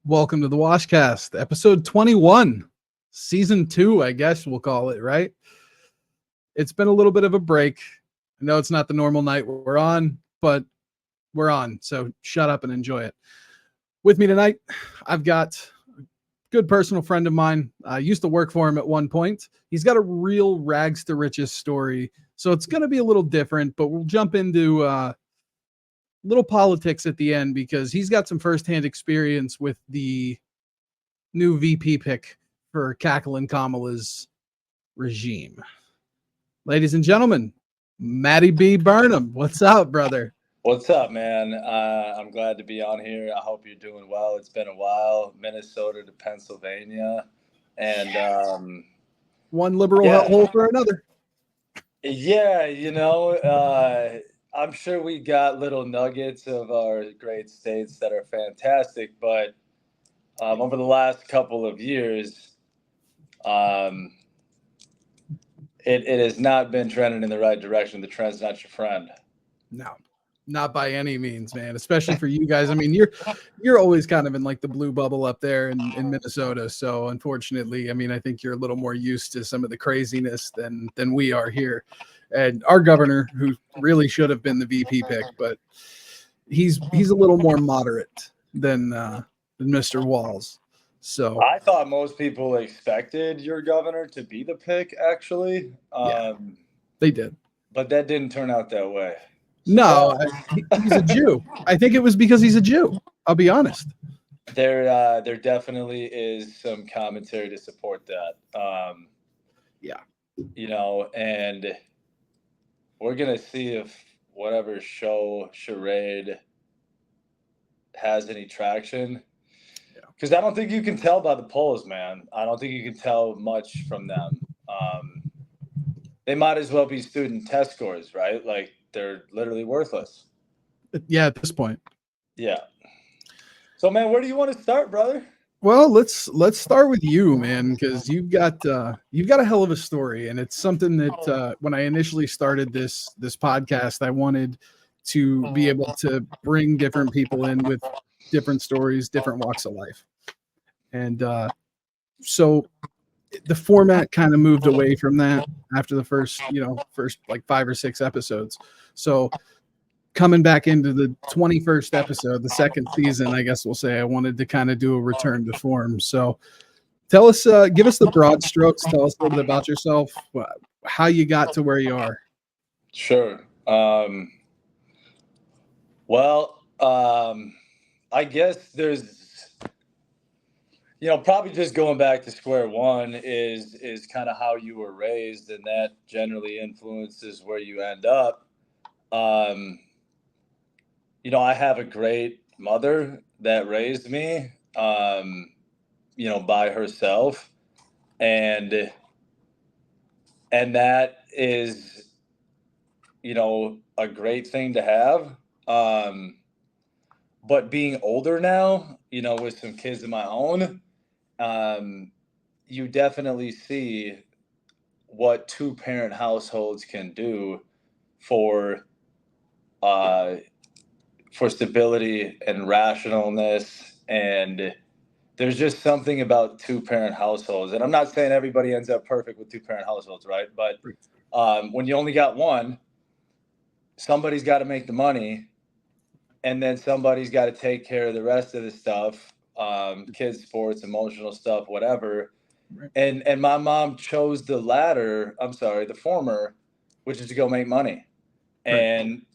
Welcome to the Washcast, episode 21, season 2, I guess we'll call it, right? It's been a little bit of a break. I know it's not the normal night we're on, but we're on, so shut up and enjoy it. With me tonight, I've got a good personal friend of mine. I used to work for him at one point. He's got a real rags to riches story, so it's going to be a little different, but we'll jump into little politics at the end because he's got some firsthand experience with the new VP pick for Cackle and Kamala's regime. Ladies and gentlemen, Matty B. Burnham, what's up, brother? What's up, man? I'm glad to be on here. I hope you're doing well. It's been a while, Minnesota to Pennsylvania, and one liberal hole for another. Yeah, I'm sure we got little nuggets of our great states that are fantastic, but over the last couple of years, it has not been trending in the right direction. The trend's not your friend. No, not by any means, man. Especially for you guys. I mean, you're always kind of in like the blue bubble up there in Minnesota. So unfortunately, I mean, I think you're a little more used to some of the craziness than we are here. And our governor, who really should have been the VP pick, but he's a little more moderate than Mr. Walz. So I thought most people expected your governor to be the pick, actually. Yeah, they did. But that didn't turn out that way. No, he's a Jew. I think it was because he's a Jew. I'll be honest. There definitely is some commentary to support that. Yeah. And we're going to see if whatever charade has any traction. Because I don't think you can tell by the polls, man. I don't think you can tell much from them. They might as well be student test scores, right? Like, they're literally worthless. Yeah, at this point. Yeah. So, man, where do you want to start, brother? Well, let's start with you, man, because you've got a hell of a story, and it's something that when I initially started this podcast, I wanted to be able to bring different people in with different stories, different walks of life, and so the format kind of moved away from that after the first like 5 or 6 episodes. So coming back into the 21st episode, the second season, I guess we'll say, I wanted to kind of do a return to form. So tell us, give us the broad strokes. Tell us a little bit about yourself, how you got to where you are. Sure. I guess there's, probably just going back to square one is kind of how you were raised, and that generally influences where you end up. I have a great mother that raised me, by herself, and that is, a great thing to have. But being older now, with some kids of my own, you definitely see what 2-parent households can do for stability and rationalness. And there's just something about 2-parent households. And I'm not saying everybody ends up perfect with 2-parent households, right? But when you only got one, somebody's got to make the money, and then somebody's got to take care of the rest of the stuff, kids, sports, emotional stuff, whatever. Right. And my mom chose the former, which is to go make money. Right. And,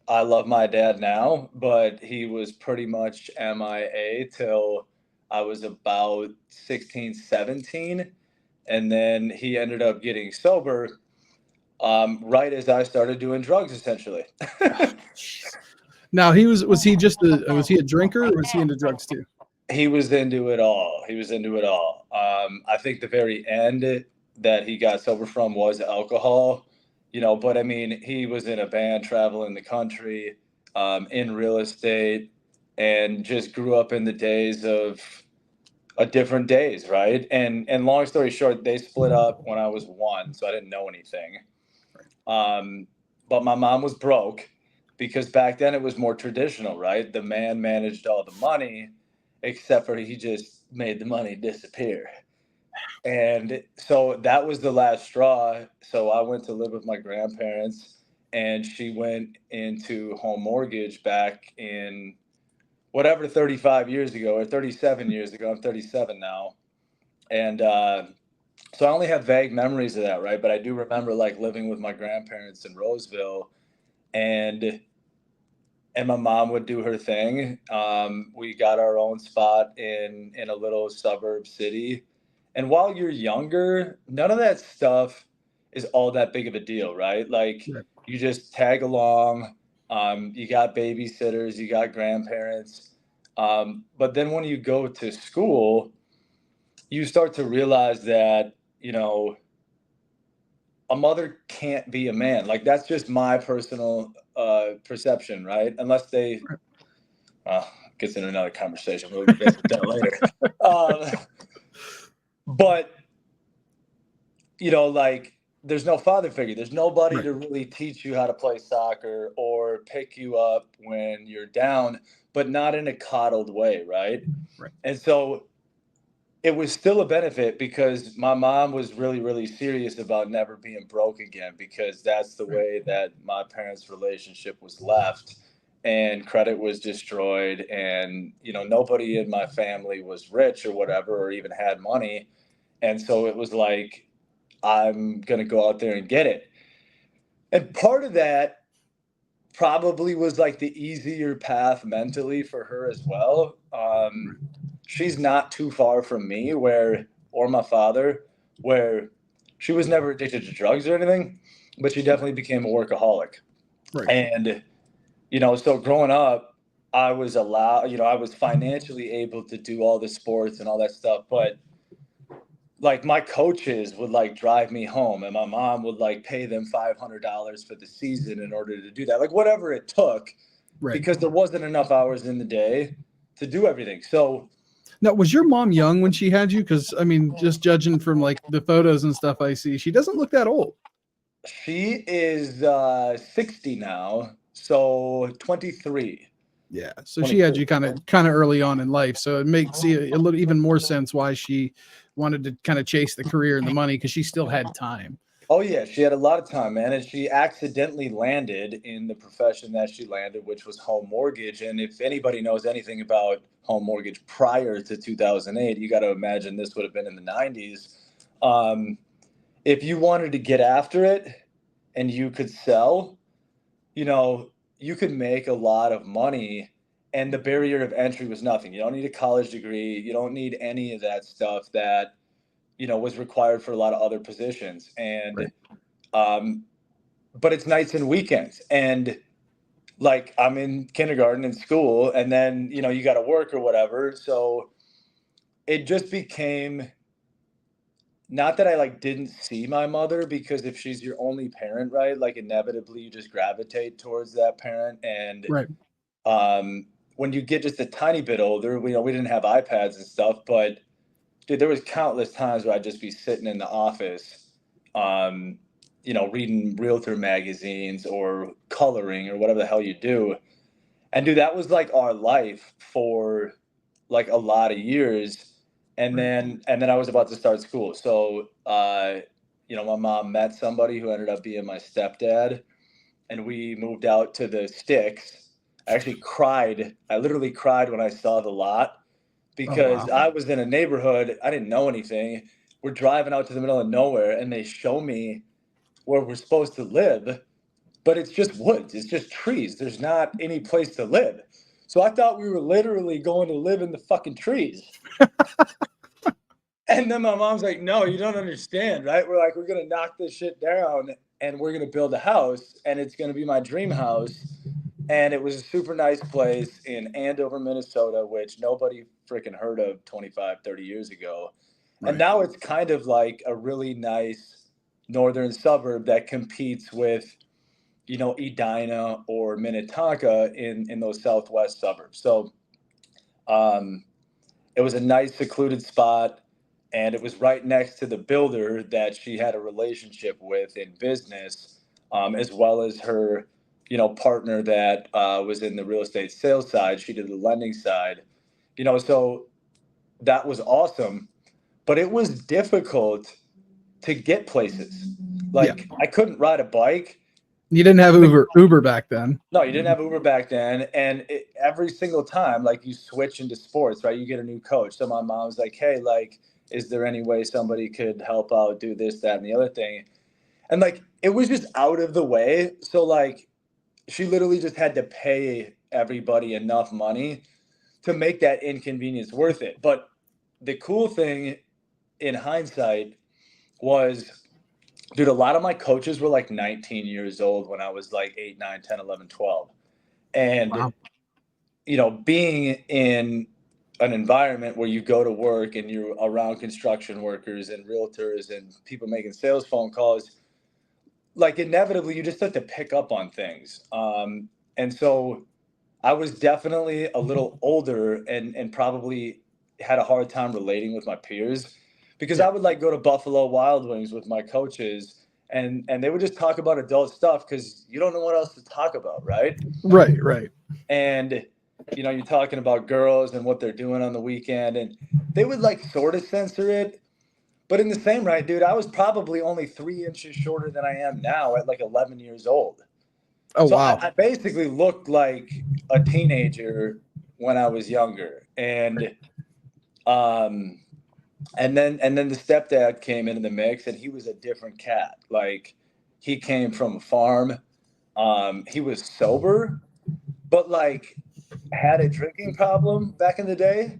I love my dad now, but he was pretty much MIA till I was about 16, 17. And then he ended up getting sober right as I started doing drugs, essentially. Now, was he a drinker, or was he into drugs too? He was into it all. I think the very end that he got sober from was alcohol, but I mean, he was in a band traveling the country, in real estate, and just grew up in the days of different days, right? And long story short, they split up when I was 1, so I didn't know anything. But my mom was broke, because back then it was more traditional, right? The man managed all the money, except for he just made the money disappear. And so that was the last straw. So I went to live with my grandparents, and she went into home mortgage back in whatever 35 years ago or 37 years ago. I'm 37 now. And so I only have vague memories of that, right? But I do remember like living with my grandparents in Roseville, and my mom would do her thing. We got our own spot in a little suburb city. And while you're younger, none of that stuff is all that big of a deal, right? Like Right. you just tag along. You got babysitters, you got grandparents. But then when you go to school, you start to realize that, a mother can't be a man. Like that's just my personal perception, right? Unless they gets into another conversation. We'll get to that later. But like there's no father figure. There's nobody Right. to really teach you how to play soccer or pick you up when you're down, but not in a coddled way, right? Right. And so it was still a benefit because my mom was really, really serious about never being broke again, because that's the Right. way that my parents' relationship was left, and credit was destroyed. And, nobody in my family was rich or whatever, or even had money. And so it was like, I'm going to go out there and get it. And part of that probably was like the easier path mentally for her as well. She's not too far from me or my father, where she was never addicted to drugs or anything, but she definitely became a workaholic. Right. And, so growing up, I was I was financially able to do all the sports and all that stuff, but like my coaches would like drive me home, and my mom would like pay them $500 for the season in order to do that, like whatever it took, Right. because there wasn't enough hours in the day to do everything. So Now, was your mom young when she had you? Because I mean, just judging from like the photos and stuff I see, she doesn't look that old. she is 60 now, so 23. Yeah. So she had 23. you kind of early on in life. So it makes a little even more sense why she wanted to kind of chase the career and the money, because she still had time. Oh yeah, she had a lot of time, man, and she accidentally landed in the profession that she landed, which was home mortgage. And if anybody knows anything about home mortgage prior to 2008, you got to imagine this would have been in the 90s. Um, if you wanted to get after it and you could sell, you know, you could make a lot of money, and the barrier of entry was nothing. You don't need a college degree. You don't need any of that stuff that, was required for a lot of other positions. And, Right. um, but it's nights and weekends. And like I'm in kindergarten and school, and then, you got to work or whatever. So it just became, not that I like didn't see my mother, because if she's your only parent, right, like inevitably you just gravitate towards that parent. And Right. when you get just a tiny bit older, we didn't have iPads and stuff, but dude, there was countless times where I'd just be sitting in the office, um, reading realtor magazines or coloring or whatever the hell you do. And dude, that was like our life for like a lot of years. And Right. then I was about to start school. So my mom met somebody who ended up being my stepdad, and we moved out to the sticks. I actually cried. I literally cried when I saw the lot, Oh because wow. I was in a neighborhood. I didn't know anything. We're driving out to the middle of nowhere, and they show me where we're supposed to live, but it's just woods. It's just trees. There's not any place to live. So I thought we were literally going to live in the fucking trees. And then my mom's like, no, you don't understand, right? We're like, we're going to knock this shit down, and we're going to build a house, and it's going to be my dream house. And it was a super nice place in Andover, Minnesota, which nobody freaking heard of 25, 30 years ago. And Right. now it's kind of like a really nice northern suburb that competes with, Edina or Minnetonka in those southwest suburbs. So um, it was a nice secluded spot, and it was right next to the builder that she had a relationship with in business, as well as her, partner that was in the real estate sales side. She did the lending side, So that was awesome, but it was difficult to get places. Like I couldn't ride a bike. You didn't have Uber back then. No, you didn't have Uber back then. And every single time, like you switch into sports, right? You get a new coach. So my mom was like, hey, like, is there any way somebody could help out, do this, that, and the other thing? And like, it was just out of the way. So like, she literally just had to pay everybody enough money to make that inconvenience worth it. But the cool thing in hindsight was, dude, a lot of my coaches were like 19 years old when I was like 8, 9, 10, 11, 12. And, Wow. being in an environment where you go to work and you're around construction workers and realtors and people making sales phone calls, like inevitably you just start to pick up on things. And so I was definitely a little older and probably had a hard time relating with my peers because I would like go to Buffalo Wild Wings with my coaches and they would just talk about adult stuff because you don't know what else to talk about, right? Right. And you're talking about girls and what they're doing on the weekend, and they would like sort of censor it. But in the same right, dude, I was probably only 3 inches shorter than I am now at like 11 years old. Oh, So wow. I basically looked like a teenager when I was younger. Um, and then the stepdad came into the mix, and he was a different cat. Like he came from a farm. He was sober, but like had a drinking problem back in the day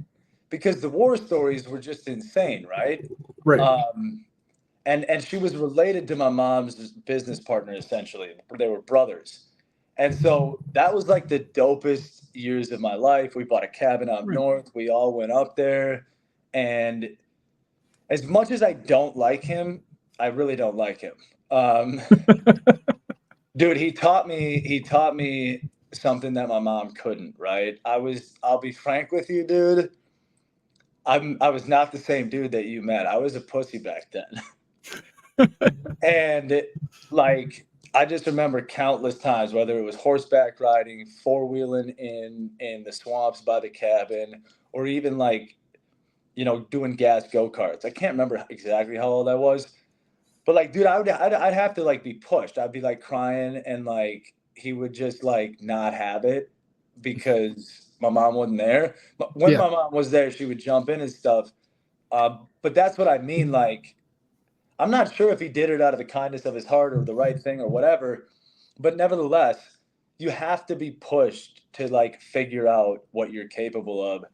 because the war stories were just insane, right? Right. And she was related to my mom's business partner essentially. They were brothers. And so that was like the dopest years of my life. We bought a cabin up north. We all went up there. And as much as I don't like him, I really don't like him. Dude, he taught me something that my mom couldn't, right? I'll be frank with you, dude. I was not the same dude that you met. I was a pussy back then. And like I just remember countless times, whether it was horseback riding, four-wheeling in the swamps by the cabin, or even like, doing gas go-karts. I can't remember exactly how old I was, but like, dude, I'd have to like be pushed. I'd be like crying, and like he would just like not have it because my mom wasn't there. But when my mom was there, she would jump in and stuff. But that's what I mean. Like, I'm not sure if he did it out of the kindness of his heart or the right thing or whatever, but nevertheless, you have to be pushed to like figure out what you're capable of.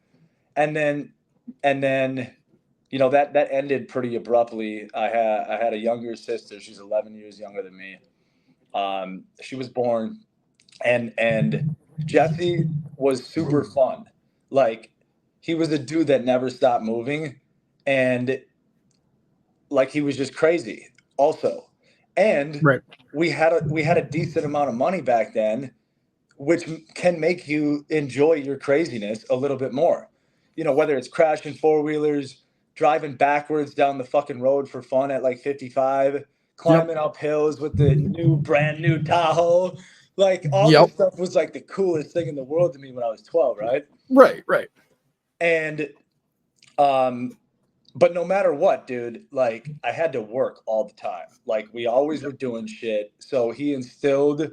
And then that ended pretty abruptly. I had a younger sister. She's 11 years younger than me. She was born, and Jesse was super fun. Like he was a dude that never stopped moving, and like he was just crazy also. And we had a decent amount of money back then, which can make you enjoy your craziness a little bit more. Whether it's crashing four-wheelers, driving backwards down the fucking road for fun at like 55, climbing up hills with the brand new Tahoe. Like all this stuff was like the coolest thing in the world to me when I was 12, right? Right. And but no matter what, dude, like I had to work all the time. Like we always were doing shit. So he instilled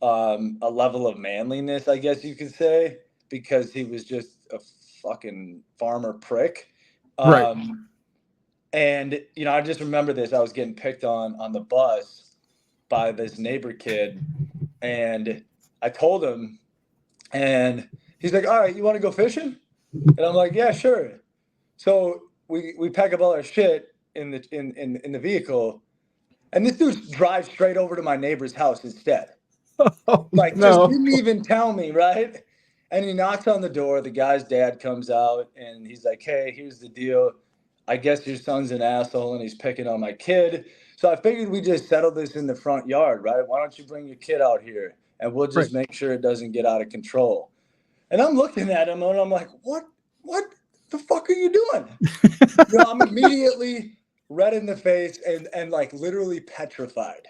a level of manliness, I guess you could say, because he was just a fucking farmer prick. And I just remember this. I was getting picked on the bus by this neighbor kid, and I told him, and he's like, "All right, you want to go fishing?" And I'm like, "Yeah, sure." So we pack up all our shit in the vehicle, and this dude drives straight over to my neighbor's house instead. Like, just didn't even tell me, right? And he knocks on the door. The guy's dad comes out, and he's like, "Hey, here's the deal. I guess your son's an asshole, and he's picking on my kid. So I figured we just settle this in the front yard, right? Why don't you bring your kid out here, and we'll just make sure it doesn't get out of control." And I'm looking at him, and I'm like, "What the fuck are you doing?" I'm immediately red in the face and like literally petrified.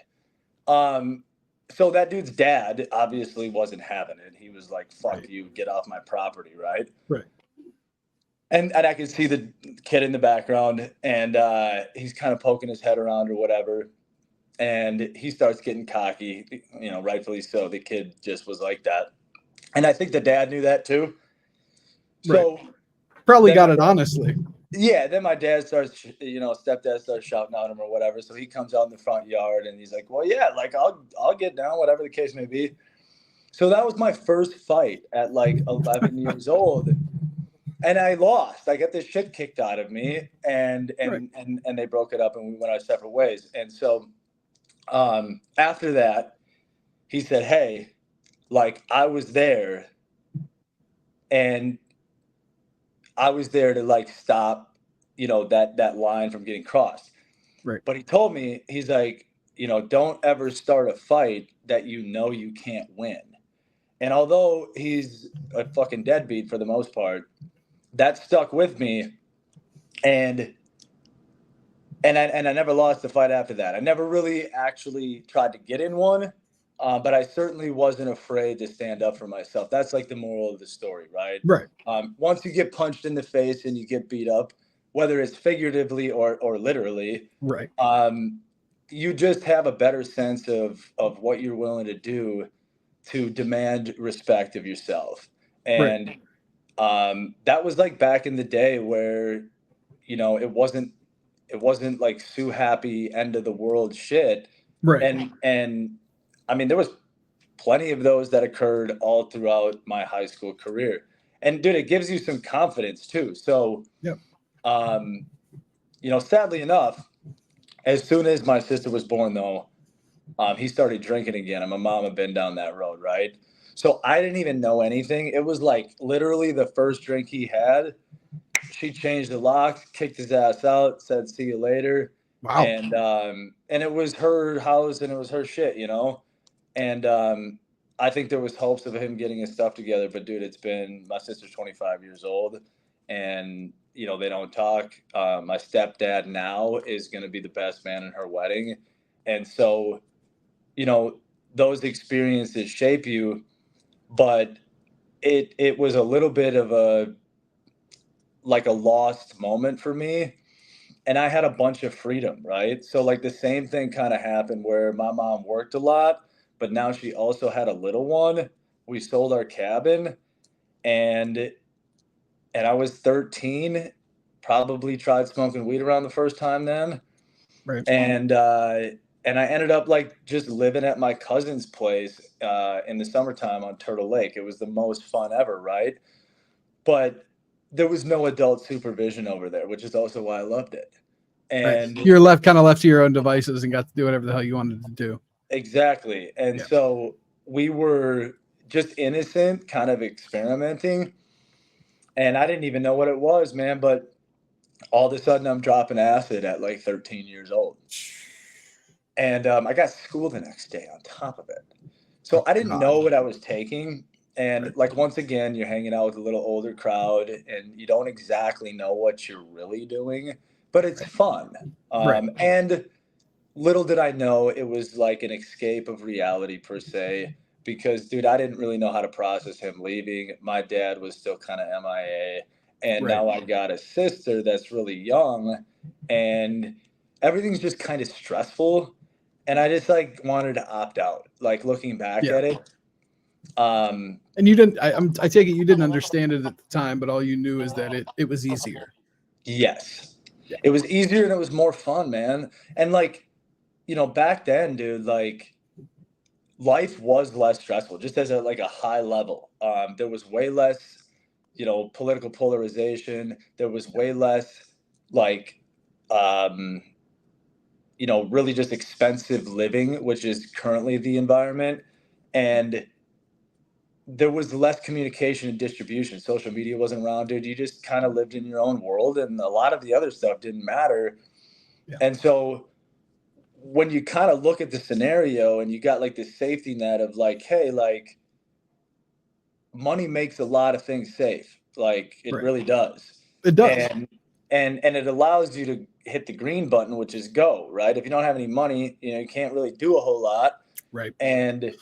So that dude's dad obviously wasn't having it. He was like, "Fuck you, get off my property," right? Right. And I could see the kid in the background, and he's kind of poking his head around or whatever. And he starts getting cocky, rightfully so. The kid just was like that. And I think the dad knew that too. So probably got it honestly. Yeah, then my dad starts, stepdad starts shouting at him or whatever. So he comes out in the front yard and he's like, well, yeah, like I'll get down, whatever the case may be. So that was my first fight at like 11 years old. And I lost. I got this shit kicked out of me, and they broke it up and we went our separate ways. And so after that, he said, hey, like I was there and I was there to like stop, that line from getting crossed. Right. But he told me, he's like, don't ever start a fight that you can't win. And although he's a fucking deadbeat for the most part, that stuck with me. And I never lost a fight after that. I never really actually tried to get in one, but I certainly wasn't afraid to stand up for myself. That's like the moral of the story, right? Right. Once you get punched in the face and you get beat up, whether it's figuratively or literally, right, you just have a better sense of what you're willing to do to demand respect of yourself. And that was like back in the day where, it wasn't like Sue Happy end of the world shit. Right. And I mean, there was plenty of those that occurred all throughout my high school career. And dude, it gives you some confidence too. So, sadly enough, as soon as my sister was born though, he started drinking again. And my mom had been down that road, right? So I didn't even know anything. It was like literally the first drink he had. She changed the locks, kicked his ass out, said, see you later. Wow. And it was her house and it was her shit, And I think there was hopes of him getting his stuff together. But dude, my sister's 25 years old and, they don't talk. My stepdad now is going to be the best man in her wedding. And so, those experiences shape you, but it was a little bit of a lost moment for me. And I had a bunch of freedom, right? So like the same thing kind of happened where my mom worked a lot, but now she also had a little one. We sold our cabin and I was 13, probably tried smoking weed around the first time then. Right. And I ended up like just living at my cousin's place in the summertime on Turtle Lake. It was the most fun ever, right? But there was no adult supervision over there, which is also why I loved it. And you're kind of left to your own devices and got to do whatever the hell you wanted to do. Exactly. And so we were just innocent, kind of experimenting. And I didn't even know what it was, man. But all of a sudden I'm dropping acid at like 13 years old. And I got school the next day on top of it. So I didn't know what I was taking. And like, once again, you're hanging out with a little older crowd and you don't exactly know what you're really doing, but it's fun. And little did I know it was like an escape of reality per se, because dude, I didn't really know how to process him leaving. My dad was still kind of MIA. And now I got a sister that's really young and everything's just kind of stressful. And I just like wanted to opt out, like looking back at it. And you didn't, I take it you didn't understand it at the time, but all you knew is that it was easier. Yes. It was easier and it was more fun, man. And like, back then, dude, like life was less stressful, just as a high level. There was way less, political polarization. There was way less like, really just expensive living, which is currently the environment. And there was less communication and distribution. Social media wasn't around, dude. You just kind of lived in your own world and a lot of the other stuff didn't matter. And so when you kind of look at the scenario and you got like this safety net of like, hey, like money makes a lot of things safe. Like it really does. It does. And it allows you to hit the green button, which is go, right? If you don't have any money, you can't really do a whole lot. Right. And,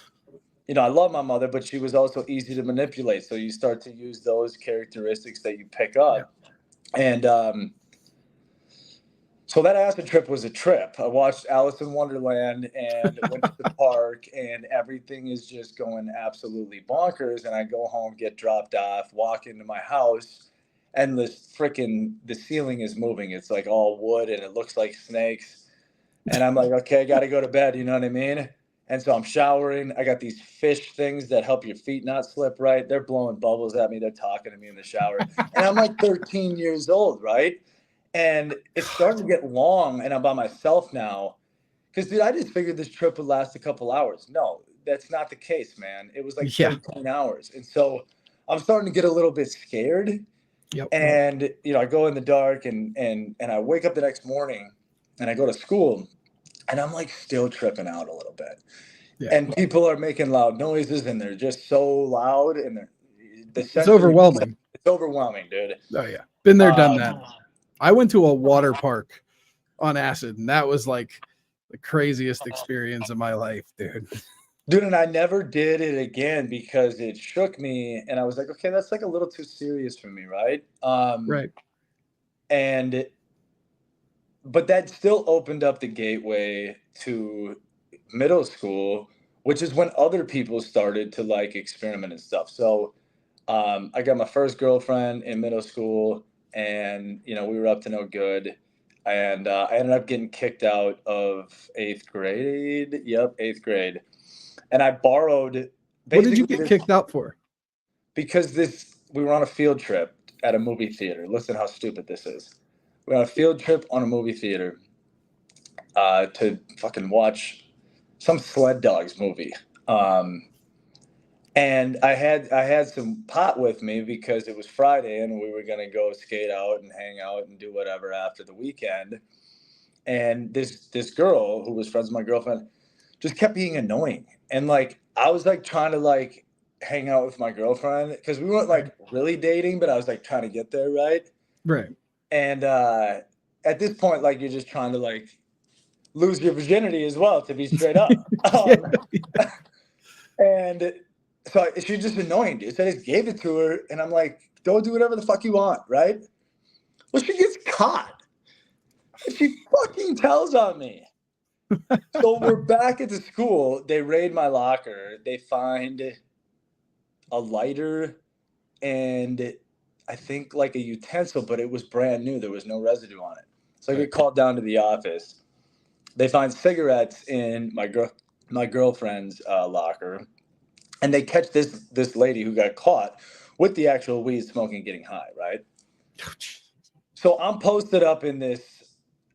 I love my mother, but she was also easy to manipulate. So you start to use those characteristics that you pick up. And so that acid trip was a trip. I watched Alice in Wonderland and went to the park, and everything is just going absolutely bonkers. And I go home, get dropped off, walk into my house, and the ceiling is moving. It's like all wood, and it looks like snakes. And I'm like, okay, I got to go to bed. You know what I mean? And so I'm showering. I got these fish things that help your feet not slip right. They're blowing bubbles at me. They're talking to me in the shower. And I'm like 13 years old, right? And it's starting to get long, and I'm by myself now. Because, dude, I just figured this trip would last a couple hours. No, that's not the case, man. It was like Yeah. 13 hours. And so I'm starting to get a little bit scared. Yep. And, I go in the dark, and I wake up the next morning, and I go to school, and I'm like still tripping out a little bit. Yeah. And people are making loud noises, and they're just so loud, and it's overwhelming. It's overwhelming, dude. Oh yeah, been there, done that. I went to a water park on acid, and that was like the craziest experience of my life, dude. Dude, and I never did it again because it shook me, and I was like, okay, that's like a little too serious for me, right? Right. But that still opened up the gateway to middle school, which is when other people started to like experiment and stuff. So I got my first girlfriend in middle school, and we were up to no good. And I ended up getting kicked out of 8th grade. Yep, 8th grade. And I borrowed. What did you get kicked out for? Because we were on a field trip at a movie theater. Listen how stupid this is. We were on a field trip on a movie theater to fucking watch some sled dogs movie. And I had some pot with me because it was Friday and we were gonna go skate out and hang out and do whatever after the weekend. And this girl who was friends with my girlfriend just kept being annoying. And like I was like trying to like hang out with my girlfriend because we weren't like really dating, but I was like trying to get there, right? Right. And at this point, like you're just trying to like lose your virginity as well, to be straight up. And so she's just annoying, dude. So I just gave it to her, and I'm like, "Don't do whatever the fuck you want, right?" Well, she gets caught. And she fucking tells on me. So we're back at the school. They raid my locker. They find a lighter and I think like a utensil, but it was brand new. There was no residue on it. So I get called down to the office. They find cigarettes in my girlfriend's locker, and they catch this lady who got caught with the actual weed smoking, getting high, right? So I'm posted up in this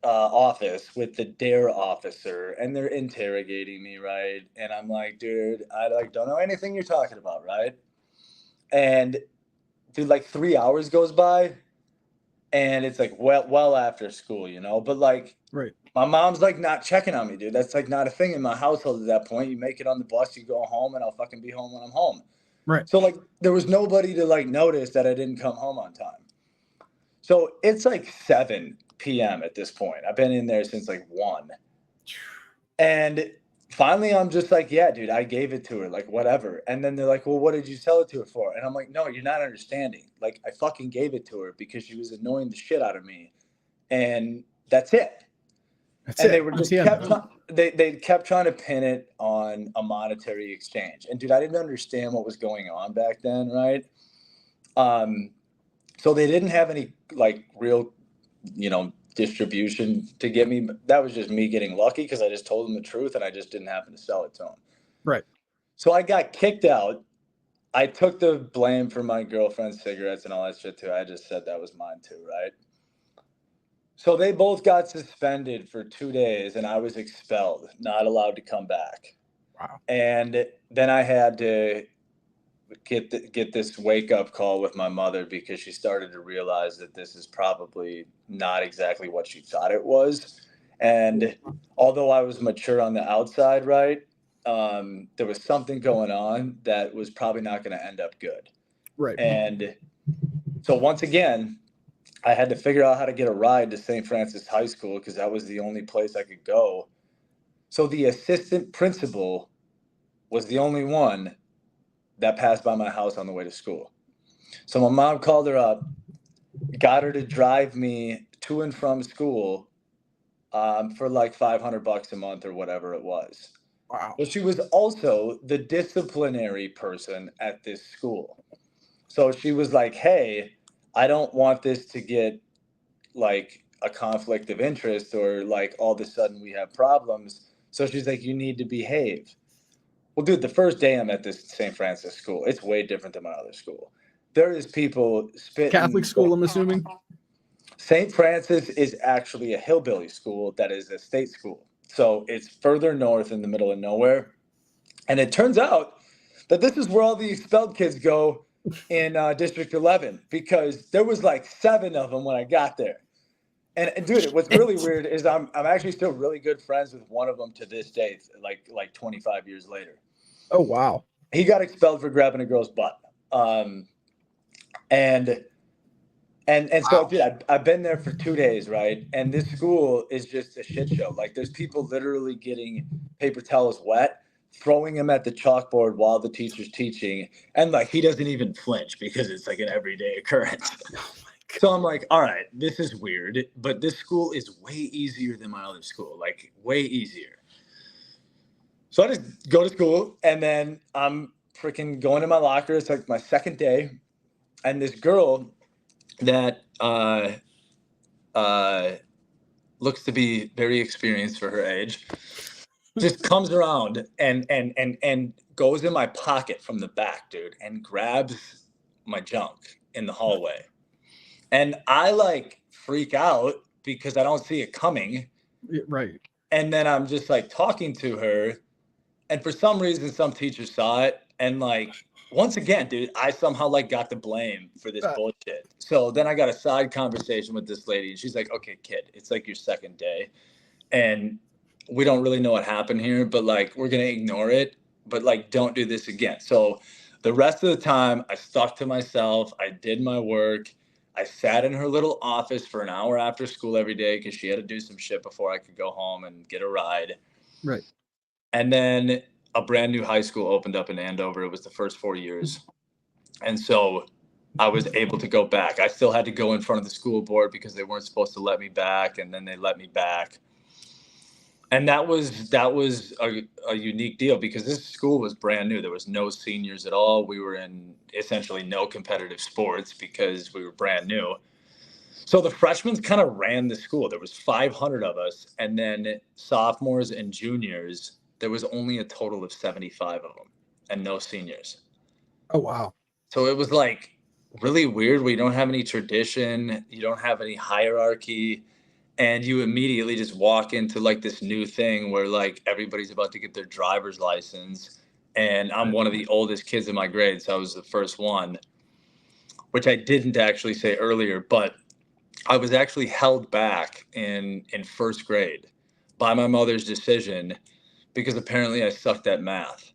office with the dare officer, and they're interrogating me, right? And I'm like, dude, I like don't know anything you're talking about, right? And dude, like 3 hours goes by, and it's like well after school, but like right. My mom's like not checking on me, dude. That's like not a thing in my household at that point. You make it on the bus, you go home, and I'll fucking be home when I'm home. Right. So like there was nobody to like notice that I didn't come home on time. So it's like 7 p.m. at this point. I've been in there since like 1. And finally I'm just like, yeah, dude, I gave it to her, like whatever. And then they're like, well, what did you sell it to her for? And I'm like, no, you're not understanding. Like I fucking gave it to her because she was annoying the shit out of me. And that's it. They were just they kept trying to pin it on a monetary exchange. And dude, I didn't understand what was going on back then, right? So they didn't have any like real, distribution to get me. That was just me getting lucky because I just told them the truth and I just didn't happen to sell it to them. Right. So I got kicked out. I took the blame for my girlfriend's cigarettes and all that shit too. I just said that was mine too, right? So they both got suspended for 2 days, and I was expelled, not allowed to come back. Wow. And then I had to get this wake-up call with my mother because she started to realize that this is probably not exactly what she thought it was. And although I was mature on the outside, right, there was something going on that was probably not going to end up good. Right. And so once again, I had to figure out how to get a ride to St. Francis High School because that was the only place I could go. So the assistant principal was the only one that passed by my house on the way to school. So my mom called her up, got her to drive me to and from school for like $500 a month or whatever it was. Wow. But she was also the disciplinary person at this school. So she was like, hey, I don't want this to get like a conflict of interest or like all of a sudden we have problems. So she's like, you need to behave. Well, dude, the first day I'm at this St. Francis school, it's way different than my other school. There is people Catholic spitting. school, I'm assuming. St. Francis is actually a hillbilly school that is a state school. So it's further north in the middle of nowhere. And it turns out that this is where all the expelled kids go in District 11 because there was like 7 of them when I got there. And dude, what's really weird is I'm actually still really good friends with one of them to this day, like 25 years later. Oh, wow. He got expelled for grabbing a girl's butt. And so, Wow. dude, I've been there for 2 days, right? And this school is just a shit show. Like, there's people literally getting paper towels wet, throwing them at the chalkboard while the teacher's teaching, and like he doesn't even flinch because it's like an everyday occurrence. So I'm like, all right, this is weird, but this school is way easier than my other school, like way easier. So I just go to school, and then I'm freaking going to my locker. It's like my second day, and this girl that looks to be very experienced for her age just comes around and goes in my pocket from the back, dude, and grabs my junk in the hallway. And I like freak out because I don't see it coming. Right. And then I'm just like talking to her, and for some reason some teacher saw it, and like once again, dude, I somehow like got the blame for this bullshit. So then I got a side conversation with this lady, and she's like, okay, kid, it's like your second day, and we don't really know what happened here, but like we're gonna ignore it, but like don't do this again. So the rest of the time I stuck to myself. I did my work. I sat in her little office for an hour after school every day because she had to do some shit before I could go home and get a ride. Right. And then a brand new high school opened up in Andover. It was the first 4 years. And so I was able to go back. I still had to go in front of the school board because they weren't supposed to let me back, and then they let me back. And that was a unique deal because this school was brand new. There was no seniors at all. We were in essentially no competitive sports because we were brand new. So the freshmen kind of ran the school. There was 500 of us, and then sophomores and juniors, there was only a total of 75 of them and no seniors. Oh, wow. So it was like really weird. We don't have any tradition. You don't have any hierarchy. And you immediately just walk into like this new thing where like everybody's about to get their driver's license. And I'm one of the oldest kids in my grade. So I was the first one, which I didn't actually say earlier, but I was actually held back in first grade by my mother's decision because apparently I sucked at math.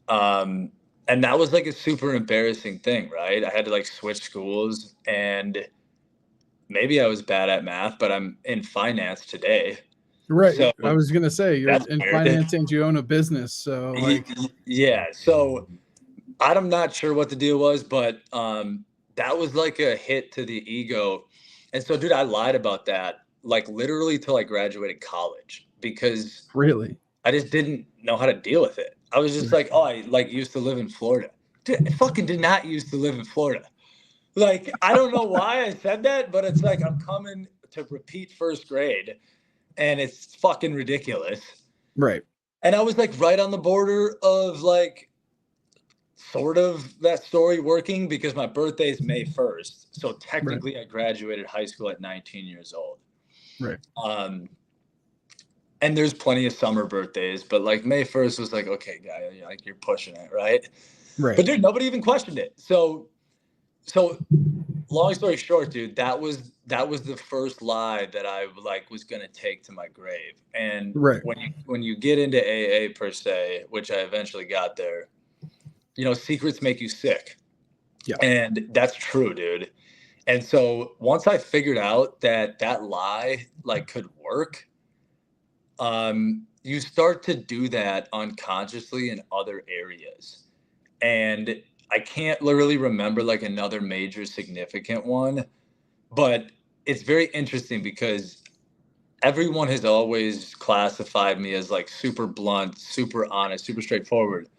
And that was like a super embarrassing thing, right? I had to like switch schools, and maybe I was bad at math, but I'm in finance today. Right. So I was gonna say you're that's in weird. finance and you own a business, so like Yeah. So I'm not sure what the deal was, but that was like a hit to the ego. And so, dude, I lied about that like literally till I graduated college because really. I just didn't know how to deal with it. I was just like, oh, I like used to live in Florida. Dude, I fucking did not used to live in Florida. Like, I don't know why I said that, but it's like I'm coming to repeat first grade, and it's fucking ridiculous. Right. And I was like right on the border of like sort of that story working because my birthday is May 1st. So technically I graduated high school at 19 years old. Right. And there's plenty of summer birthdays, but like May 1st was like, okay, guy, like you're pushing it, right? Right. But dude, nobody even questioned it. So long story short, dude, that was the first lie that I like was gonna take to my grave. And right. when you get into AA per se, which I eventually got there, you know, secrets make you sick. Yeah. And that's true, dude. And so once I figured out that that lie like could work, you start to do that unconsciously in other areas. And I can't literally remember like another major significant one, But it's very interesting because everyone has always classified me as like super blunt, super honest, super straightforward.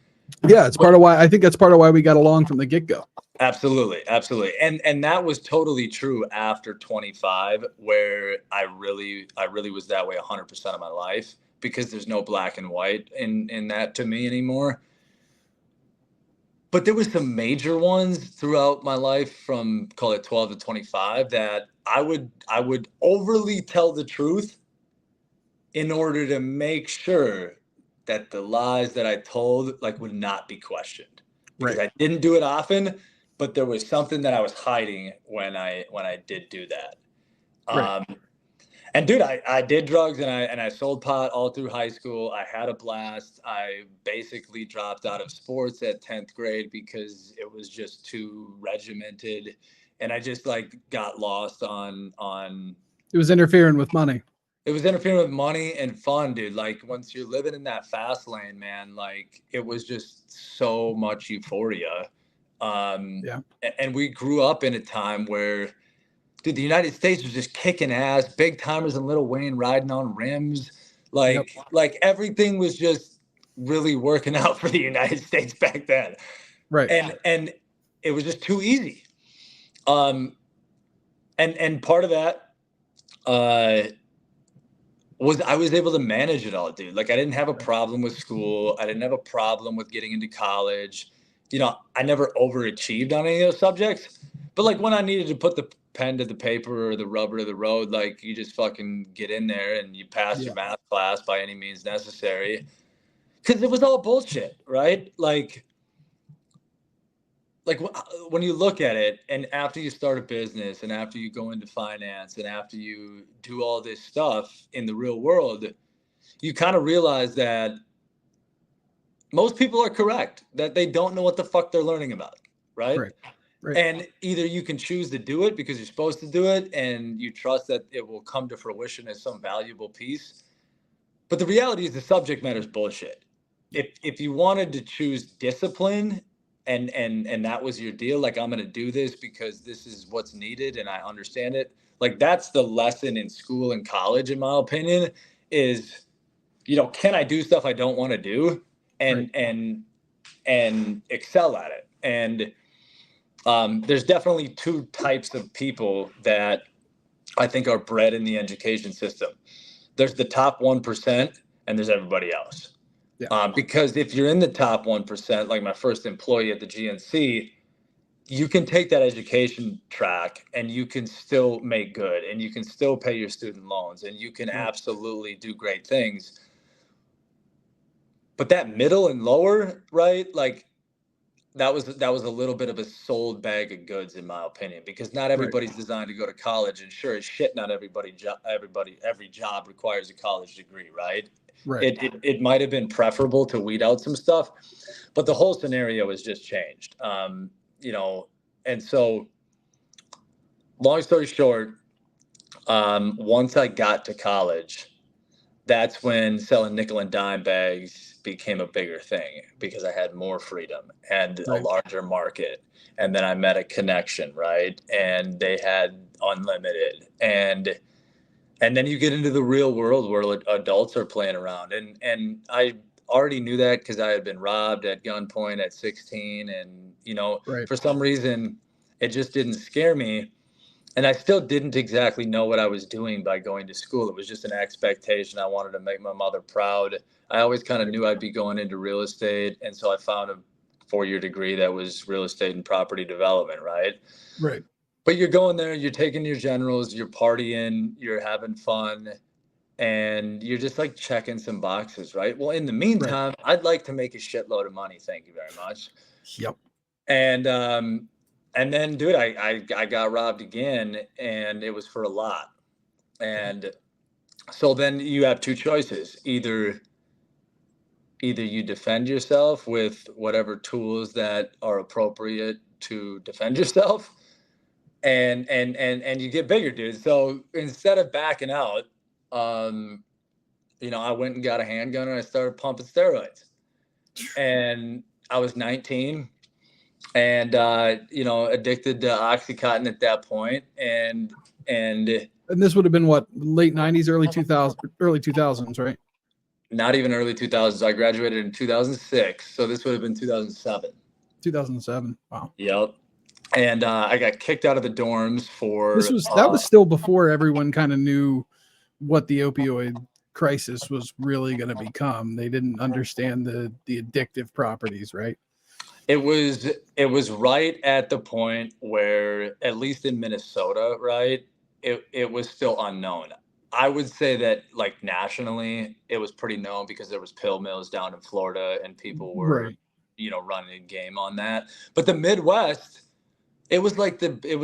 Yeah, it's part of why I think that's part of why we got along from the get-go. Absolutely, absolutely. And that was totally true after 25, where I really was that way 100% of my life, because there's no black and white in that to me anymore. But there was some major ones throughout my life from, call it, 12 to 25, that I would overly tell the truth in order to make sure that the lies that I told like would not be questioned, because Right. I didn't do it often, but there was something that I was hiding when I did do that. Right. And dude, I did drugs, and I sold pot all through high school. I had a blast. I basically dropped out of sports at 10th grade because it was just too regimented, and I just like got lost on It was interfering with money. it was interfering with money and fun, dude. Like, once you're living in that fast lane, man, like it was just so much euphoria. Yeah. And we grew up in a time where, dude, the United States was just kicking ass, big timers and Lil Wayne riding on rims. Like everything was just really working out for the United States back then. Right. And it was just too easy. And part of that, was I was able to manage it all, dude. Like, I didn't have a problem with school. I didn't have a problem with getting into college. I never overachieved on any of those subjects. But like, when I needed to put the pen to the paper or the rubber to the road, like, you just fucking get in there and you pass your math class by any means necessary. Because it was all bullshit, right? Like when you look at it, and after you start a business, and after you go into finance, and after you do all this stuff in the real world, you kind of realize that most people are correct, that they don't know what the fuck they're learning about, right? Right. And either you can choose to do it because you're supposed to do it and you trust that it will come to fruition as some valuable piece. But the reality is the subject matter is bullshit. If you wanted to choose discipline, and that was your deal, like, I'm going to do this because this is what's needed and I understand it, like, that's the lesson in school and college, in my opinion, is, can I do stuff I don't want to do, and excel at it? And there's definitely two types of people that I think are bred in the education system. There's the top 1%, and there's everybody else. Yeah. Because if you're in the top 1%, like my first employee at the GNC, you can take that education track and you can still make good, and you can still pay your student loans, and you can absolutely do great things. But that middle and lower, right? Like, that was a little bit of a sold bag of goods, in my opinion, because not everybody's designed to go to college, and sure as shit, not every job requires a college degree, right? Right. It might have been preferable to weed out some stuff, but the whole scenario has just changed. And so, long story short, once I got to college, that's when selling nickel and dime bags became a bigger thing, because I had more freedom and a larger market. And then I met a connection, right? And they had unlimited. And then you get into the real world where adults are playing around. And I already knew that because I had been robbed at gunpoint at 16. And, for some reason, it just didn't scare me. And I still didn't exactly know what I was doing by going to school. It was just an expectation. I wanted to make my mother proud. I always kind of knew I'd be going into real estate. And so I found a 4-year degree that was real estate and property development, right? Right. But you're going there, you're taking your generals, you're partying, you're having fun, and you're just like checking some boxes, right? Well, in the meantime, I'd like to make a shitload of money. Thank you very much. Yep. And then, dude, I got robbed again, and it was for a lot. And so then you have two choices. Either you defend yourself with whatever tools that are appropriate to defend yourself, and you get bigger, dude. So instead of backing out, I went and got a handgun and I started pumping steroids. And I was 19. and addicted to Oxycontin at that point, and this would have been what, late 90s, early 2000s, right? not even early 2000s. I graduated in 2006, so this would have been 2007. 2007. Wow. Yep. And I got kicked out of the dorms for that was still before everyone kind of knew what the opioid crisis was really going to become. They didn't understand the addictive properties, right? It was right at the point where, at least in Minnesota, right, it was still unknown. I would say that, like, nationally, it was pretty known because there was pill mills down in Florida and people were, Right. Running a game on that. But the Midwest, it was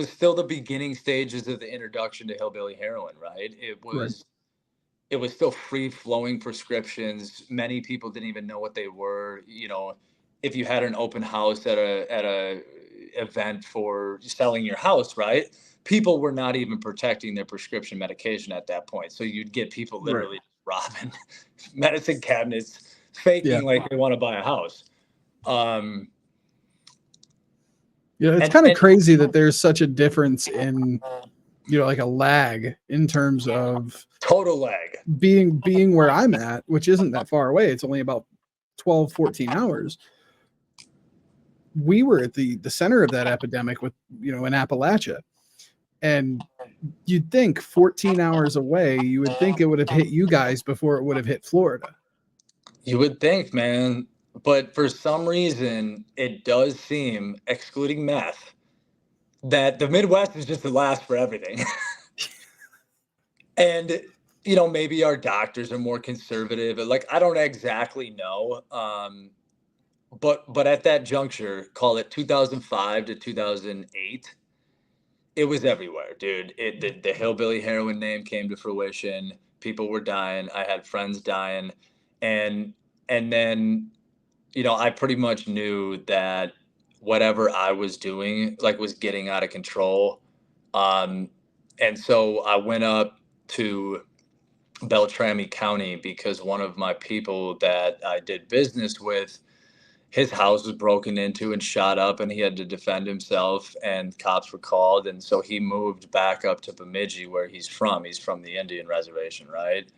still the beginning stages of the introduction to hillbilly heroin, right? It was still free flowing prescriptions. Many people didn't even know what they were. If you had an open house at a event for selling your house, right? People were not even protecting their prescription medication at that point. So you'd get people literally robbing medicine cabinets, faking like they want to buy a house. It's kind of crazy that there's such a difference in, like a lag in terms of total lag being where I'm at, which isn't that far away. It's only about 12, 14 hours. We were at the center of that epidemic with, in Appalachia. And you'd think 14 hours away, you would think it would have hit you guys before it would have hit Florida. You would think, man. But for some reason, it does seem, excluding meth, that the Midwest is just the last for everything. And, maybe our doctors are more conservative. Like, I don't exactly know. But at that juncture, call it 2005 to 2008, it was everywhere, dude. The hillbilly heroin name came to fruition. People were dying. I had friends dying. And then, I pretty much knew that whatever I was doing, like, was getting out of control. And so I went up to Beltrami County because one of my people that I did business with, his house was broken into and shot up, and he had to defend himself, and cops were called. And so he moved back up to Bemidji, where he's from. He's from the Indian reservation, right?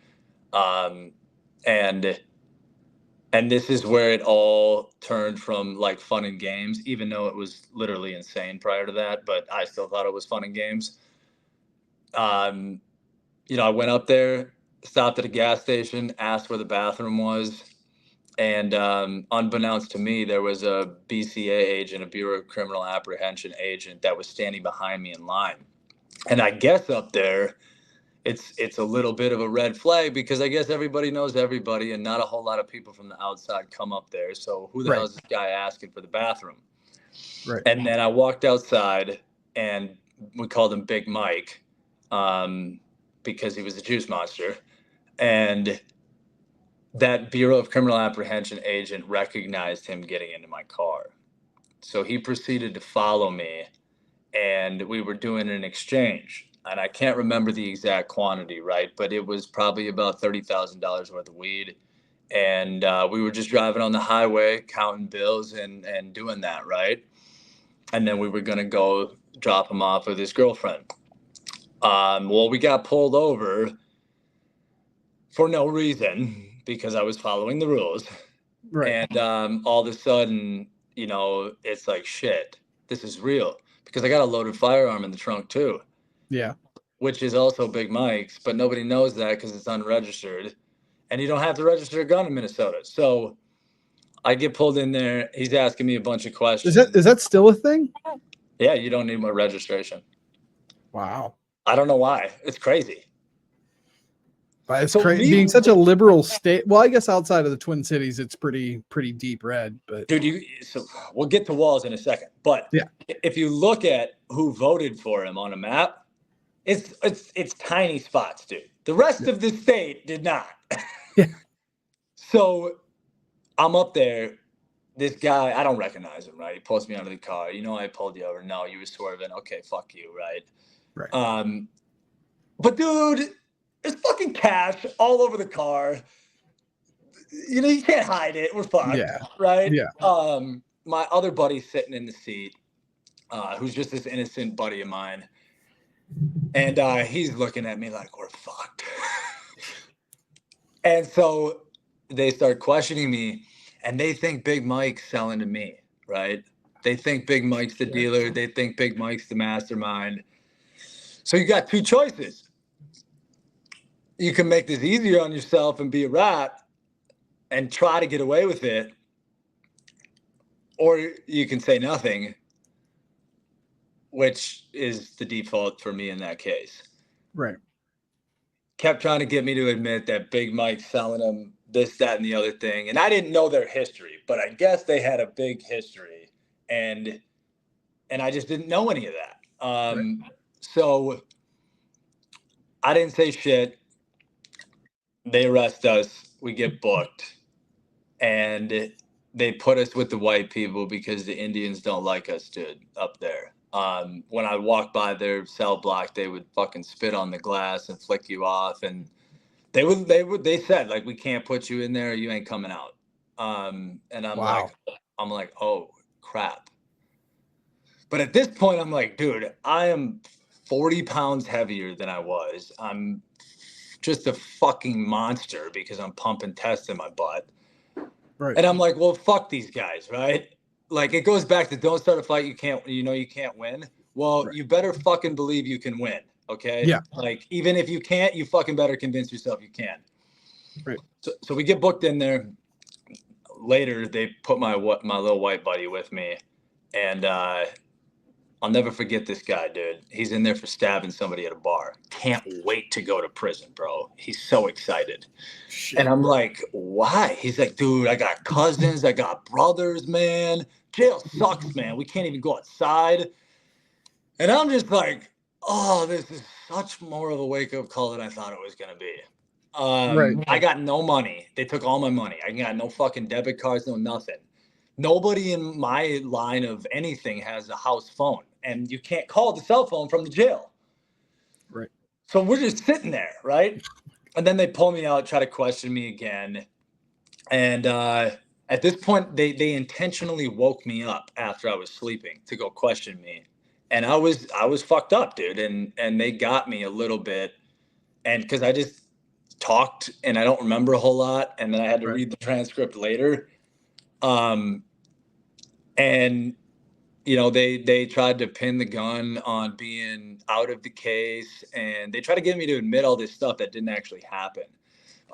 And this is where it all turned from, like, fun and games, even though it was literally insane prior to that, but I still thought it was fun and games. I went up there, stopped at a gas station, asked where the bathroom was. And unbeknownst to me, there was a BCA agent, a Bureau of Criminal Apprehension agent, that was standing behind me in line. And I guess up there, it's a little bit of a red flag because I guess everybody knows everybody, and not a whole lot of people from the outside come up there. So who the hell is this guy asking for the bathroom? Right. And then I walked outside, and we called him Big Mike because he was a juice monster. And that Bureau of Criminal Apprehension agent recognized him getting into my car. So he proceeded to follow me, and we were doing an exchange. And I can't remember the exact quantity, right? But it was probably about $30,000 worth of weed. And we were just driving on the highway, counting bills and doing that, right? And then we were going to go drop him off with his girlfriend. Well, we got pulled over for no reason because I was following the rules. Right. And all of a sudden, it's like, shit, this is real. Because I got a loaded firearm in the trunk too. Yeah. Which is also Big Mike's, but nobody knows that because it's unregistered. And you don't have to register a gun in Minnesota. So I get pulled in there. He's asking me a bunch of questions. Is that still a thing? Yeah, you don't need more registration. Wow. I don't know why. It's crazy. But it's crazy being such a liberal state. Well, I guess outside of the Twin Cities, it's pretty deep red. But dude, so we'll get to Walls in a second. But yeah, if you look at who voted for him on a map, it's tiny spots, dude. The rest of the state did not. Yeah. So I'm up there. This guy, I don't recognize him, right? He pulls me out of the car. I pulled you over. No, you were swerving. Okay, fuck you, right? Right. But dude, there's fucking cash all over the car. You can't hide it. We're fucked, yeah. right? Yeah. my other buddy's sitting in the seat, who's just this innocent buddy of mine. And he's looking at me like, we're fucked. And so they start questioning me, and they think Big Mike's selling to me, right? They think Big Mike's the dealer. They think Big Mike's the mastermind. So you got two choices. You can make this easier on yourself and be a rat and try to get away with it, or you can say nothing, which is the default for me in that case. Right. Kept trying to get me to admit that Big Mike's selling them this, that, and the other thing. And I didn't know their history, but I guess they had a big history. And I just didn't know any of that. Right. So I didn't say shit. They arrest us. We get booked. And they put us with the white people because the Indians don't like us, dude, up there. When I walked by their cell block, they would fucking spit on the glass and flick you off. And they said, like, we can't put you in there. You ain't coming out. And I'm like, oh, crap. But at this point, I'm like, dude, I am 40 pounds heavier than I was. I'm just a fucking monster because I'm pumping tests in my butt. Right. And I'm like, well, fuck these guys, right? Like, it goes back to don't start a fight you can't win. Well, Right. you better fucking believe you can win, okay? Yeah. Like, even if you can't, you fucking better convince yourself you can. Right. So we get booked in there. Later, they put my little white buddy with me, and I'll never forget this guy, dude. He's in there for stabbing somebody at a bar. Can't wait to go to prison, bro. He's so excited. Shit. And I'm like, why? He's like, dude, I got cousins. I got brothers, man. Jail sucks, man. We can't even go outside. And I'm just like, oh, this is such more of a wake-up call than I thought it was going to be. Right. I got no money. They took all my money. I got no fucking debit cards, no nothing. Nobody in my line of anything has a house phone, and you can't call the cell phone from the jail. Right. So we're just sitting there, right? And then they pull me out, try to question me again. And at this point, they intentionally woke me up after I was sleeping to go question me. And I was fucked up, dude. And they got me a little bit. And because I just talked and I don't remember a whole lot. And then I had to read the transcript later. And you know, they tried to pin the gun on being out of the case, and they tried to get me to admit all this stuff that didn't actually happen.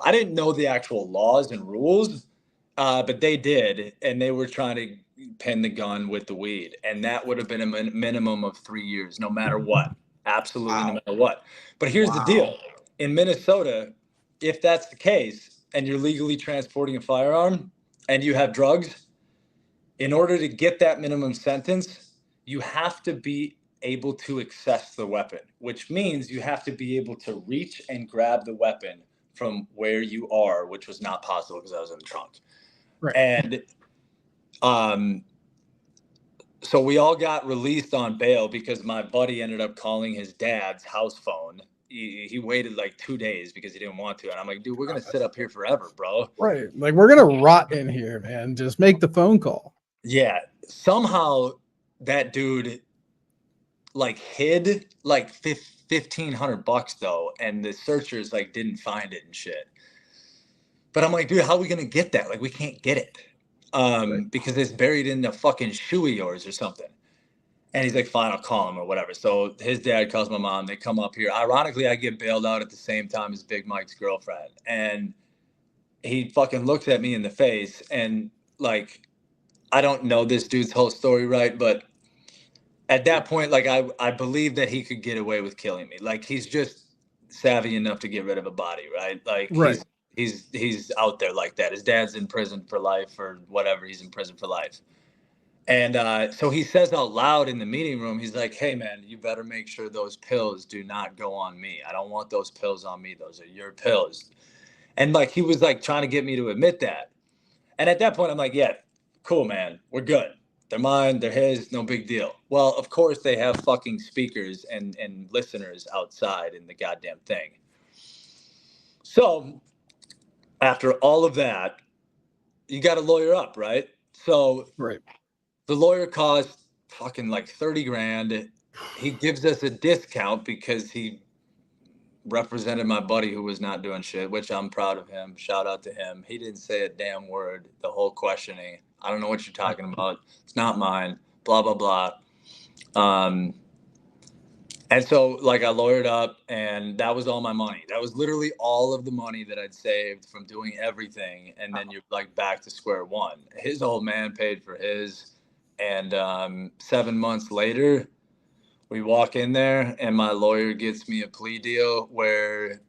I didn't know the actual laws and rules, but they did, and they were trying to pin the gun with the weed, and that would have been a minimum of 3 years, no matter what. Absolutely, no matter what. But here's the deal. In Minnesota, if that's the case, and you're legally transporting a firearm, and you have drugs, in order to get that minimum sentence, you have to be able to access the weapon, which means you have to be able to reach and grab the weapon from where you are, which was not possible because I was in the trunk. Right. And so we all got released on bail because my buddy ended up calling his dad's house phone. He waited like 2 days because he didn't want to. And I'm like, dude, we're going to sit up here forever, bro. Right. Like, we're going to rot in here, man. Just make the phone call. Yeah. Somehow that dude like hid like $1,500 though. And the searchers like didn't find it and shit. But I'm like, dude, how are we going to get that? Like, we can't get it. Because it's buried in a fucking shoe of yours or something. And he's like, fine, I'll call him or whatever. So his dad calls my mom. They come up here. Ironically, I get bailed out at the same time as Big Mike's girlfriend. And he fucking looks at me in the face. And like, I don't know this dude's whole story, right? But at that point, like, I believe that he could get away with killing me. Like, he's just savvy enough to get rid of a body, right? Like, he's out there like that. His dad's in prison for life or whatever. He's in prison for life. And so he says out loud in the meeting room, he's like, hey, man, you better make sure those pills do not go on me. I don't want those pills on me. Those are your pills. And like, he was like trying to get me to admit that. And at that point, I'm like, yeah, cool, man. We're good. They're mine. They're his. No big deal. Well, of course, they have fucking speakers and listeners outside in the goddamn thing. So after all of that, you got to lawyer up, right? So The lawyer cost fucking like 30 grand. He gives us a discount because he represented my buddy who was not doing shit, which I'm proud of him. Shout out to him. He didn't say a damn word the whole questioning. I don't know what you're talking about. It's not mine. Blah, blah, blah. And so like I lawyered up, and that was all my money. That was literally all of the money that I'd saved from doing everything. And then you're like back to square one. His old man paid for his. And 7 months later, we walk in there and my lawyer gets me a plea deal where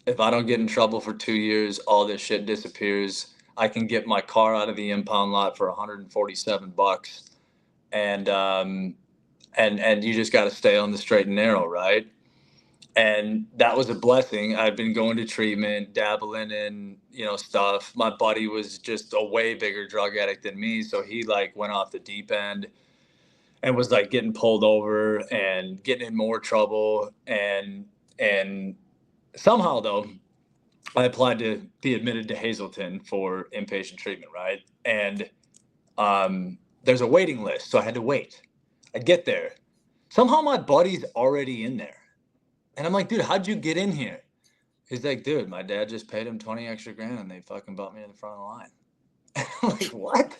if I don't get in trouble for 2 years, all this shit disappears. I can get my car out of the impound lot for $147. And you just got to stay on the straight and narrow, right? And that was a blessing. I'd been going to treatment, dabbling in, stuff. My buddy was just a way bigger drug addict than me. So he like went off the deep end and was like getting pulled over and getting in more trouble. And somehow though, I applied to be admitted to Hazleton for inpatient treatment, right? And there's a waiting list, so I had to wait. I get there. Somehow my buddy's already in there. And I'm like, dude, how'd you get in here? He's like, dude, my dad just paid him 20 extra grand and they fucking bought me in the front of the line. I'm like, what?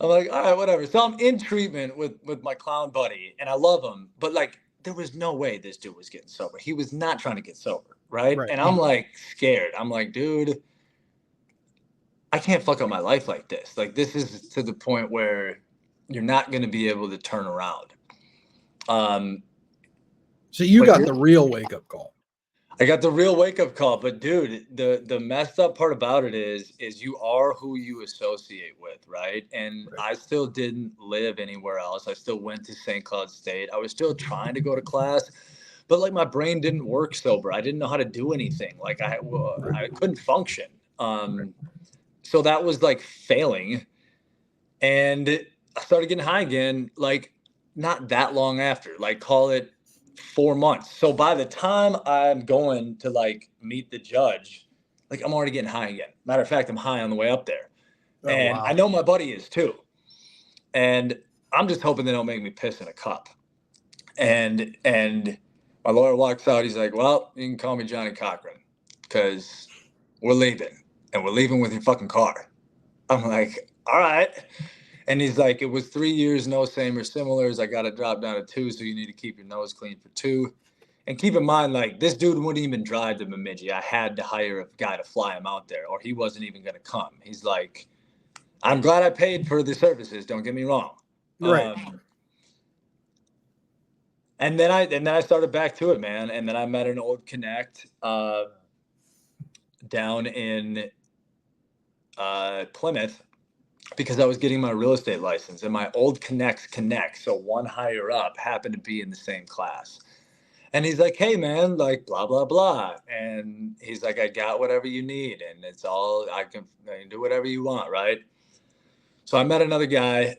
I'm like, all right, whatever. So I'm in treatment with my clown buddy and I love him. But like, there was no way this dude was getting sober. He was not trying to get sober, right? And I'm like scared. I'm like, dude, I can't fuck up my life like this. Like, this is to the point where you're not going to be able to turn around. So you got the real wake up call. I got the real wake up call, but dude, the messed up part about it is you are who you associate with, right? And I still didn't live anywhere else. I still went to St. Cloud State. I was still trying to go to class, but like my brain didn't work sober. I didn't know how to do anything. Like I couldn't function. So that was like failing. And I started getting high again, like not that long after, like call it 4 months. So by the time I'm going to like meet the judge, like I'm already getting high again. Matter of fact, I'm high on the way up there. And I know my buddy is too. And I'm just hoping they don't make me piss in a cup. And my lawyer walks out. He's like, well, you can call me Johnny Cochran because we're leaving and we're leaving with your fucking car. I'm like, all right. And he's like, it was 3 years, no same or similars. I got to drop down to 2, so you need to keep your nose clean for 2. And keep in mind, like, this dude wouldn't even drive to Bemidji. I had to hire a guy to fly him out there, or he wasn't even going to come. He's like, I'm glad I paid for the services. Don't get me wrong. Right. And then I started back to it, man. And then I met an old connect down in Plymouth, because I was getting my real estate license, and my old connect, so one higher up, happened to be in the same class. And he's like, hey man, like blah, blah, blah. And he's like, I got whatever you need. And it's all, I can do whatever you want. Right. So I met another guy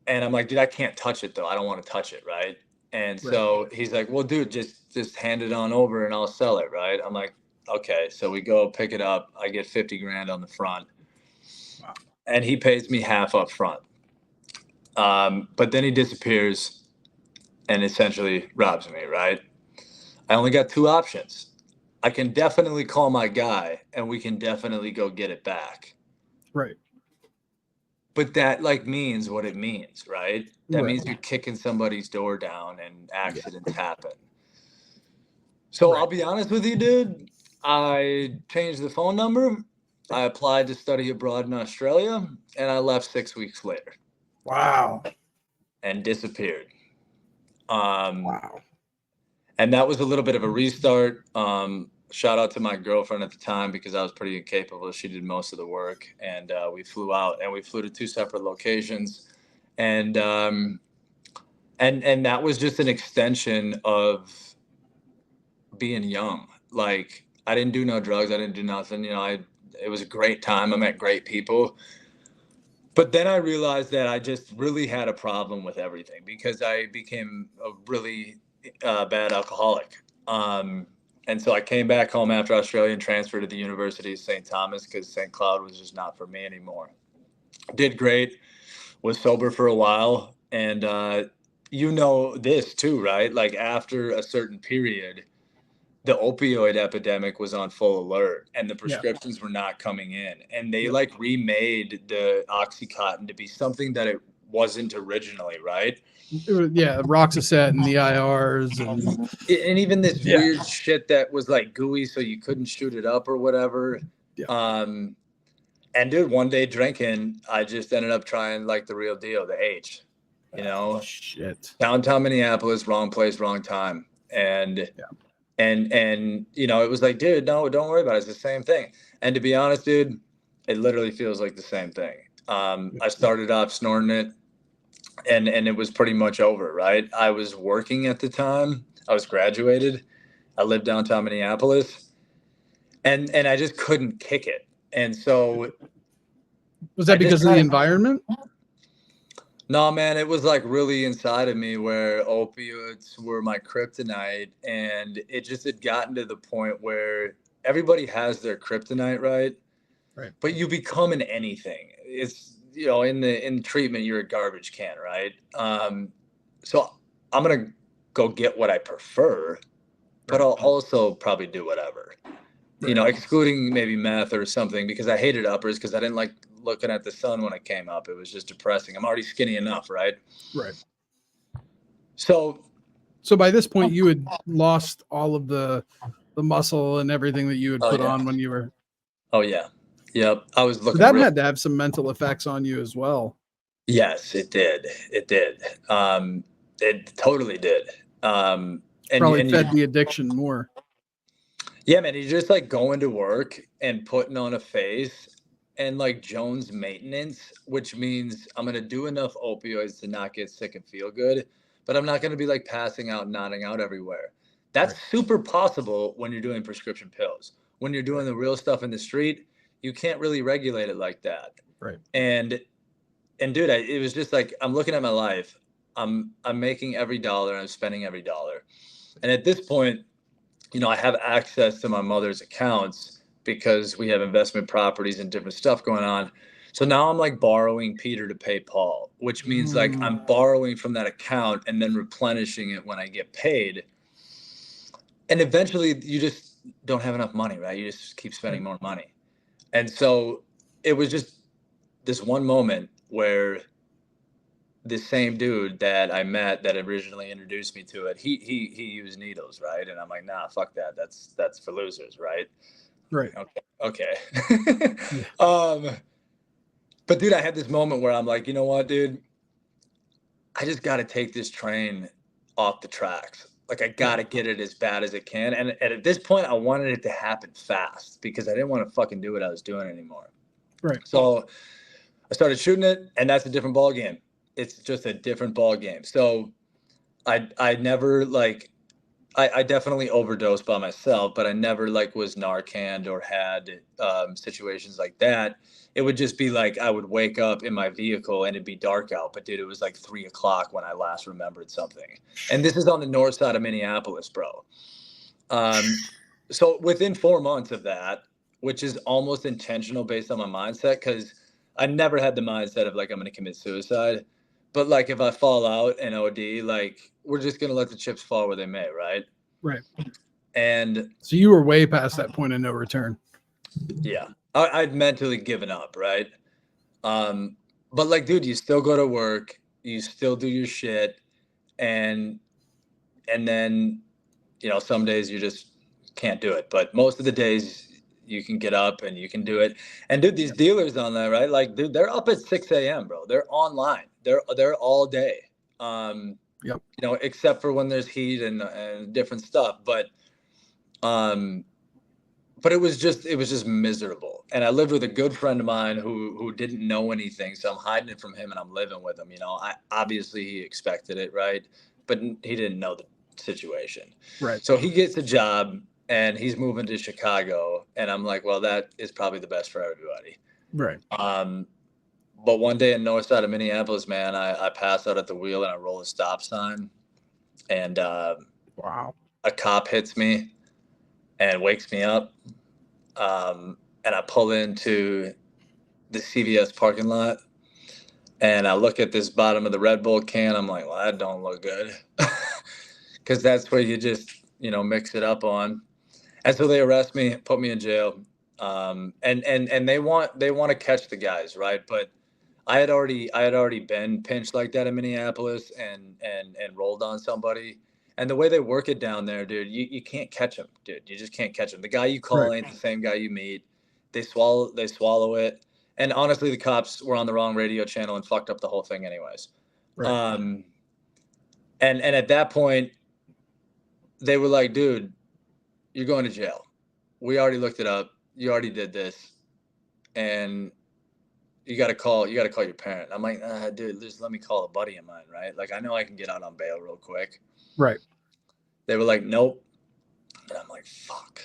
and I'm like, dude, I can't touch it though. I don't want to touch it. Right. And so he's like, well, dude, just hand it on over and I'll sell it. Right. I'm like, okay. So we go pick it up. I get 50 grand on the front. And he pays me half up front. But then he disappears and essentially robs me, right? I only got 2 options. I can definitely call my guy and we can definitely go get it back. Right. But that like means what it means, right? That means you're kicking somebody's door down and accidents happen. So I'll be honest with you, dude. I changed the phone number. I applied to study abroad in Australia, and I left 6 weeks later. Wow. And disappeared. Wow. And that was a little bit of a restart. Shout out to my girlfriend at the time because I was pretty incapable. She did most of the work, and we flew out, and we flew to 2 separate locations, and that was just an extension of being young. Like I didn't do no drugs. I didn't do nothing. It was a great time. I met great people. But then I realized that I just really had a problem with everything because I became a really bad alcoholic. And so I came back home after Australia and transferred to the University of St. Thomas because St. Cloud was just not for me anymore. Did great. was sober for a while, and you know this too, right? Like after a certain period, the opioid epidemic was on full alert, and the prescriptions were not coming in, and they like remade the Oxycontin to be something that it wasn't originally, right? Roxaset and the IRs and even this weird shit that was like gooey, so you couldn't shoot it up or whatever. And dude, one day drinking, I just ended up trying like the real deal, the H, you know, shit. downtown Minneapolis, wrong place, wrong time. And you know, it was like, dude, no, don't worry about it. It's the same thing. And to be honest, dude, it literally feels like the same thing. I started off snorting it, and it was pretty much over, right? I was working at the time. I was graduated. I lived downtown Minneapolis, and I just couldn't kick it. And so was that because of the environment? No, man, it was like really inside of me where opioids were my kryptonite, and it just had gotten to the point where everybody has their kryptonite, right? Right. But you become an anything. It's, you know, in treatment, you're a garbage can, right? So I'm gonna go get what I prefer, but I'll also probably do whatever. You know, excluding maybe meth or something, because I hated uppers because I didn't like looking at the sun when it came up. It was just depressing. I'm already skinny enough, right? Right. So by this point, you had lost all of the muscle and everything that you had put on when you were. Oh yeah, yep. I was looking. That had to have some mental effects on you as well. Yes, it did. It did. It totally did. And probably fed the addiction more. Yeah, man, you just like going to work and putting on a face and like Jones maintenance, which means I'm gonna do enough opioids to not get sick and feel good, but I'm not gonna be like passing out and nodding out everywhere. That's super possible when you're doing prescription pills. When you're doing the real stuff in the street, you can't really regulate it like that. Right. And dude, it was just like I'm looking at my life. I'm making every dollar. I'm spending every dollar. And at this point, you know, I have access to my mother's accounts because we have investment properties and different stuff going on. So now I'm like borrowing Peter to pay Paul, which means like I'm borrowing from that account and then replenishing it when I get paid. And eventually you just don't have enough money, right? You just keep spending more money. And so it was just this one moment where the same dude that I met that originally introduced me to it, he used needles, right? And I'm like, nah, fuck that. That's for losers, right? Right. Okay. But dude, I had this moment where I'm like, you know what, dude? I just got to take this train off the tracks. Like I got to get it as bad as it can. And at this point, I wanted it to happen fast because I didn't want to fucking do what I was doing anymore. Right. So I started shooting it, and that's a different ball game. It's just a different ball game. So I never like I definitely overdosed by myself, but I never like was Narcaned or had situations like that. It would just be like I would wake up in my vehicle and it'd be dark out. But dude, it was like 3:00 when I last remembered something. And this is on the north side of Minneapolis, bro. So within 4 months of that, which is almost intentional based on my mindset, because I never had the mindset of like I'm gonna commit suicide. But like if I fall out and OD, like we're just gonna let the chips fall where they may, right? Right. And so you were way past that point of no return. Yeah, I'd mentally given up, right? But like, dude, you still go to work, you still do your shit, and then you know some days you just can't do it. But most of the days you can get up and you can do it. And dude, these dealers on there, right? Like, dude, they're up at 6 a.m., bro. They're online. They're all day. Yep. You know, except for when there's heat and different stuff. But it was just miserable. And I lived with a good friend of mine who didn't know anything, so I'm hiding it from him and I'm living with him. You know, obviously he expected it, right? But he didn't know the situation. Right. So he gets a job and he's moving to Chicago, and I'm like, well, that is probably the best for everybody. Right. But one day in north side of Minneapolis, man, I pass out at the wheel and I roll a stop sign, and wow, a cop hits me and wakes me up. And I pull into the CVS parking lot, And I look at this bottom of the Red Bull can. I'm like, well, that don't look good. Because that's where you just, mix it up on. And so they arrest me, put me in jail. And they want to catch the guys, right? But I had already been pinched like that in Minneapolis and rolled on somebody. And the way they work it down there, dude, you can't catch them, dude. You just can't catch them. The guy you call Right. ain't the same guy you meet. They swallow it. And honestly, the cops were on the wrong radio channel and fucked up the whole thing anyways. Right. And at that point, they were like, dude, you're going to jail. We already looked it up. You already did this. And you got to call your parent. I'm like, dude, just let me call a buddy of mine, right? Like, I know I can get out on bail real quick. Right. They were like, nope. And I'm like, fuck.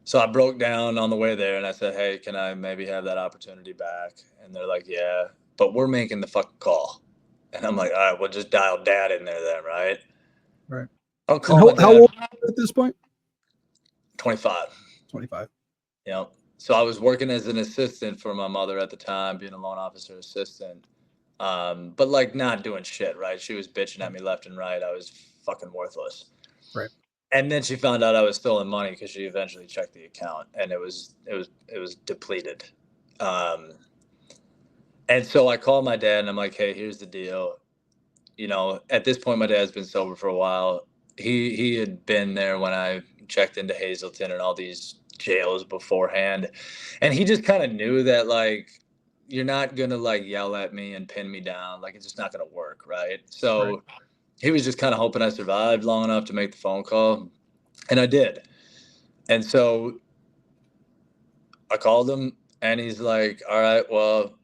So I broke down on the way there and I said, hey, can I maybe have that opportunity back? And they're like, yeah, but we're making the fucking call. And I'm like, all right, we'll just dial dad in there then, right? Right. I'll call my dad. How old are you at this point? 25. 25. Yeah. So I was working as an assistant for my mother at the time, being a loan officer assistant. But like not doing shit, right? She was bitching at me left and right. I was fucking worthless. Right. And then she found out I was stealing money because she eventually checked the account and it was depleted. And so I called my dad and I'm like, hey, here's the deal. At this point, my dad's been sober for a while. He had been there when I checked into Hazleton and all these jails beforehand. And he just kind of knew that, like, you're not going to, like, yell at me and pin me down. Like, it's just not going to work, right? So he was just kind of hoping I survived long enough to make the phone call. And I did. And so I called him and he's like, all right, well,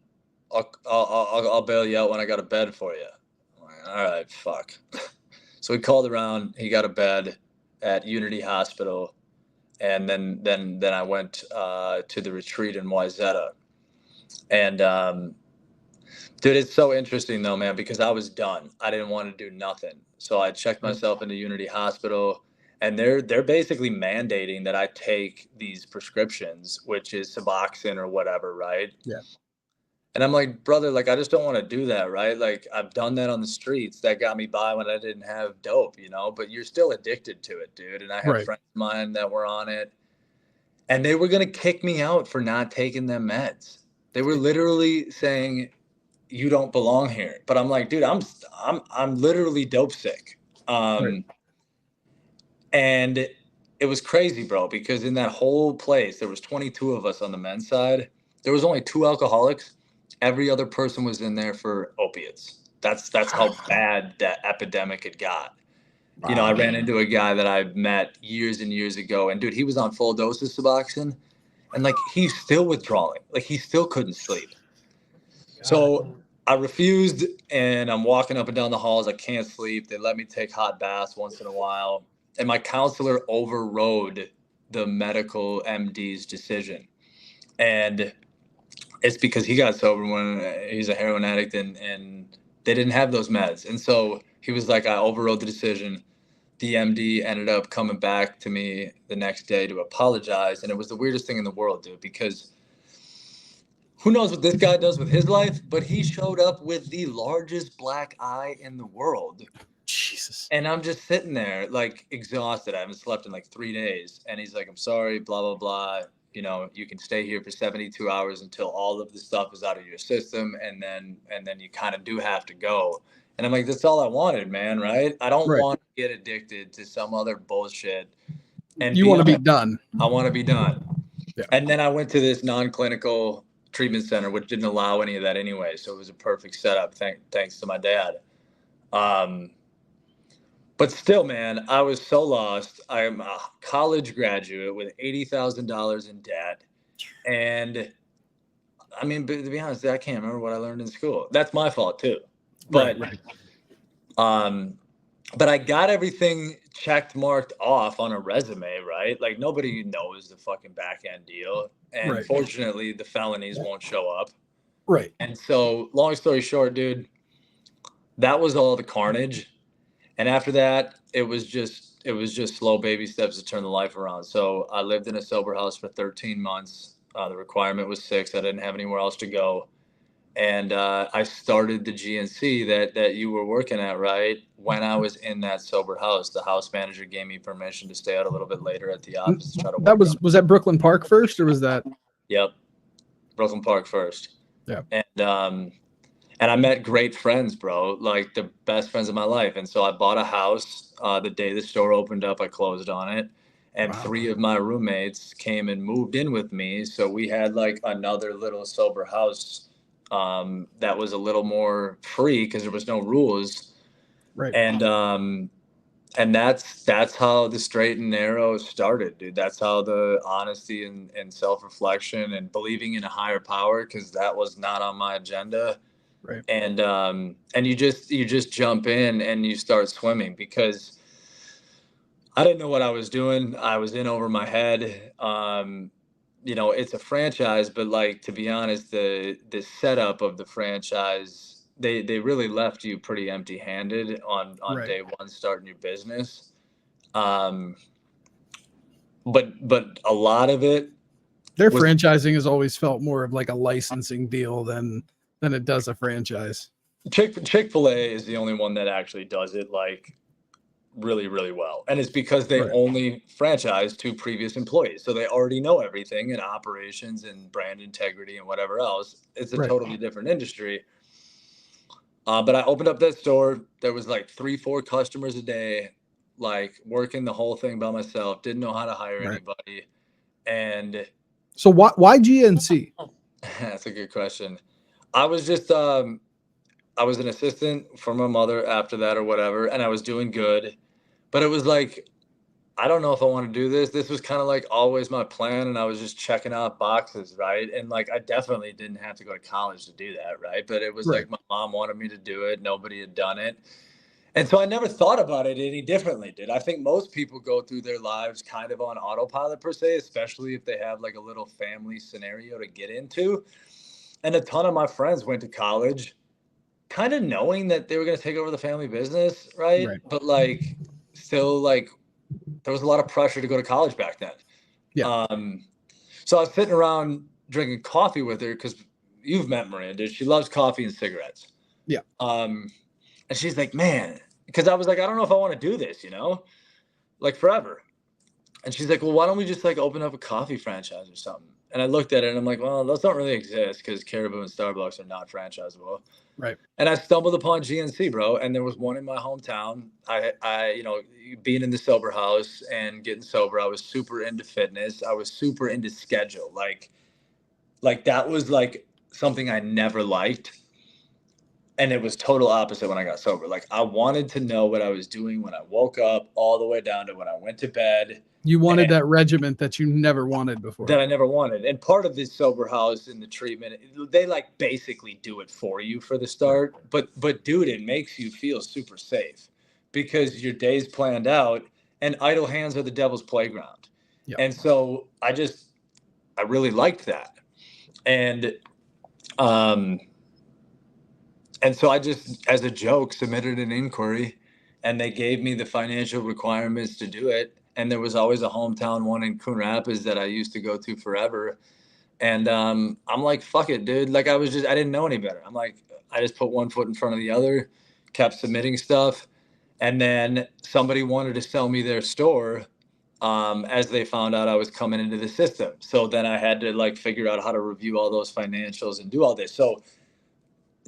I'll bail you out when I got a bed for you. I'm like, all right, fuck. So we called around. He got a bed at Unity Hospital, and then I went to the retreat in Wayzata. And dude, it's so interesting though, man, because I was done. I didn't want to do nothing, so I checked myself into Unity Hospital, and they're basically mandating that I take these prescriptions, which is Suboxone or whatever, right? Yeah. And I'm like, brother, like, I just don't want to do that, right? Like, I've done that on the streets. That got me by when I didn't have dope, but you're still addicted to it, dude. And I had friends of mine that were on it, and they were going to kick me out for not taking them meds. They were literally saying, you don't belong here. But I'm like, dude, I'm literally dope sick. And it was crazy, bro, because in that whole place, there was 22 of us on the men's side. There was only 2 alcoholics. Every other person was in there for opiates. That's how bad that epidemic had got. Wow. I ran into a guy that I met years and years ago, and dude, he was on full dose of Suboxone, and like he's still withdrawing, like he still couldn't sleep. So I refused, and I'm walking up and down the halls. I can't sleep. They let me take hot baths once in a while, and my counselor overrode the medical MD's decision, and it's because he got sober when he's a heroin addict and they didn't have those meds. And so he was like, I overrode the decision. The MD ended up coming back to me the next day to apologize. And it was the weirdest thing in the world, dude, because who knows what this guy does with his life, but he showed up with the largest black eye in the world. Jesus. And I'm just sitting there like exhausted. I haven't slept in like 3 days. And he's like, I'm sorry, blah, blah, blah. You can stay here for 72 hours until all of the stuff is out of your system. And then you kind of do have to go. And I'm like, that's all I wanted, man. Right. I don't want to get addicted to some other bullshit. And you want to be done. I want to be done. Yeah. And then I went to this non-clinical treatment center, which didn't allow any of that anyway. So it was a perfect setup. Thanks to my dad. But still, man, I was so lost. I'm a college graduate with $80,000 in debt. And I mean, to be honest, I can't remember what I learned in school. That's my fault too. But, but I got everything checked, marked off on a resume, right? Like nobody knows the fucking back end deal. And fortunately, the felonies won't show up. Right. And so long story short, dude, that was all the carnage. And after that, it was just slow baby steps to turn the life around. So I lived in a sober house for 13 months. The requirement was 6. I didn't have anywhere else to go. And I started the GNC that you were working at, right? When I was in that sober house, the house manager gave me permission to stay out a little bit later at the office to try to That work on it. was that Brooklyn Park first, or was that? Yep, Brooklyn Park first. Yeah. And I met great friends, bro, like the best friends of my life. And so I bought a house. The day the store opened up, I closed on it. And Wow. 3 of my roommates came and moved in with me. So we had like another little sober house that was a little more free because there was no rules. Right. And that's how the straight and narrow started, dude. That's how the honesty and self-reflection and believing in a higher power, because that was not on my agenda. Right. And you just jump in and you start swimming, because I didn't know what I was doing. I was in over my head. It's a franchise, but like, to be honest, the setup of the franchise, they really left you pretty empty handed on Right. day one starting your business. Um, but a lot of it Their was franchising has always felt more of like a licensing deal than it does a franchise. Chick-fil-A is the only one that actually does it like really, really well. And it's because they Right. only franchise to previous employees. So they already know everything in operations and brand integrity and whatever else. It's a Right. totally different industry. But I opened up that store. There was like 3, 4 customers a day, like working the whole thing by myself. Didn't know how to hire Right. anybody. And So why GNC? that's a good question. I was just I was an assistant for my mother after that or whatever, and I was doing good. But it was like, I don't know if I want to do this. This was kind of like always my plan, and I was just checking off boxes, right? And like, I definitely didn't have to go to college to do that, right? But it was Right. like my mom wanted me to do it. Nobody had done it. And so I never thought about it any differently, dude. I think most people go through their lives kind of on autopilot per se, especially if they have like a little family scenario to get into. And a ton of my friends went to college kind of knowing that they were going to take over the family business, right? Right. But like, still, like, there was a lot of pressure to go to college back then. Yeah. So I was sitting around drinking coffee with her, because you've met Miranda. She loves coffee and cigarettes. Yeah. And she's like, man, because I was like, I don't know if I want to do this, like forever. And she's like, well, why don't we just like open up a coffee franchise or something? And I looked at it and I'm like, well, those don't really exist because Caribou and Starbucks are not franchisable. Right. And I stumbled upon GNC, bro, and there was one in my hometown. Being in the sober house and getting sober, I was super into fitness. I was super into schedule. Like that was like something I never liked. And it was total opposite when I got sober. Like, I wanted to know what I was doing when I woke up, all the way down to when I went to bed. You wanted that regiment that you never wanted before. That I never wanted. And part of this sober house and the treatment, they like basically do it for you for the start. But dude, it makes you feel super safe because your day's planned out, and idle hands are the devil's playground. Yeah. And so I really liked that. And so I just, as a joke, submitted an inquiry, and they gave me the financial requirements to do it. And there was always a hometown one in Coon Rapids that I used to go to forever. And I'm like, fuck it, dude. Like, I didn't know any better. I'm like, I just put one foot in front of the other, kept submitting stuff. And then somebody wanted to sell me their store as they found out I was coming into the system. So then I had to like figure out how to review all those financials and do all this. So,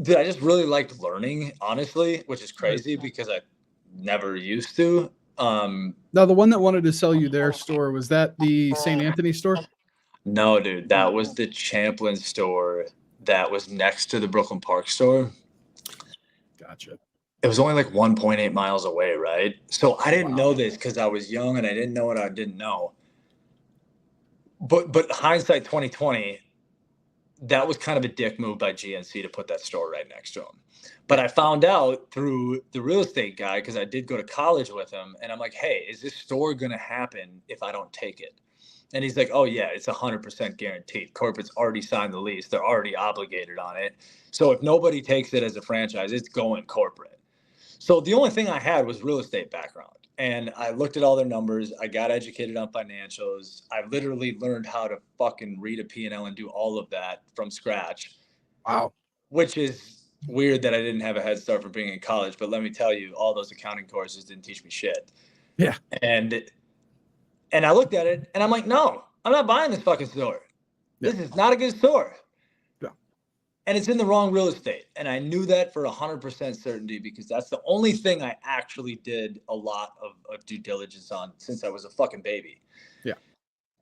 dude, I just really liked learning, honestly, which is crazy because I never used to. Now, the one that wanted to sell you their store, was that the St. Anthony store? No, dude, that was the Champlin store that was next to the Brooklyn Park store. Gotcha. It was only like 1.8 miles away, right? So I didn't know this because I was young and I didn't know what I didn't know. But hindsight 2020, that was kind of a dick move by GNC to put that store right next to him. But I found out through the real estate guy, because I did go to college with him, and I'm like, hey, is this store going to happen if I don't take it? And he's like, oh, yeah, it's 100% guaranteed. Corporate's already signed the lease. They're already obligated on it. So if nobody takes it as a franchise, it's going corporate. So the only thing I had was real estate background. And I looked at all their numbers. I got educated on financials. I literally learned how to fucking read a P&L and do all of that from scratch. Wow. which is weird that I didn't have a head start for being in college. But let me tell you, all those accounting courses didn't teach me shit. Yeah. And I looked at it and I'm like, no, I'm not buying this fucking store. This is not a good store. Yeah. And it's in the wrong real estate. And I knew that for 100% certainty because that's the only thing I actually did a lot of due diligence on since I was a fucking baby. Yeah.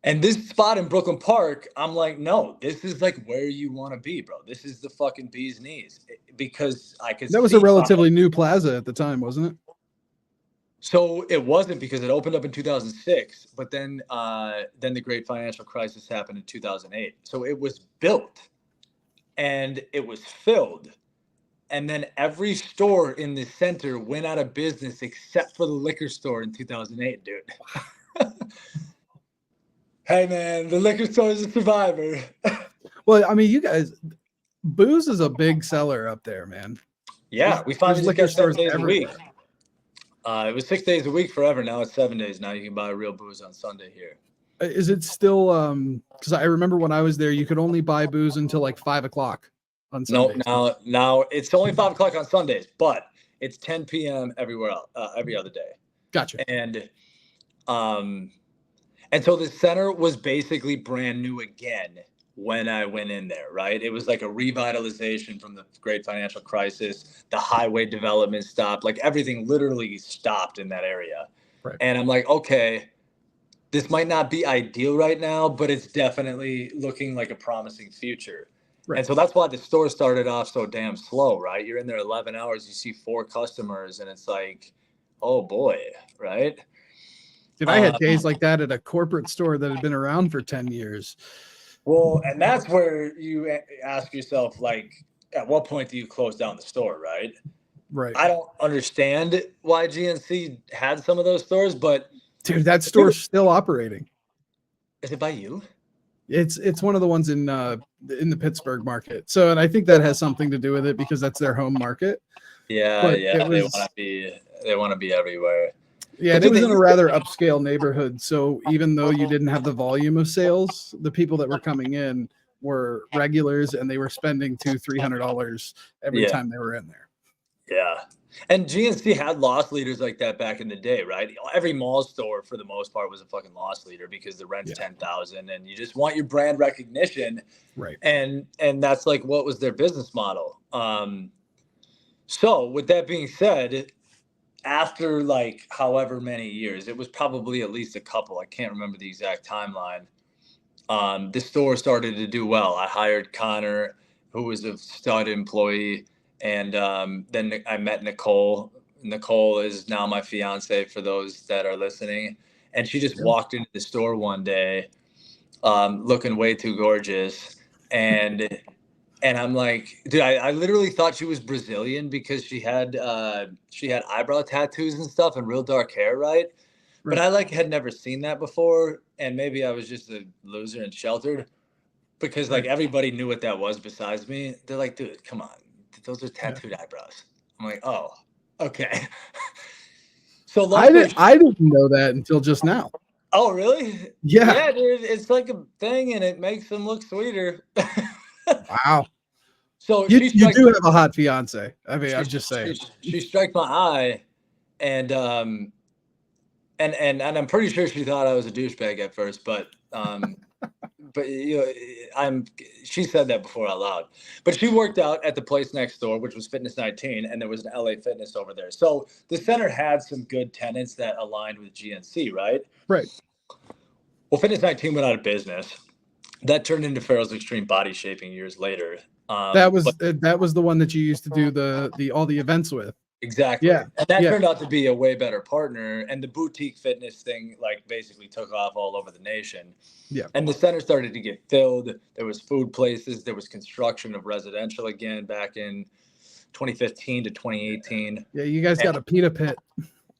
And this spot in Brooklyn Park, I'm like, no, this is like where you want to be, bro. This is the fucking bee's knees because I could. That was a relatively new plaza at the time, wasn't it? So it wasn't because it opened up in 2006, but then the great financial crisis happened in 2008. So it was built and it was filled. And then every store in the center went out of business except for the liquor store in 2008, dude. Hey, man, the liquor store is a survivor. Well, I mean, you guys, booze is a big seller up there, man. Yeah, we finally just got 7 days everywhere. a week. It was 6 days a week forever. Now it's 7 days. Now you can buy real booze on Sunday here. Is it still because I remember when I was there, you could only buy booze until like 5 o'clock on Sundays. No, now it's only 5 o'clock on Sundays, but it's 10 p.m. everywhere else, every other day. Gotcha. And so the center was basically brand new again when I went in there, right? It was like a revitalization from the great financial crisis. The highway development stopped, like everything literally stopped in that area. Right. And I'm like, okay, this might not be ideal right now, but it's definitely looking like a promising future. Right. And so that's why the store started off so damn slow, right? You're in there 11 hours, you see 4 customers, and it's like, oh boy, right? Dude, I had days like that at a corporate store that had been around for 10 years. Well, and that's where you ask yourself, like, at what point do you close down the store, right? Right. I don't understand why GNC had some of those stores, but dude, that store's still operating. Is it by you? It's one of the ones in the Pittsburgh market. So, and I think that has something to do with it because that's their home market. Yeah, but yeah, they want to be everywhere. Yeah, and it was in a rather upscale neighborhood. So even though you didn't have the volume of sales, the people that were coming in were regulars and they were spending $200-$300 every time they were in there. Yeah. And GNC had loss leaders like that back in the day, right? Every mall store for the most part was a fucking loss leader because the rent's $10,000 and you just want your brand recognition. Right. And that's like what was their business model. So with that being said, after like however many years, it was probably at least a couple, I can't remember the exact timeline. The store started to do well. I hired Connor, who was a stud employee. And then I met Nicole. Nicole is now my fiance for those that are listening. And she just walked into the store one day looking way too gorgeous. And I'm like, dude, I literally thought she was Brazilian because she had eyebrow tattoos and stuff and real dark hair, right? But I like had never seen that before. And maybe I was just a loser and sheltered because like everybody knew what that was besides me. They're like, dude, come on. Those are tattooed eyebrows. I'm like, oh, okay. So I didn't know that until just now. Oh, really? Yeah, dude. It's like a thing, and it makes them look sweeter. Wow. So you do have a hot fiance. I mean, I'm just saying. She struck my eye, and I'm pretty sure she thought I was a douchebag at first, but you know, she said that before out loud, but she worked out at the place next door, which was Fitness 19, and there was an LA Fitness over there. So the center had some good tenants that aligned with GNC, right? Right. Well, Fitness 19 went out of business. That turned into Farrell's Extreme Body Shaping years later. That was the one that you used to do all the events with. Exactly. Yeah. And that turned out to be a way better partner. And the boutique fitness thing, like, basically took off all over the nation. Yeah. And the center started to get filled. There was food places. There was construction of residential again back in 2015 to 2018. Yeah, you guys got a pita pit.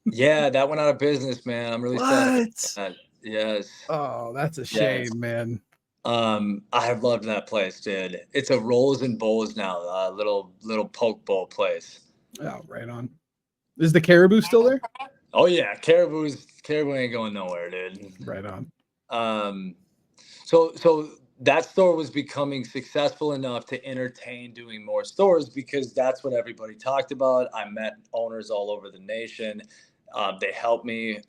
Yeah, that went out of business, man. I'm really sad about that. Yes. Oh, that's a shame, man. I have loved that place, dude. It's a rolls and bowls now, a little poke bowl place. Oh, right on. Is the Caribou still there? Oh yeah, Caribou ain't going nowhere, dude. Right on. So that store was becoming successful enough to entertain doing more stores because that's what everybody talked about. I met owners all over the nation. They helped me.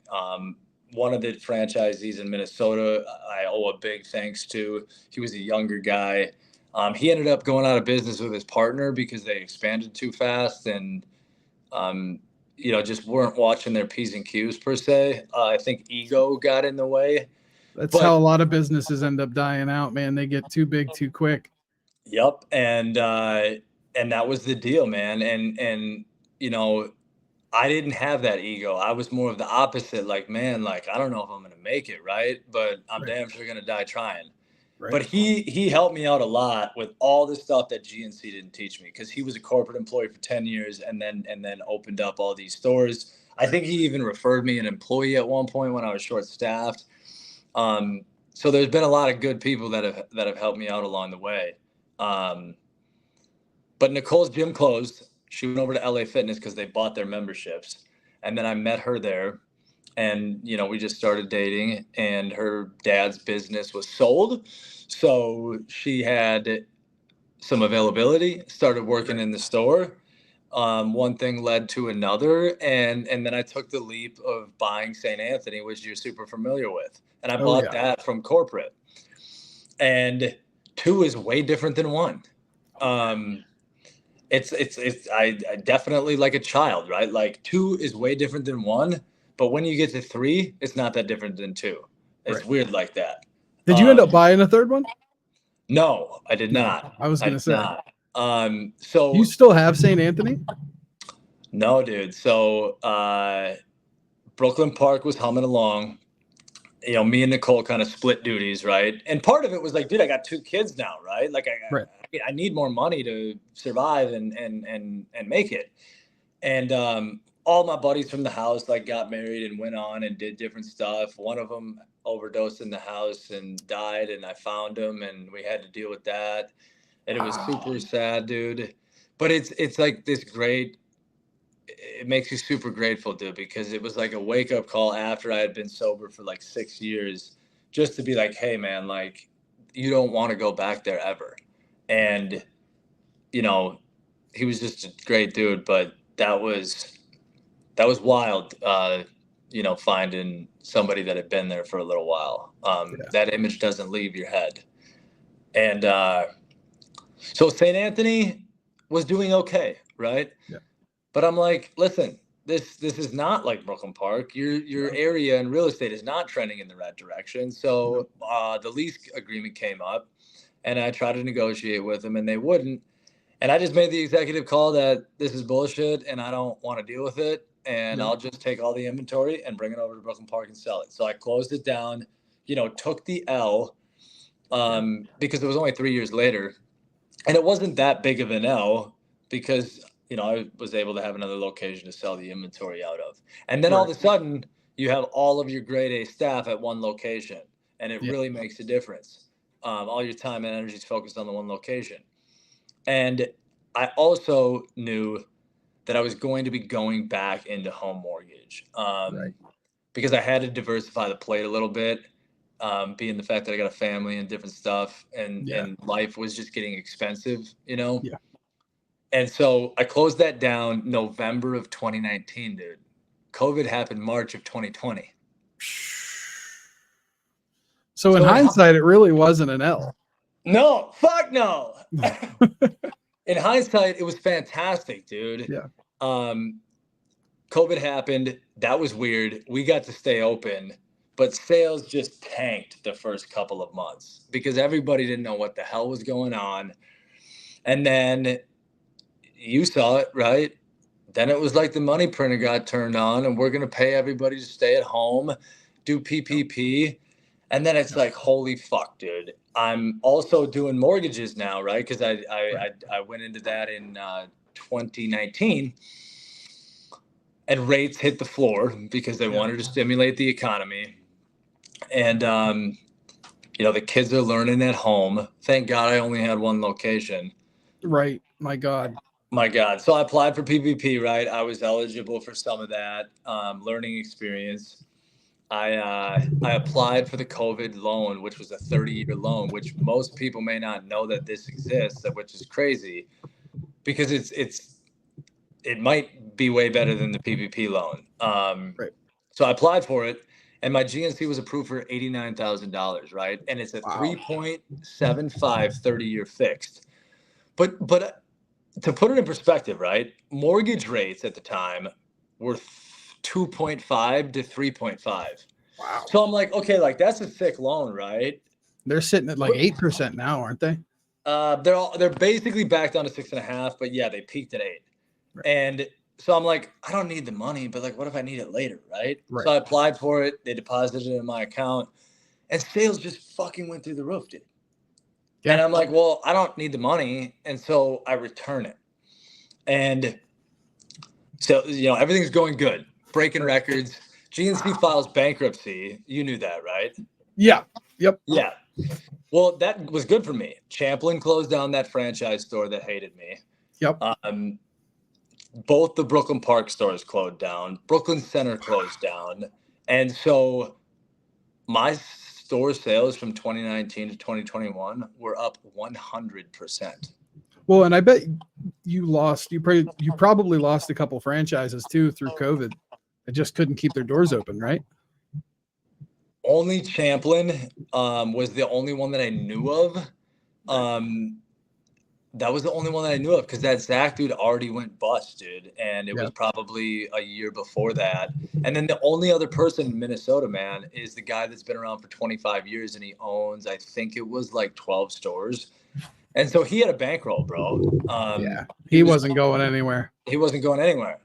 One of the franchisees in Minnesota, I owe a big thanks to. He was a younger guy. He ended up going out of business with his partner because they expanded too fast and, just weren't watching their P's and Q's per se. I think ego got in the way. That's how a lot of businesses end up dying out, man. They get too big too quick. Yep. And that was the deal, man. And I didn't have that ego. I was more of the opposite. Like, man, like, I don't know if I'm going to make it. Right. But I'm damn sure going to die trying. Right. But he helped me out a lot with all the stuff that GNC didn't teach me, because he was a corporate employee for 10 years and then opened up all these stores. I think he even referred me an employee at one point when I was short staffed. So there's been a lot of good people that have helped me out along the way. But Nicole's gym closed. She went over to LA Fitness because they bought their memberships. And then I met her there. And, we just started dating, and her dad's business was sold. So she had some availability, started working in the store. One thing led to another. And then I took the leap of buying St. Anthony, which you're super familiar with. And I bought that from corporate. And 2 is way different than 1. It's I definitely like a child, right? Like 2 is way different than 1, but when you get to 3, it's not that different than 2. It's weird like that. Did you end up buying a third one? No, I did not. I was going to say. So you still have St. Anthony? No, dude. So Brooklyn Park was humming along. Me and Nicole kind of split duties, right? And part of it was like, dude, I got 2 kids now, right? Like I need more money to survive and make it. And all my buddies from the house like got married and went on and did different stuff. One of them overdosed in the house and died, and I found him, and we had to deal with that. And it was super sad, dude. But it's like this great. It makes you super grateful, dude, because it was like a wake up call after I had been sober for like 6 years, just to be like, hey man, like, you don't want to go back there ever. And, he was just a great dude, but that was wild. Finding somebody that had been there for a little while. That image doesn't leave your head. And, so St. Anthony was doing okay. Right. Yeah. But I'm like, listen, this is not like Brooklyn Park. Your area and real estate is not trending in the right direction. So the lease agreement came up, and I tried to negotiate with them, and they wouldn't. And I just made the executive call that this is bullshit, and I don't want to deal with it. And I'll just take all the inventory and bring it over to Brooklyn Park and sell it. So I closed it down, took the L, because it was only 3 years later. And it wasn't that big of an L because I was able to have another location to sell the inventory out of. And then all of a sudden, you have all of your grade A staff at one location, and it really makes a difference. All your time and energy is focused on the one location. And I also knew that I was going to be going back into home mortgage because I had to diversify the plate a little bit, being the fact that I got a family and different stuff, and life was just getting expensive, Yeah. And so I closed that down November of 2019, dude. COVID happened March of 2020. So in hindsight, it really wasn't an L. No, fuck no. In hindsight, it was fantastic, dude. Yeah. COVID happened. That was weird. We got to stay open, but sales just tanked the first couple of months because everybody didn't know what the hell was going on. And then you saw it, right? Then it was like the money printer got turned on, and we're going to pay everybody to stay at home, do PPP. And then it's like, holy fuck, dude. I'm also doing mortgages now, right? Because I went into that in 2019, and rates hit the floor because they wanted to stimulate the economy. And, the kids are learning at home. Thank God I only had one location. Right. My God. So I applied for PPP, right? I was eligible for some of that learning experience. I applied for the COVID loan, which was a 30-year loan, which most people may not know that this exists, which is crazy because it might be way better than the PPP loan. Right. So I applied for it, and my GNC was approved for $89,000, right? And it's a Wow. 3.75 30-year fixed. But to put it in perspective, right? Mortgage rates at the time were 2.5 to 3.5. Wow. So I'm like, okay, like that's a thick loan, right? They're sitting at like 8% now, aren't they? They're basically back down to 6.5, but yeah, they peaked at 8. Right. And so I'm like, I don't need the money, but like, what if I need it later, right? Right. So I applied for it. They deposited it in my account, and sales just fucking went through the roof, dude. Yeah. And I'm like, well, I don't need the money, and so I return it. And so everything's going good, breaking records. GNC files bankruptcy. You knew that, right? Yeah. Yep. Yeah. Well, that was good for me. Champlin closed down that franchise store that hated me. Yep. Both the Brooklyn Park stores closed down. Brooklyn Center closed down. And so my store sales from 2019 to 2021 were up 100%. Well, and I bet you probably lost a couple franchises too through COVID. They just couldn't keep their doors open, right? Only Champlin was the only one that I knew of. That was the only one that I knew of because that Zach dude already went bust, dude. And it was probably a year before that. And then the only other person in Minnesota, man, is the guy that's been around for 25 years and he owns, I think it was like 12 stores. And so he had a bankroll, bro. He wasn't going anywhere. He wasn't going anywhere.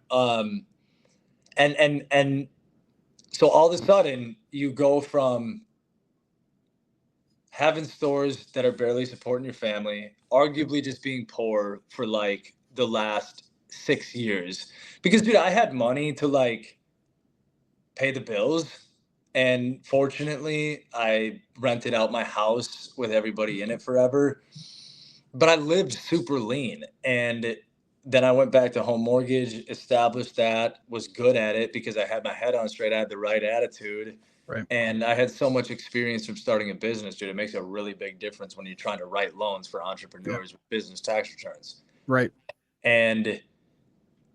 And so all of a sudden you go from having stores that are barely supporting your family, arguably just being poor for like the last 6 years. Because, dude, I had money to like pay the bills. And fortunately, I rented out my house with everybody in it forever. But I lived super lean. And then I went back to home mortgage, established that, was good at it because I had my head on straight. I had the right attitude. Right. And I had so much experience from starting a business, dude. It makes a really big difference when you're trying to write loans for entrepreneurs with business tax returns. Right. And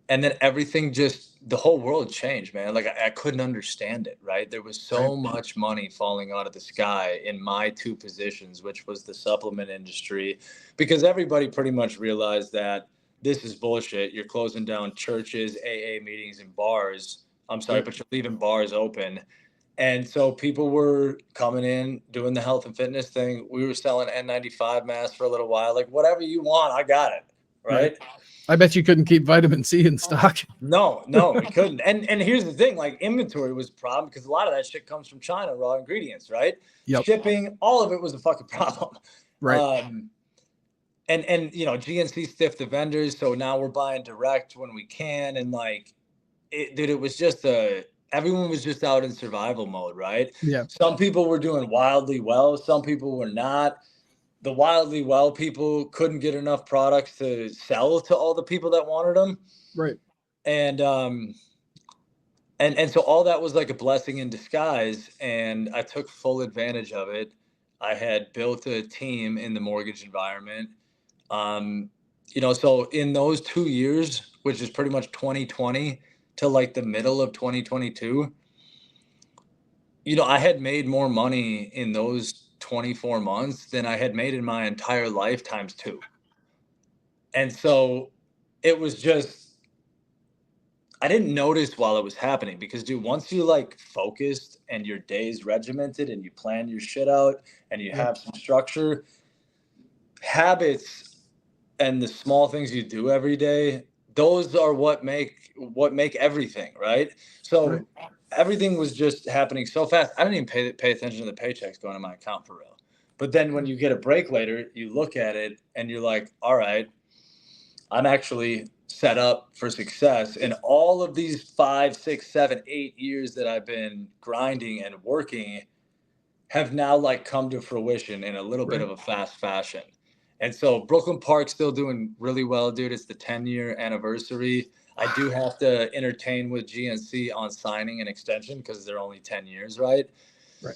then everything the whole world changed, man. Like I couldn't understand it, right? There was so much money falling out of the sky in my two positions, which was the supplement industry, because everybody pretty much realized that this is bullshit. You're closing down churches, AA meetings, and bars. I'm sorry, but you're leaving bars open. And so people were coming in, doing the health and fitness thing. We were selling N95 masks for a little while. Like, whatever you want, I got it. Right? I bet you couldn't keep vitamin C in stock. No, we couldn't. And here's the thing, like inventory was a problem because a lot of that shit comes from China, raw ingredients, right? Yep. Shipping, all of it was a fucking problem. Right. And GNC stiffed the vendors, so now we're buying direct when we can. And like, it was just everyone was just out in survival mode, right? Yeah. Some people were doing wildly well. Some people were not. The wildly well people couldn't get enough products to sell to all the people that wanted them. Right. And so all that was like a blessing in disguise. And I took full advantage of it. I had built a team in the mortgage environment. So in those 2 years, which is pretty much 2020 to like the middle of 2022, I had made more money in those 24 months than I had made in my entire life times 2. And so it was just, I didn't notice while it was happening because, dude, once you like focused and your day's regimented and you plan your shit out and you have some structure, habits and the small things you do every day, those are what make everything, right? So everything was just happening so fast. I didn't even pay attention to the paychecks going in my account for real. But then when you get a break later, you look at it and you're like, all right, I'm actually set up for success. And all of these 5, 6, 7, 8 years that I've been grinding and working have now like come to fruition in a little bit of a fast fashion. And so Brooklyn Park's still doing really well, dude. It's the 10-year anniversary. I do have to entertain with GNC on signing an extension because they're only 10 years, right? Right.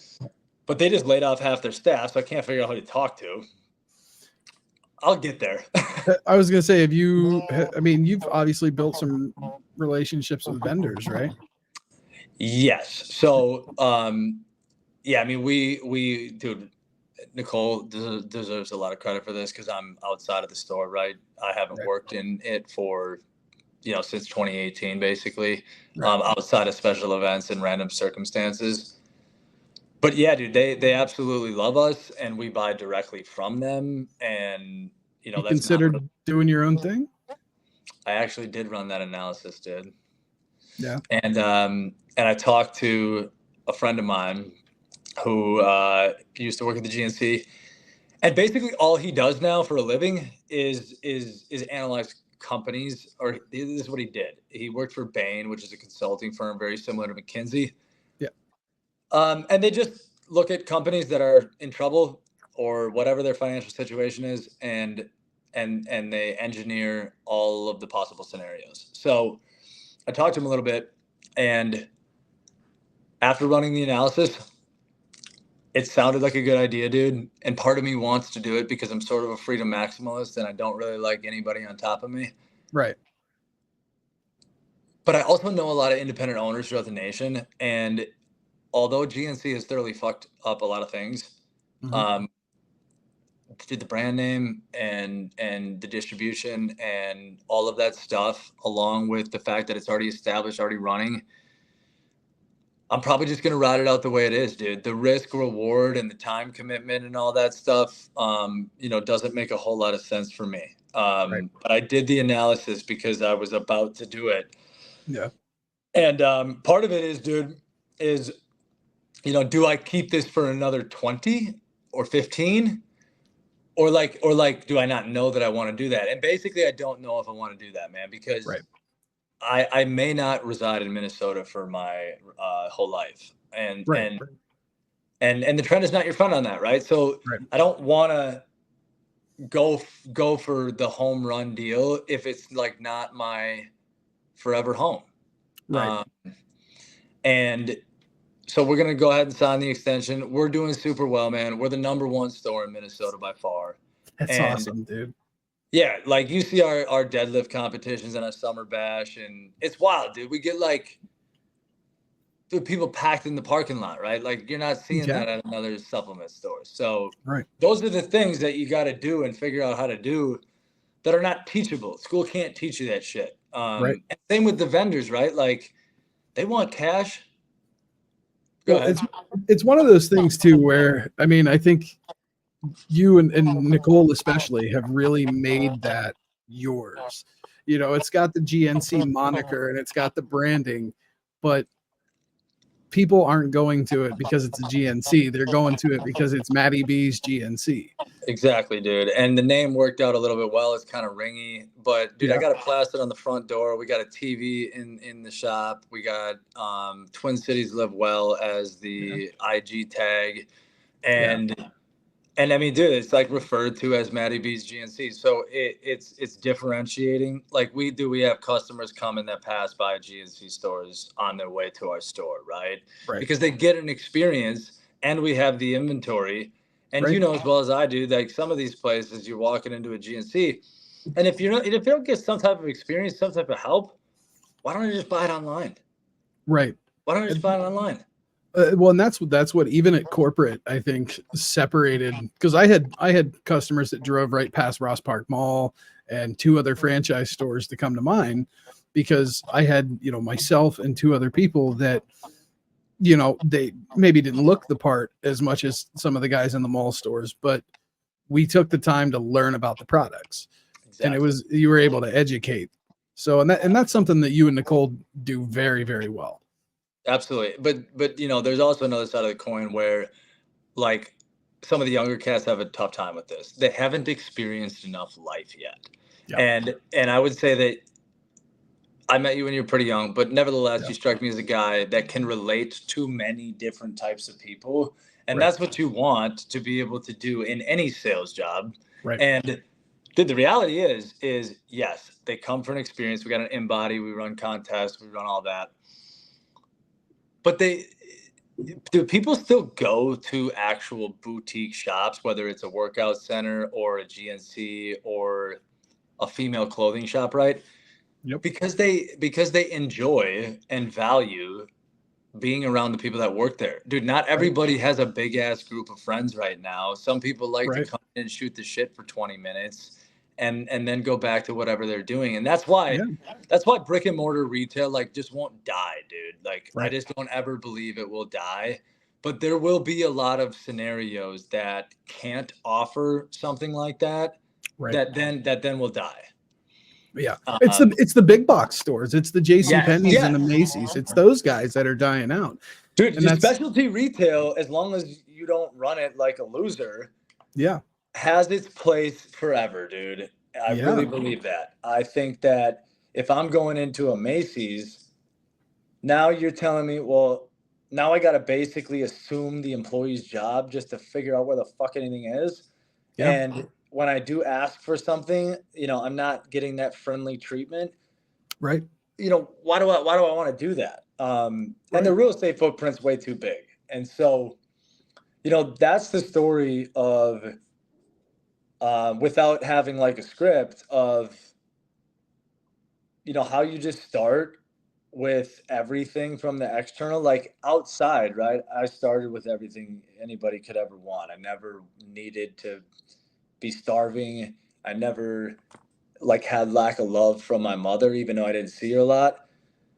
But they just laid off half their staff, so I can't figure out who to talk to. I'll get there. I was gonna say, I mean, you've obviously built some relationships with vendors, right? Yes. So, yeah, I mean, dude, Nicole deserves a lot of credit for this because I'm outside of the store, right? I haven't worked in it for, since 2018, basically, outside of special events and random circumstances. But yeah, dude, they absolutely love us, and we buy directly from them. And, You that's considered doing your own thing? I actually did run that analysis, dude. Yeah. And I talked to a friend of mine who used to work at the GNC, and basically all he does now for a living is analyze companies. Or this is what he did. He worked for Bain, which is a consulting firm very similar to McKinsey. Yeah. And they just look at companies that are in trouble or whatever their financial situation is, and they engineer all of the possible scenarios. So I talked to him a little bit, and after running the analysis, it sounded like a good idea, dude. And part of me wants to do it because I'm sort of a freedom maximalist and I don't really like anybody on top of me. Right. But I also know a lot of independent owners throughout the nation. And although GNC has thoroughly fucked up a lot of things, did the brand name and the distribution and all of that stuff, along with the fact that it's already established, already running, I'm probably just going to ride it out the way it is, dude. The risk reward and the time commitment and all that stuff, doesn't make a whole lot of sense for me. But I did the analysis because I was about to do it. Yeah. And part of it is, dude, do I keep this for another 20 or 15? Or do I not know that I want to do that? And basically, I don't know if I want to do that, man, because I may not reside in Minnesota for my whole life, and the trend is not your friend on that, right? So I don't want to go for the home run deal if it's like not my forever home, and so we're gonna go ahead and sign the extension. We're doing super well, man. We're the #1 store in Minnesota by far. That's awesome, dude. Yeah, like you see our deadlift competitions and our summer bash, and it's wild, dude. We get people packed in the parking lot, right? Like you're not seeing that at another supplement store. So those are the things that you got to do and figure out how to do that are not teachable. School can't teach you that shit. And same with the vendors, right? Like they want cash. Go ahead. It's one of those things too, where, I mean, I think you and Nicole especially have really made that yours. It's got the GNC moniker and it's got the branding, but people aren't going to it because it's a GNC. They're going to it because it's Matty B's GNC. Exactly, dude. And the name worked out a little bit well. It's kind of ringy, but dude, I got it plastered on the front door. We got a TV in the shop. We got Twin Cities Live Well as the IG tag. And I mean, dude, it's like referred to as Matty B's GNC. So it's differentiating. Like we have customers coming that pass by GNC stores on their way to our store, right? Because they get an experience, and we have the inventory. And you know as well as I do, like some of these places, you're walking into a GNC, and if you don't get some type of experience, some type of help, why don't you just buy it online? Right. Why don't you just buy it online? Well, and that's what even at corporate, I think, separated, because I had customers that drove right past Ross Park Mall and 2 other franchise stores to come to mine, because I had, myself and 2 other people that, they maybe didn't look the part as much as some of the guys in the mall stores, but we took the time to learn about the products. And you were able to educate. So, and that's something that you and Nicole do very, very well. Absolutely. But there's also another side of the coin where like some of the younger cats have a tough time with this. They haven't experienced enough life yet. And I would say that I met you when you were pretty young, but nevertheless, you strike me as a guy that can relate to many different types of people. And that's what you want to be able to do in any sales job. And Dude, the reality is yes, they come for an experience. We got an in-body, we run contests, we run all that. But do people still go to actual boutique shops, whether it's a workout center or a GNC or a female clothing shop, right? Yep. Because they enjoy and value being around the people that work there. Dude, not everybody has a big ass group of friends right now. Some people like to come in and shoot the shit for 20 minutes and then go back to whatever they're doing. And that's why brick and mortar retail like just won't die, dude. Like I just don't ever believe it will die. But there will be a lot of scenarios that can't offer something like that that then will die. Yeah, it's the big box stores. It's the JCPenney's and the Macy's. It's those guys that are dying out. Dude, and specialty retail, as long as you don't run it like a loser, has its place forever, dude. I really believe that. I think that if I'm going into a Macy's, now you're telling me, well, now I got to basically assume the employee's job just to figure out where the fuck anything is. Yeah. And when I do ask for something, you know, I'm not getting that friendly treatment. Right. You know, why do I want to do that? And the real estate footprint's way too big. And so, you know, that's the story of, without having like a script of, you know, how you just start with everything from the external, like outside, right? I started with everything anybody could ever want. I never needed to be starving. I never like had lack of love from my mother, even though I didn't see her a lot.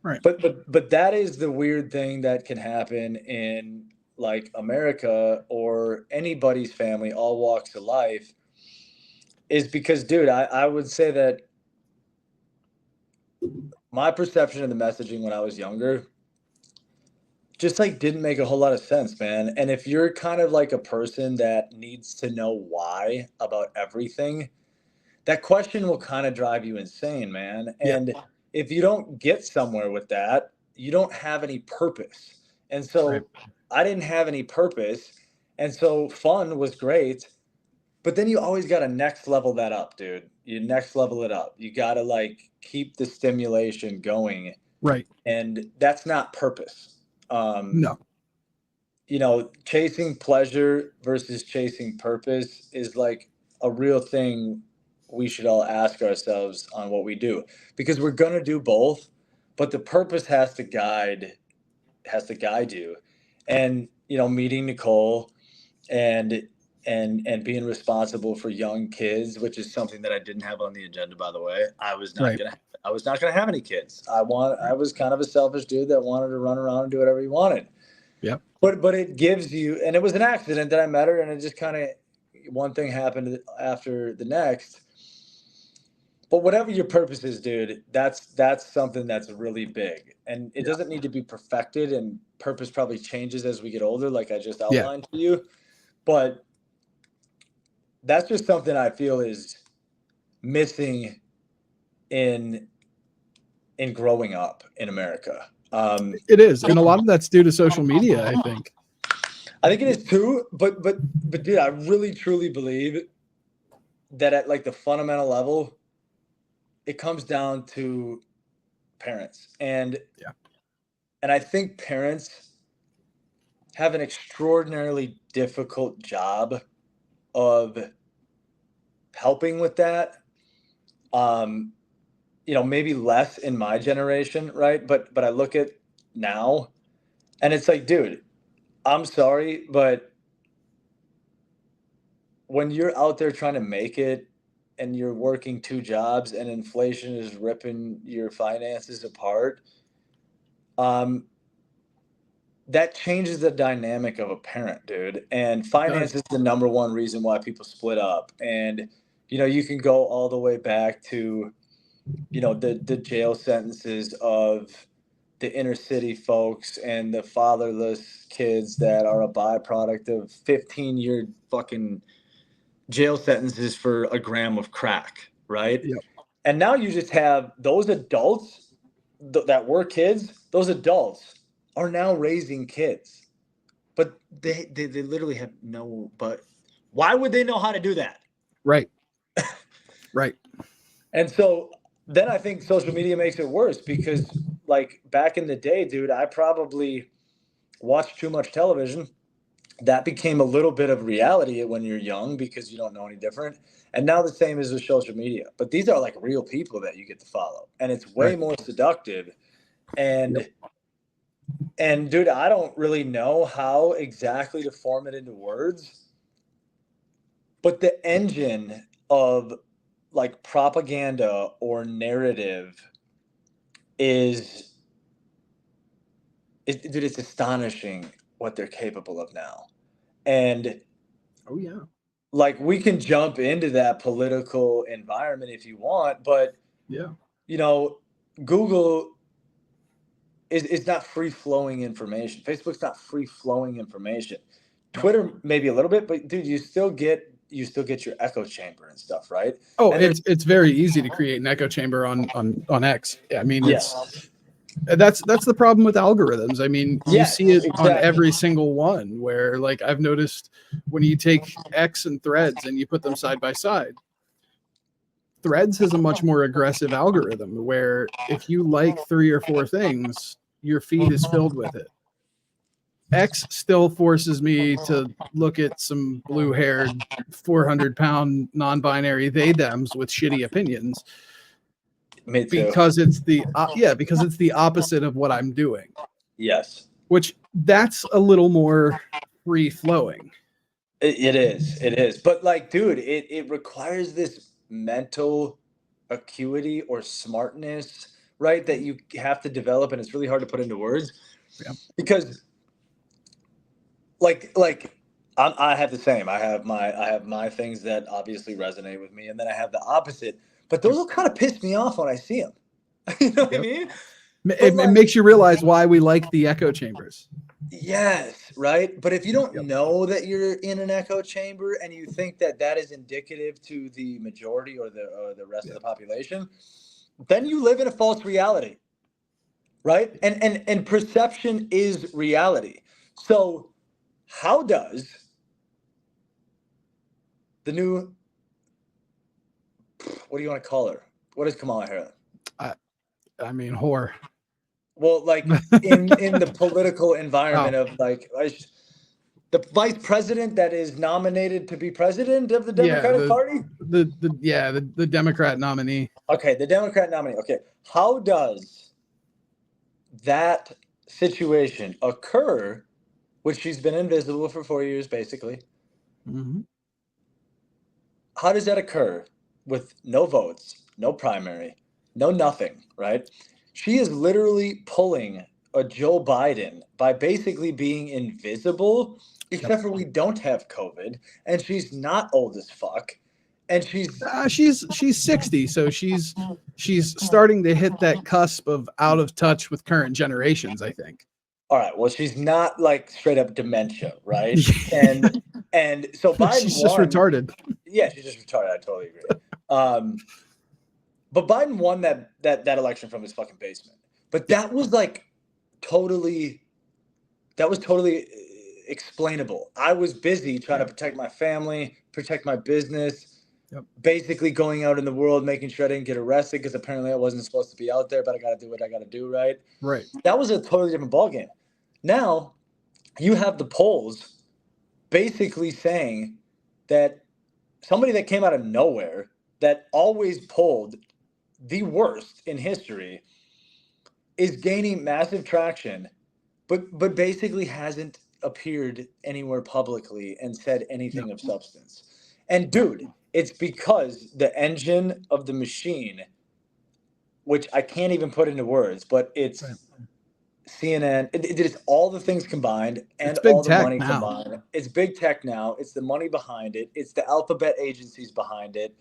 Right. But that is the weird thing that can happen in like America or anybody's family, all walks of life, is because, dude, I would say that my perception of the messaging when I was younger just like didn't make a whole lot of sense, man. And if you're kind of like a person that needs to know why about everything, that question will kind of drive you insane, man. And if you don't get somewhere with that, you don't have any purpose. And so I didn't have any purpose. And so fun was great. But then you always got to next level that up, dude. You next level it up. You got to like keep the stimulation going. Right. And that's not purpose. No. You know, chasing pleasure versus chasing purpose is like a real thing we should all ask ourselves on what we do, because we're going to do both, but the purpose has to guide you. And, you know, meeting Nicole and being responsible for young kids, which is something that I didn't have on the agenda, by the way. I was not gonna have any kids. I was kind of a selfish dude that wanted to run around and do whatever he wanted. Yep. But it gives you, and it was an accident that I met her, and it just kind of, one thing happened after the next. But whatever your purpose is, dude, that's something that's really big, and it doesn't need to be perfected. And purpose probably changes as we get older, like I just outlined to you. But that's just something I feel is missing in growing up in America. It is, and a lot of that's due to social media, I think. I think it is too, but dude, I really truly believe that at like the fundamental level, it comes down to parents. And I think parents have an extraordinarily difficult job of helping with that. You know, maybe less in my generation, right? But I look at now and it's like, dude, I'm sorry, but when you're out there trying to make it and you're working 2 jobs and inflation is ripping your finances apart, that changes the dynamic of a parent, dude. And finance is the number one reason why people split up. And, you know, you can go all the way back to, you know, the jail sentences of the inner city folks and the fatherless kids that are a byproduct of 15-year fucking jail sentences for a gram of crack, right? Yep. And now you just have those adults that were kids, those adults are now raising kids. But they literally have but why would they know how to do that? Right. Right. And so then I think social media makes it worse because, like, back in the day, dude, I probably watched too much television. That became a little bit of reality when you're young because you don't know any different. And now the same is with social media. But these are like real people that you get to follow. And it's way Right. more seductive. And Yep. and dude, I don't really know how exactly to form it into words. But the engine of like propaganda or narrative is, dude, it's astonishing what they're capable of now. And Oh yeah. like we can jump into that political environment if you want, but Yeah. you know, Google is not free flowing information. Facebook's not free flowing information. Twitter maybe a little bit, but dude, you still get your echo chamber and stuff, right? Oh, And there's it's very easy to create an echo chamber on X. I mean, yes, that's the problem with algorithms. I mean, you yes, see it on exactly. every single one where, like, I've noticed when you take X and Threads and you put them side by side, Threads has a much more aggressive algorithm where if you like 3 or 4 things, your feed is filled with it. X still forces me to look at some blue-haired 400-pound non-binary they thems with shitty opinions Me too. because it's because it's the opposite of what I'm doing. Yes. Which that's a little more free flowing. It is. But like, dude, it requires this mental acuity or smartness, right? That you have to develop, and it's really hard to put into words. Yeah. Because like I have the same. I have my things that obviously resonate with me, and then I have the opposite. But those will kind of piss me off when I see them. You know what I mean? It Like, makes you realize why we like the echo chambers. yes, right. But if you don't Yep. know that you're in an echo chamber and you think that that is indicative to the majority or the rest of the population, then you live in a false reality, right? And perception is reality. So how does the new, what do you want to call her? What is Kamala Harris? I mean, whore. Well, like in the political environment Oh. of like the vice president that is nominated to be president of the Yeah, Democratic Party. the Democrat nominee. Okay, the Democrat nominee. Okay, how does that situation occur, which she's been invisible for 4 years, basically? Mm-hmm. How does that occur with no votes, no primary, no nothing, right? She is literally pulling a Joe Biden by basically being invisible, except for we don't have COVID, and she's not old as fuck, and she's She's 60, so she's starting to hit that cusp of out of touch with current generations, I think. all right. Well, she's not like straight up dementia, right? And so Biden She's just won. retarded. Yeah, she's just retarded. I totally agree. But Biden won that election from his fucking basement. But that was like totally explainable. I was busy trying to protect my family, protect my business, basically going out in the world, making sure I didn't get arrested because apparently I wasn't supposed to be out there, but I got to do what I got to do, right? Right. That was a totally different ballgame. Now you have the polls basically saying that somebody that came out of nowhere that always polled the worst in history is gaining massive traction, but basically hasn't appeared anywhere publicly and said anything of substance. And dude, it's because the engine of the machine, which I can't even put into words, but it's CNN. It is all the things combined and all the money combined. It's big tech now. It's the money behind it. It's the alphabet agencies behind it.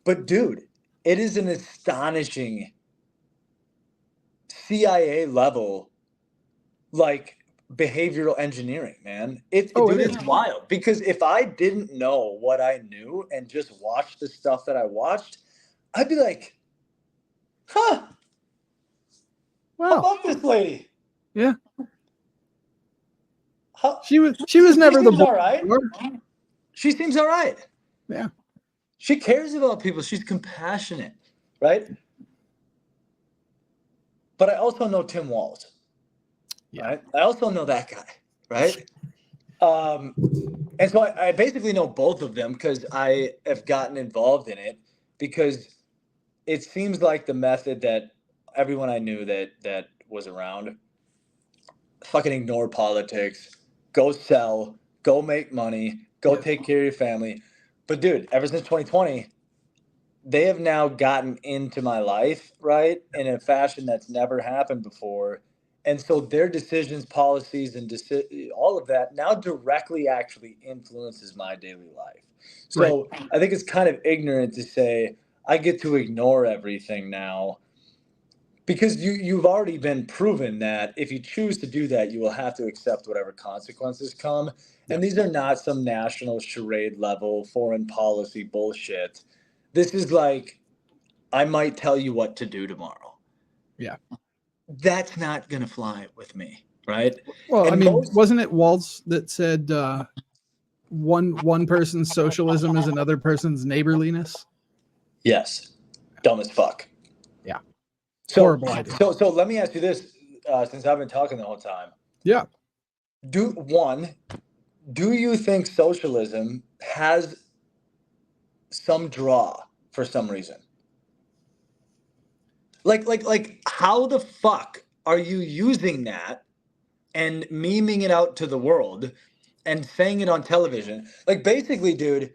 But dude, it is an astonishing CIA level, like, behavioral engineering, man. It's wild. Because if I didn't know what I knew and just watched the stuff that I watched, I'd be like, huh. Wow. How about this lady? Yeah. She was never the all right. She seems all right. Yeah. She cares about people. She's compassionate, right? But I also know Tim Walz, right? I also know that guy, right? And so I basically know both of them because I have gotten involved in it, because it seems like the method that everyone I knew that was around, fucking ignore politics, go sell, go make money, go take care of your family. But dude, ever since 2020, they have now gotten into my life, right, in a fashion that's never happened before. And so their decisions, policies, and all of that now directly actually influences my daily life. So I think it's kind of ignorant to say I get to ignore everything now, because you've already been proven that if you choose to do that, you will have to accept whatever consequences come. And these are not some national charade level foreign policy bullshit. This is like, I might tell you what to do tomorrow. Yeah. That's not going to fly with me, right? Well, And I mean, wasn't it Waltz that said one person's socialism is another person's neighborliness? Yes. Dumb as fuck. Yeah. So, horrible idea. So let me ask you this, since I've been talking the whole time. Yeah. Do you think socialism has some draw for some reason? Like how the fuck are you using that and memeing it out to the world and saying it on television? Like, basically, dude,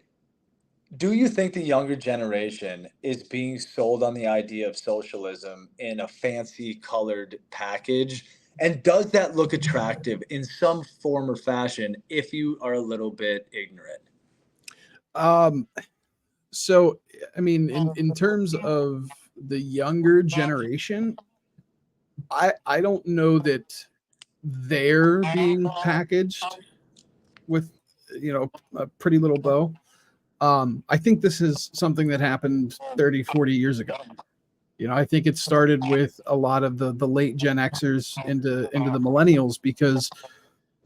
do you think the younger generation is being sold on the idea of socialism in a fancy colored package? And does that look attractive in some form or fashion if you are a little bit ignorant? So, I mean, in terms of the younger generation, I don't know that they're being packaged with, a pretty little bow. I think this is something that happened 30, 40 years ago. I think it started with a lot of the late Gen Xers into the millennials, because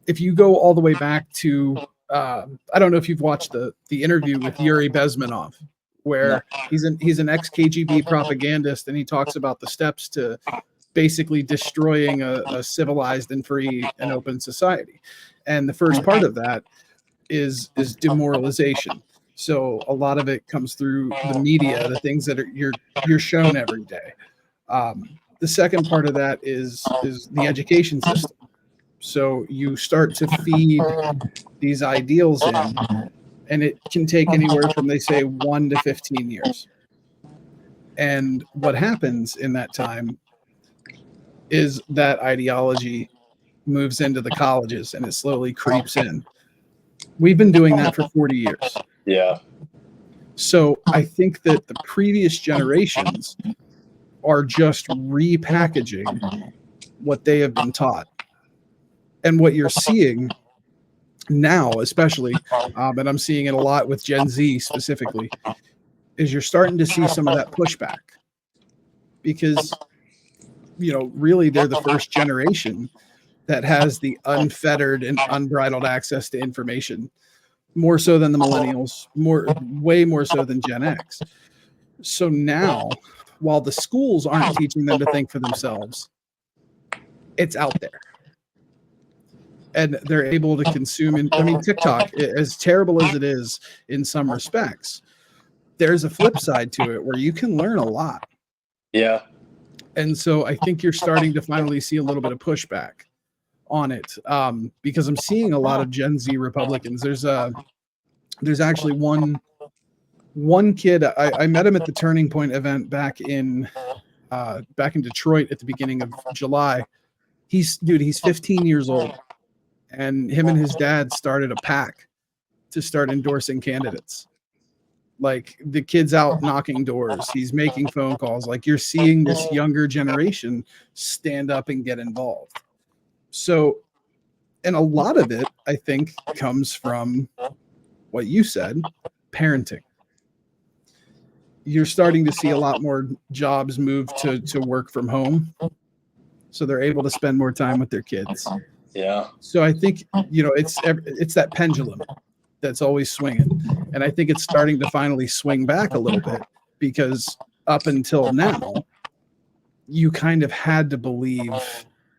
if you go all the way back to, I don't know if you've watched the interview with Yuri Bezmenov, where he's an ex-KGB propagandist, and he talks about the steps to basically destroying a civilized and free and open society. And the first part of that is demoralization. So a lot of it comes through the media, the things that you're shown every day. The second part of that is the education system. So you start to feed these ideals in, and it can take anywhere from, they say, 1 to 15 years. And what happens in that time is that ideology moves into the colleges and it slowly creeps in. We've been doing that for 40 years. Yeah. So I think that the previous generations are just repackaging what they have been taught. And what you're seeing now, especially, and I'm seeing it a lot with Gen Z specifically, is you're starting to see some of that pushback, because, really they're the first generation that has the unfettered and unbridled access to information, more so than the millennials, way more so than Gen X. So now, while the schools aren't teaching them to think for themselves, it's out there. And they're able to consume. And I mean, TikTok, as terrible as it is in some respects, there's a flip side to it where you can learn a lot. Yeah. And so I think you're starting to finally see a little bit of pushback on it, because I'm seeing a lot of Gen Z Republicans. There's actually one kid. I met him at the Turning Point event back in Detroit at the beginning of July. He's 15 years old, and him and his dad started a PAC to start endorsing candidates. Like, the kid's out knocking doors, he's making phone calls. Like, you're seeing this younger generation stand up and get involved. So, and a lot of it, I think, comes from what you said, parenting. You're starting to see a lot more jobs move to work from home, so they're able to spend more time with their kids. Yeah. So I think, it's that pendulum. that's always swinging. And I think it's starting to finally swing back a little bit, because up until now, you kind of had to believe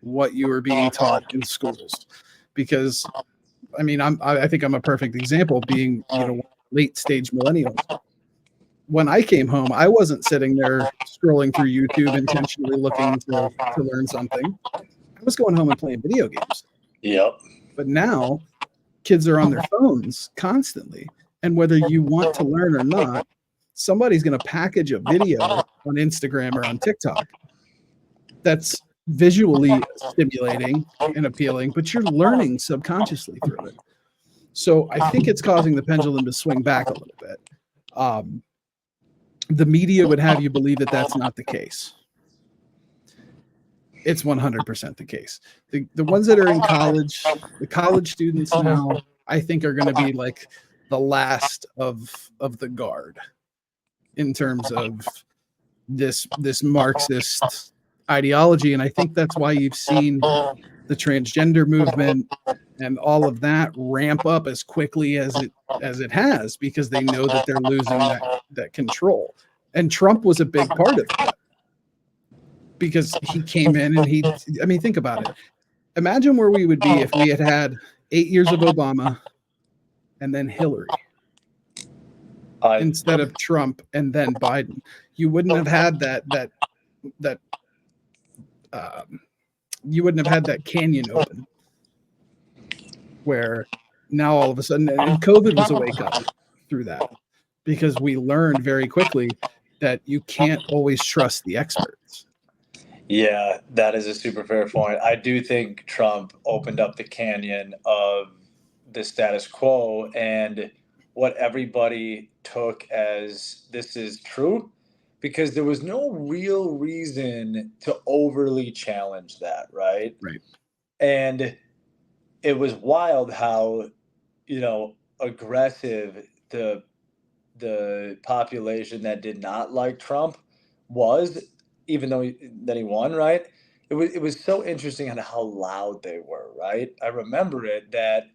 what you were being taught in schools. Because I mean, I think I'm a perfect example, being, late stage millennials. When I came home, I wasn't sitting there scrolling through YouTube intentionally looking to learn something. I was going home and playing video games. Yep. But now kids are on their phones constantly. And whether you want to learn or not, somebody's going to package a video on Instagram or on TikTok that's visually stimulating and appealing, but you're learning subconsciously through it. So I think it's causing the pendulum to swing back a little bit. The media would have you believe that that's not the case. It's 100% the case. The ones that are in college, the college students now, I think are going to be like the last of the guard in terms of this Marxist ideology. And I think that's why you've seen the transgender movement and all of that ramp up as quickly as it has, because they know that they're losing that control. And Trump was a big part of that, because he came in and I mean, think about it. Imagine where we would be if we had 8 years of Obama and then Hillary instead of Trump and then Biden. You wouldn't have had that you wouldn't have had that canyon open where now all of a sudden, and COVID was a wake up through that, because we learned very quickly that you can't always trust the experts. Yeah, that is a super fair point. I do think Trump opened up the canyon of the status quo and what everybody took as this is true, because there was no real reason to overly challenge that, right? Right. And it was wild how, aggressive the population that did not like Trump was, even though he won, right? It was so interesting on how loud they were, right? I remember it that,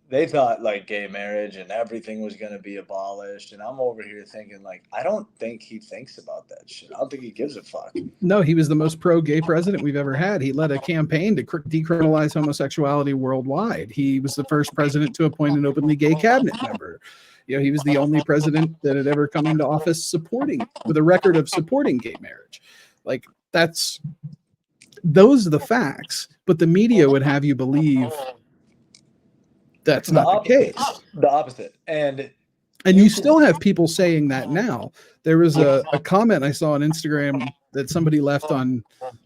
they thought like gay marriage and everything was going to be abolished, and I'm over here thinking like, I don't think he thinks about that shit. I don't think he gives a fuck. No, he was the most pro-gay president we've ever had. He led a campaign to decriminalize homosexuality worldwide. He was the first president to appoint an openly gay cabinet member. He was the only president that had ever come into office with a record of supporting gay marriage. Like, those are the facts, but the media would have you believe that's not the case. The opposite. And you still have people saying that now. There was a comment I saw on Instagram that somebody left on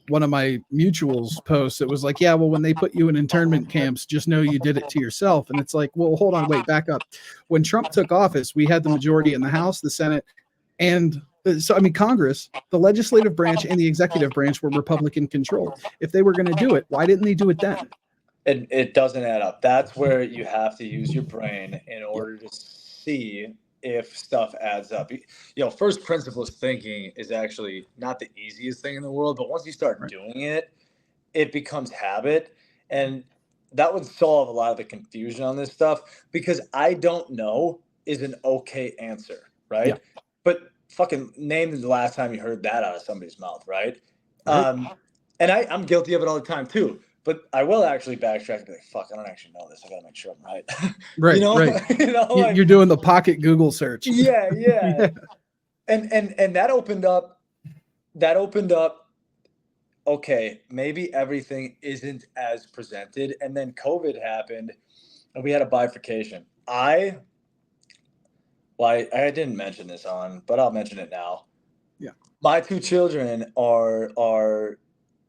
one of my mutuals posts. It was like, yeah, well, when they put you in internment camps, just know you did it to yourself. And it's like, well, hold on, wait, back up. When Trump took office, we had the majority in the House, the Senate, and Congress, the legislative branch and the executive branch were Republican controlled. If they were going to do it, why didn't they do it then? It doesn't add up. That's where you have to use your brain in order to see if stuff adds up. First principles thinking is actually not the easiest thing in the world, but once you start doing it, it becomes habit. And that would solve a lot of the confusion on this stuff, because I don't know is an okay answer, right? Yeah. But fucking name the last time you heard that out of somebody's mouth, right? And I'm guilty of it all the time too. But I will actually backtrack and be like, fuck, I don't actually know this. I gotta make sure I'm right. Right, right. You're doing the pocket Google search. Yeah. And that opened up, okay, maybe everything isn't as presented. And then COVID happened and we had a bifurcation. I didn't mention this but I'll mention it now. Yeah. My 2 children are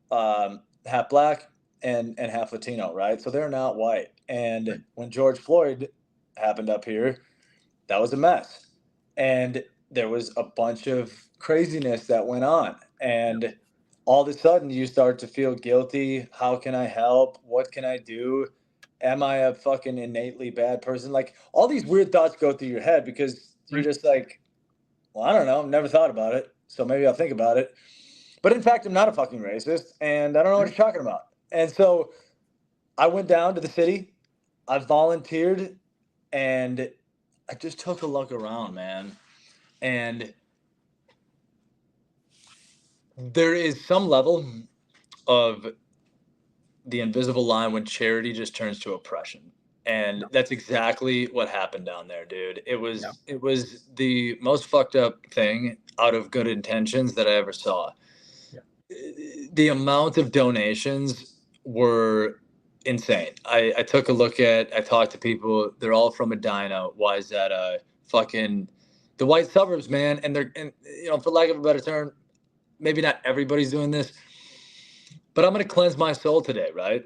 half black and half Latino, right? So they're not white. And when George Floyd happened up here, that was a mess. And there was a bunch of craziness that went on. And all of a sudden you start to feel guilty. How can I help? What can I do? Am I a fucking innately bad person? Like, all these weird thoughts go through your head because you're just like, well, I don't know. I've never thought about it. So maybe I'll think about it. But in fact, I'm not a fucking racist and I don't know what you're talking about. And so I went down to the city. I volunteered, and I just took a look around, man. And there is some level of the invisible line when charity just turns to oppression. And that's exactly what happened down there, dude. It was the most fucked up thing out of good intentions that I ever saw. The amount of donations were insane. I took a look at, I talked to people, they're all from Edina, Wayzata, fucking the white suburbs, man. And they're, and for lack of a better term, maybe not everybody's doing this, but I'm going to cleanse my soul today, right?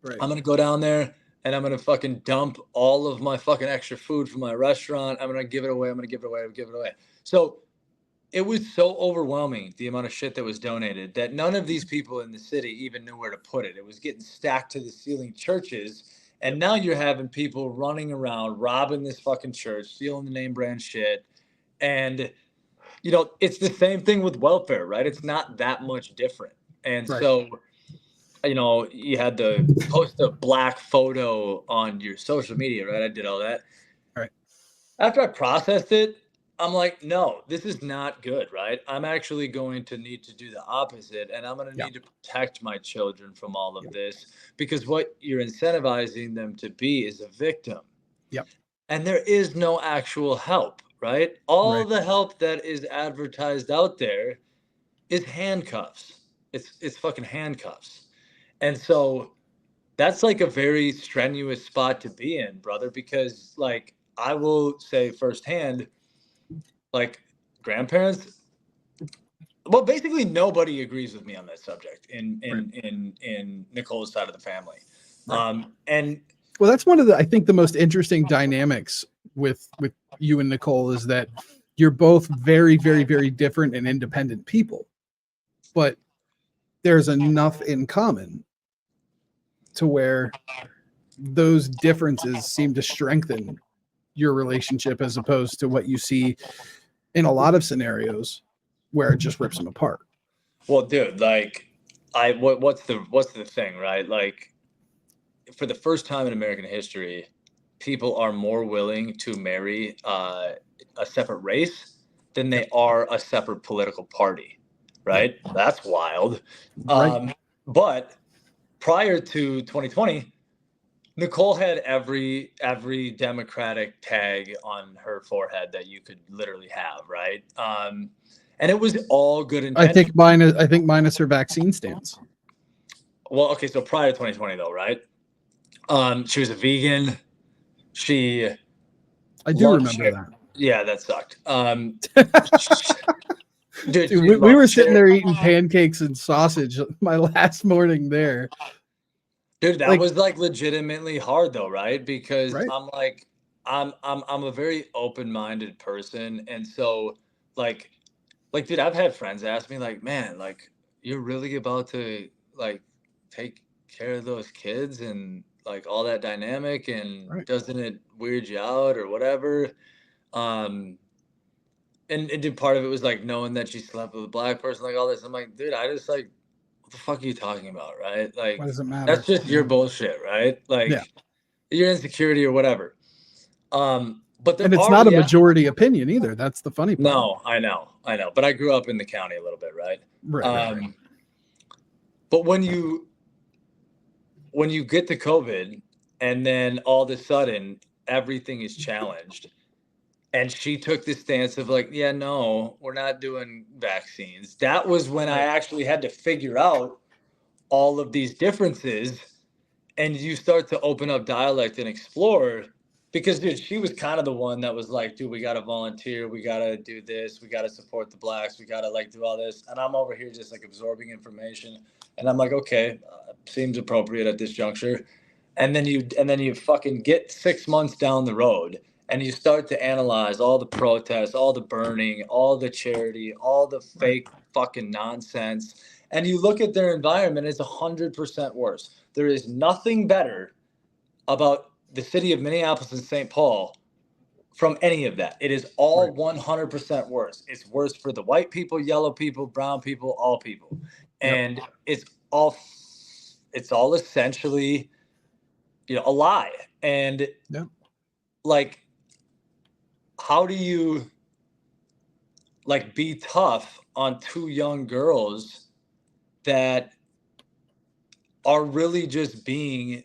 I'm going to go down there and I'm going to fucking dump all of my fucking extra food from my restaurant. I'm going to give it away. I'm going to give it away. Give it away. So it was so overwhelming, the amount of shit that was donated, that none of these people in the city even knew where to put it. It was getting stacked to the ceiling churches. And now you're having people running around, robbing this fucking church, stealing the name brand shit. And, it's the same thing with welfare, right? It's not that much different. And so, you had to post a black photo on your social media, right? I did all that. Right. After I processed it, I'm like, no, this is not good, right? I'm actually going to need to do the opposite, and I'm going to need to protect my children from all of this, because what you're incentivizing them to be is a victim. Yep. And there is no actual help, right? All the help that is advertised out there is handcuffs. It's fucking handcuffs. And so that's like a very strenuous spot to be in, brother, because like I will say firsthand, like grandparents, well, basically nobody agrees with me on that subject in Nicole's side of the family. And well, that's one of I think the most interesting dynamics with you and Nicole is that you're both very, very, very different and independent people, but there's enough in common to where those differences seem to strengthen your relationship, as opposed to what you see in a lot of scenarios where it just rips them apart. Well, dude, like what's the thing, right? Like, for the first time in American history, people are more willing to marry a separate race than they are a separate political party, right? That's wild. But prior to 2020, Nicole had every Democratic tag on her forehead that you could literally have, right? And it was all good intentions. I think minus her vaccine stance. Well, okay, so prior to 2020 though, right? She was a vegan. I do remember that. Yeah, that sucked. Dude, we were sitting there eating pancakes and sausage my last morning there. Dude, that was like legitimately hard though, right? Because I'm like, I'm a very open-minded person, and so like, dude, I've had friends ask me like, man, like, you're really about to like take care of those kids and like all that dynamic, and doesn't it weird you out or whatever? And dude, part of it was like knowing that she slept with a black person, like all this. I'm like, dude, I just like, what the fuck are you talking about, right? Like, why does it matter? That's just your bullshit, right? Like, your insecurity or whatever. But and it's not a majority opinion either. That's the funny part. No, I know. But I grew up in the county a little bit, right? Right. But when you get to COVID, and then all of a sudden everything is challenged, and she took the stance of like, yeah, no, we're not doing vaccines. That was when I actually had to figure out all of these differences, and you start to open up dialect and explore. Because, dude, she was kind of the one that was like, dude, we got to volunteer. We got to do this. We got to support the blacks. We got to like do all this. And I'm over here just like absorbing information. And I'm like, okay, seems appropriate at this juncture. And then you fucking get 6 months down the road, and you start to analyze all the protests, all the burning, all the charity, all the fake fucking nonsense. And you look at their environment, it's 100% worse. There is nothing better about the city of Minneapolis and St. Paul from any of that. It is all 100% worse. It's worse for the white people, yellow people, brown people, all people. And it's all essentially, a lie. And Yeah. like, how do you like be tough on two young girls that are really just being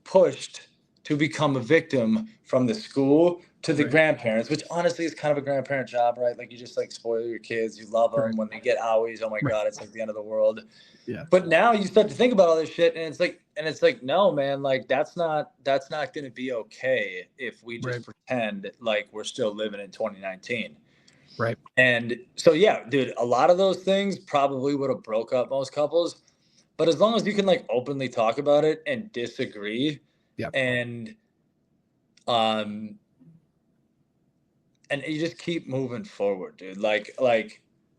pushed to become a victim from the school to the Right. grandparents, which honestly is kind of a grandparent job, right? Like, you just like spoil your kids, you love them. Correct. When they get owies, oh my Right. God, it's like the end of the world. Yeah. But now you start to think about all this shit, and it's like, no, man, like that's not going to be okay if we just Right. pretend like we're still living in 2019. Right. And so, yeah, dude, a lot of those things probably would have broke up most couples. But as long as you can like openly talk about it and disagree, Yeah. and um and you just keep moving forward, dude. Like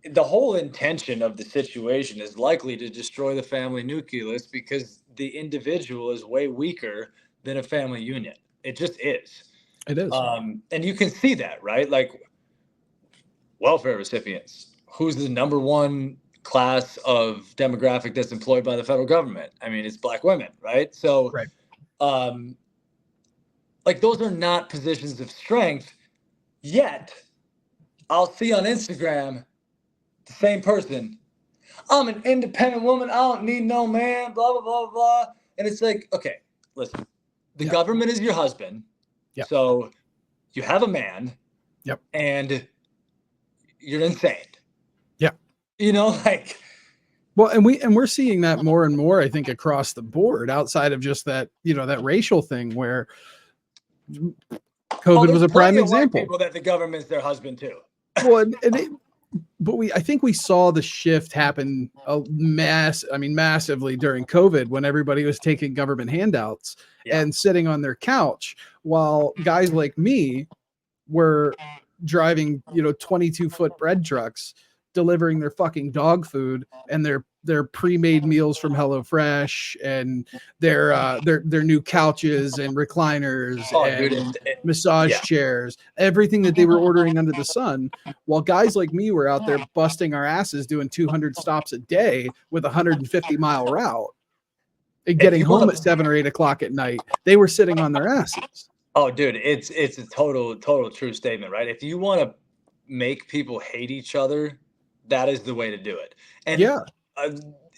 the whole intention of the situation is likely to destroy the family nucleus because the individual is way weaker than a family union. It just is. It is. And you can see that, right? Like, welfare recipients. Who's the number one class of demographic that's employed by the federal government? I mean, it's Black women, right? So, Right. like, those are not positions of strength. Yet, I'll see on Instagram the same person. I'm an independent woman. I don't need no man. Blah blah blah blah. And it's like, okay, listen. The government is your husband. Yep. So you have a man. Yep. And you're insane. Yeah. Like. Well, and we're seeing that more and more, I think, across the board, outside of just that, that racial thing where COVID was a prime example. People that the government's their husband too. Well, but I think we saw the shift happen massively during COVID when everybody was taking government handouts and sitting on their couch while guys like me were driving, 22-foot bread trucks, delivering their fucking dog food and their pre-made meals from HelloFresh and their new couches and recliners and massage chairs, everything that they were ordering under the sun, while guys like me were out there busting our asses doing 200 stops a day with a 150-mile route and getting home at 7 or 8 o'clock at night. They were sitting on their asses. Oh, dude, it's a total true statement, right? If you want to make people hate each other, that is the way to do it. And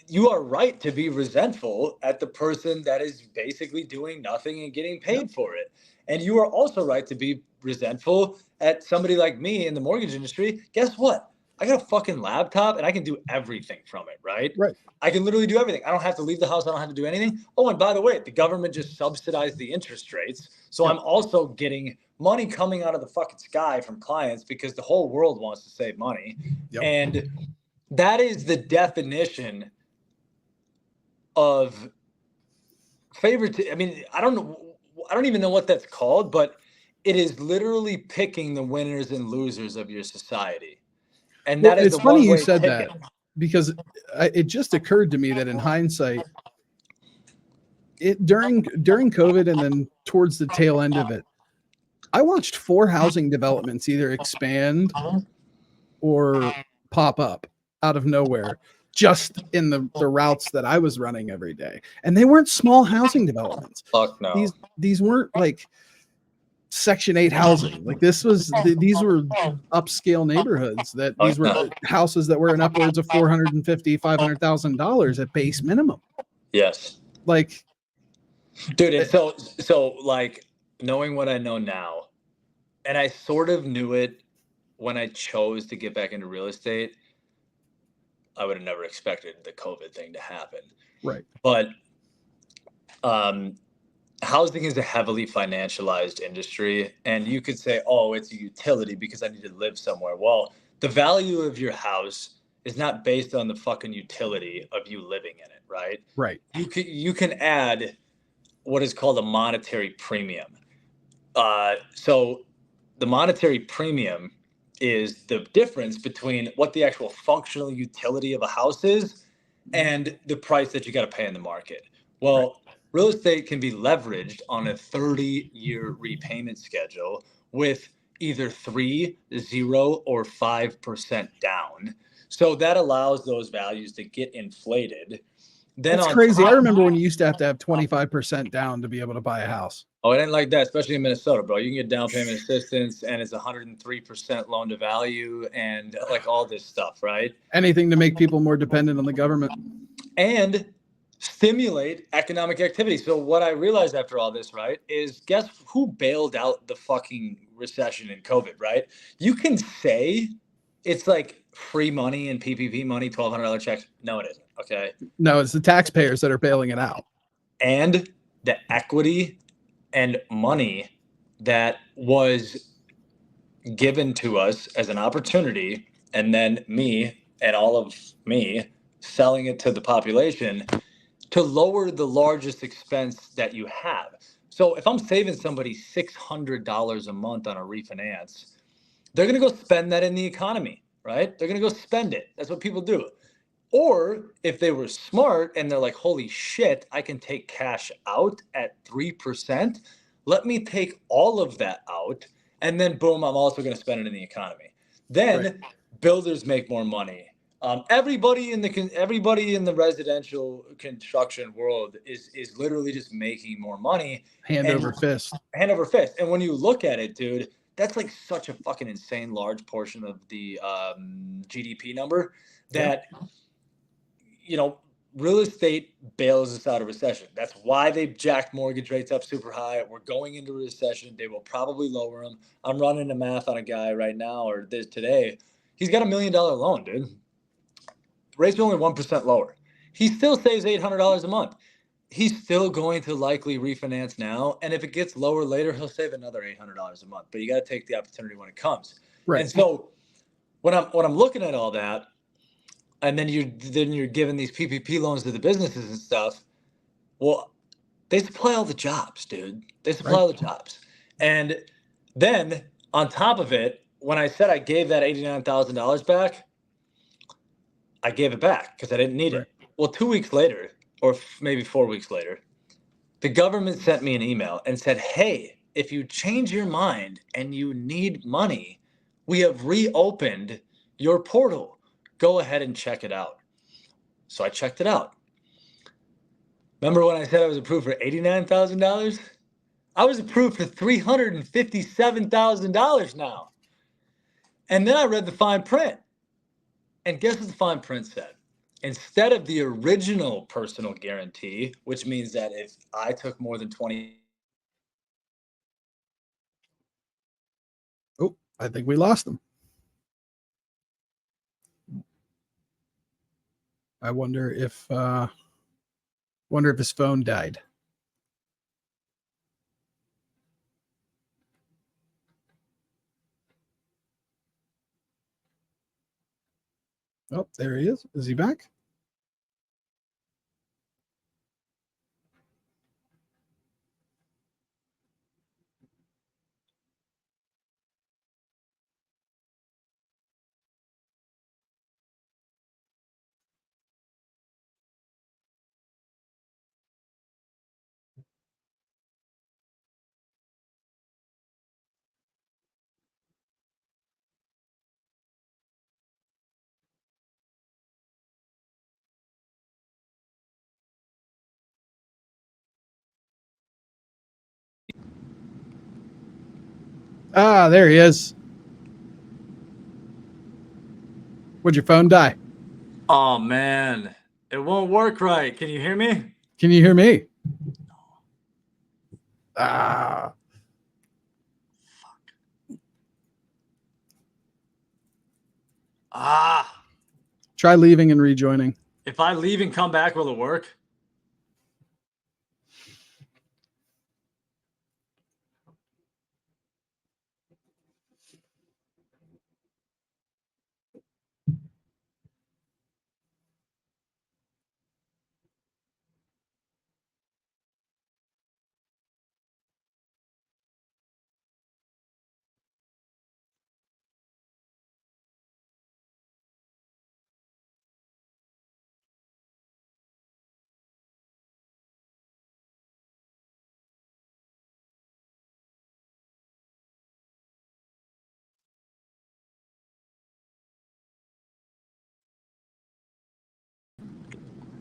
you are right to be resentful at the person that is basically doing nothing and getting paid for it. And you are also right to be resentful at somebody like me in the mortgage industry. Guess what? I got a fucking laptop and I can do everything from it, right? Right. I can literally do everything. I don't have to leave the house. I don't have to do anything. Oh, and by the way, the government just subsidized the interest rates. So I'm also getting money coming out of the fucking sky from clients because the whole world wants to save money. And that is the definition of favorite. I mean, I don't even know what that's called, but it is literally picking the winners and losers of your society. And that is it's funny you said that, because it just occurred to me that in hindsight, during COVID and then towards the tail end of it, I watched 4 housing developments either expand or pop up out of nowhere, just in the routes that I was running every day. And they weren't small housing developments. Fuck no. These weren't like Section 8 housing. Like these were upscale neighborhoods these were houses that were in upwards of $450,000, $500,000 at base minimum. Yes. Like, dude, and so like, knowing what I know now, and I sort of knew it when I chose to get back into real estate, I would have never expected the COVID thing to happen. Right. But housing is a heavily financialized industry, and you could say, oh, it's a utility because I need to live somewhere. Well, the value of your house is not based on the fucking utility of you living in it, right? Right. You can add what is called a monetary premium. So the monetary premium is the difference between what the actual functional utility of a house is and the price that you got to pay in the market. Well, real estate can be leveraged on a 30-year repayment schedule with either 3, 0, or 5% down. So that allows those values to get inflated. Then It's on crazy. I top, remember when you used to have 25% down to be able to buy a house. oh, it ain't like that, especially in Minnesota, bro. You can get down payment assistance, and it's 103% loan to value, and like all this stuff, right? Anything to make people more dependent on the government. And stimulate economic activity. So what I realized after all this, right, is guess who bailed out the fucking recession and COVID, right? You can say it's like free money and PPP money, $1,200 checks. No, it isn't. Okay. No, it's the taxpayers that are bailing it out. And the equity and money that was given to us as an opportunity, and then me and all of me selling it to the population to lower the largest expense that you have. So if I'm saving somebody $600 a month on a refinance, they're going to go spend that in the economy, right? They're going to go spend it. That's what people do. Or if they were smart and they're like, holy shit, I can take cash out at 3%. Let me take all of that out. And then boom, I'm also going to spend it in the economy. Then builders make more money. Everybody in the residential construction world is literally just making more money. Hand over fist. Hand over fist. And when you look at it, dude, that's like such a fucking insane large portion of the GDP number that real estate bails us out of recession. That's why they've jacked mortgage rates up super high. We're going into a recession. They will probably lower them. I'm running the math on a guy right now or this today. He's got $1 million loan, dude. Rates are only 1% lower. He still saves $800 a month. He's still going to likely refinance now. And if it gets lower later, he'll save another $800 a month. But you got to take the opportunity when it comes. Right. And so when I'm looking at all that, and then you're giving these PPP loans to the businesses and stuff. Well, they supply all the jobs, dude. They supply all the jobs. And then on top of it, when I said I gave that $89,000 back, I gave it back because I didn't need it. Well, 2 weeks later, or maybe 4 weeks later, the government sent me an email and said, hey, if you change your mind and you need money, we have reopened your portal. Go ahead and check it out. So I checked it out. Remember when I said I was approved for $89,000? I was approved for $357,000 now. And then I read the fine print. And guess what the fine print said? Instead of the original personal guarantee, which means that if I took more than 20. Oh, I think we lost him. I wonder if his phone died. Oh, there he is. Is he back? Ah, there he is. Would your phone die? Oh, man. It won't work right. Can you hear me? Can you hear me? Ah. Ah. Try leaving and rejoining. If I leave and come back, will it work?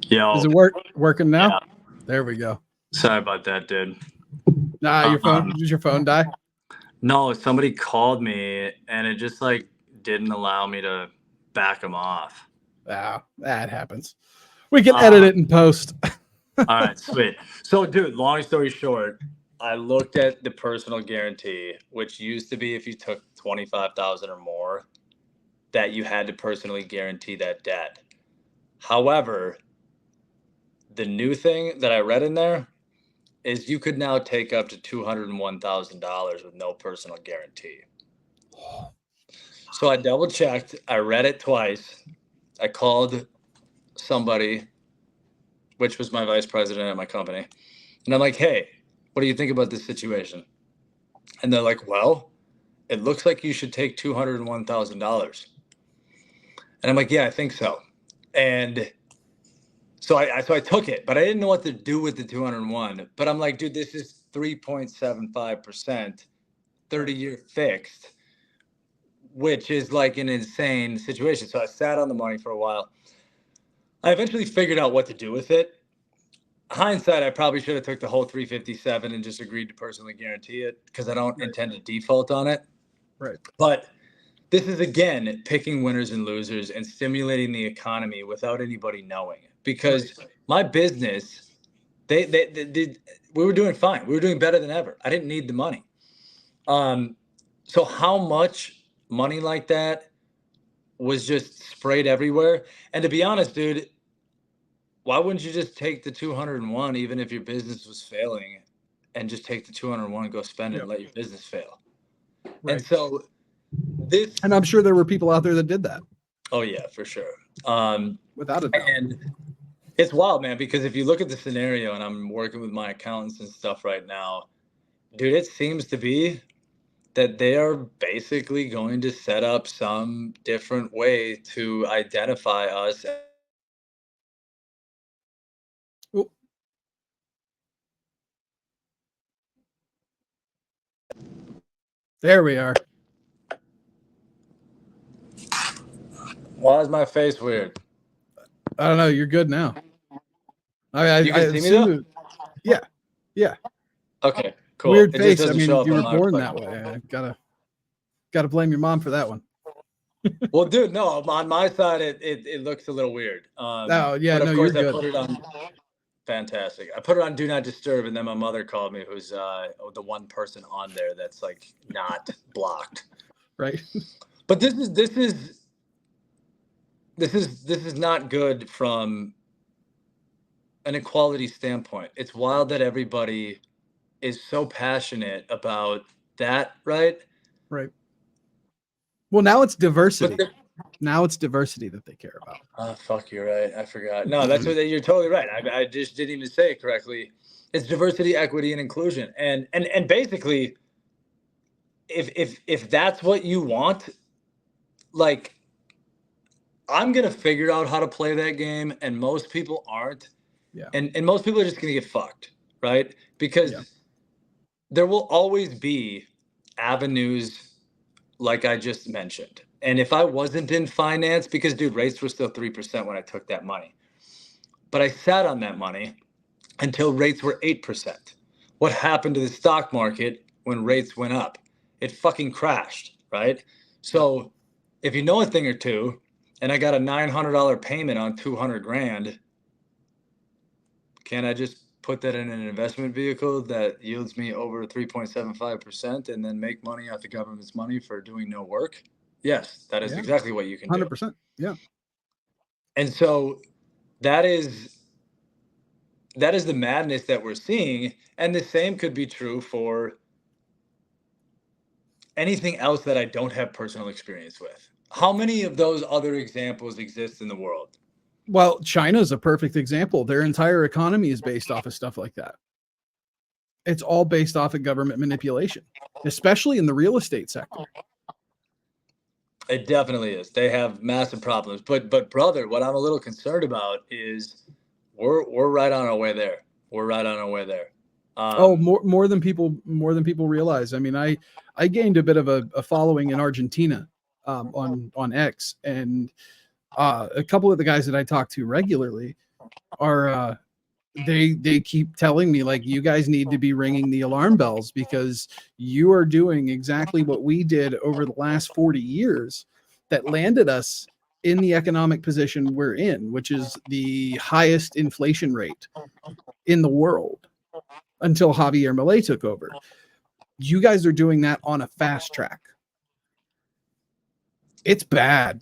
Yo, Is it working now? Yeah. There we go. Sorry about that, dude. Nah, your phone. Did your phone die? No, somebody called me and it just like didn't allow me to back them off. Ah, that happens. We can edit it in post. All right, sweet. So, dude, long story short, I looked at the personal guarantee, which used to be if you took 25,000 or more, that you had to personally guarantee that debt. However, the new thing that I read in there is you could now take up to $201,000 with no personal guarantee. So I double checked. I read it twice. I called somebody, which was my vice president at my company. And I'm like, hey, what do you think about this situation? And they're like, well, it looks like you should take $201,000. And I'm like, yeah, I think so. And so I took it, but I didn't know what to do with the 201. But I'm like, dude, this is 3.75%, 30-year fixed, which is like an insane situation. So I sat on the money for a while. I eventually figured out what to do with it. Hindsight, I probably should have took the whole 357 and just agreed to personally guarantee it because I don't intend to default on it. Right. But this is, again, picking winners and losers and stimulating the economy without anybody knowing. Because my business, we were doing fine. We were doing better than ever. I didn't need the money. So how much money like that was just sprayed everywhere? And to be honest, dude, why wouldn't you just take the 201 even if your business was failing and just take the 201 and go spend it and let your business fail? Right. And so this... And I'm sure there were people out there that did that. Oh, yeah, for sure. Without a doubt. And it's wild, man, because if you look at the scenario, and I'm working with my accountants and stuff right now, dude, it seems to be that they are basically going to set up some different way to identify us. Ooh. There we are. Why is my face weird? I don't know. You're good now. You can see me though? Yeah. Yeah. Okay, cool. Weird It face. just I doesn't mean, show up you were on my born reflection. that way. I gotta blame your mom for that one. Well, dude, no, on my side, it looks a little weird. Oh, yeah, but of no, course you're good. I put it on. Fantastic. I put it on Do Not Disturb, and then my mother called me, who's the one person on there that's like not blocked. Right. But this is not good from an equality standpoint. It's wild that everybody is so passionate about that, right? Right. Well, now it's diversity. Now it's diversity that they care about. Oh, fuck, you're right. I forgot. No, that's what you're totally right. I just didn't even say it correctly. It's diversity, equity, and inclusion. And basically, if that's what you want, like, I'm gonna figure out how to play that game, and most people aren't. Yeah. And most people are just gonna get fucked, right? Because there will always be avenues like I just mentioned. And if I wasn't in finance, because dude, rates were still 3% when I took that money. But I sat on that money until rates were 8%. What happened to the stock market when rates went up? It fucking crashed, right? So if you know a thing or two, and I got a $900 payment on 200 grand, can I just put that in an investment vehicle that yields me over 3.75% and then make money off the government's money for doing no work? Yes, that is exactly what you can do. 100%. Yeah. And so that is the madness that we're seeing. And the same could be true for anything else that I don't have personal experience with. How many of those other examples exist in the world? Well, China's a perfect example. Their entire economy is based off of stuff like that. It's all based off of government manipulation, especially in the real estate sector. It definitely is. They have massive problems. But brother, what I'm a little concerned about is we're right on our way there. We're right on our way there. More than people realize. I mean, I gained a bit of a following in Argentina on X, and a couple of the guys that I talk to regularly, are they keep telling me, like, you guys need to be ringing the alarm bells because you are doing exactly what we did over the last 40 years that landed us in the economic position we're in, which is the highest inflation rate in the world until Javier Milei took over. You guys are doing that on a fast track. It's bad.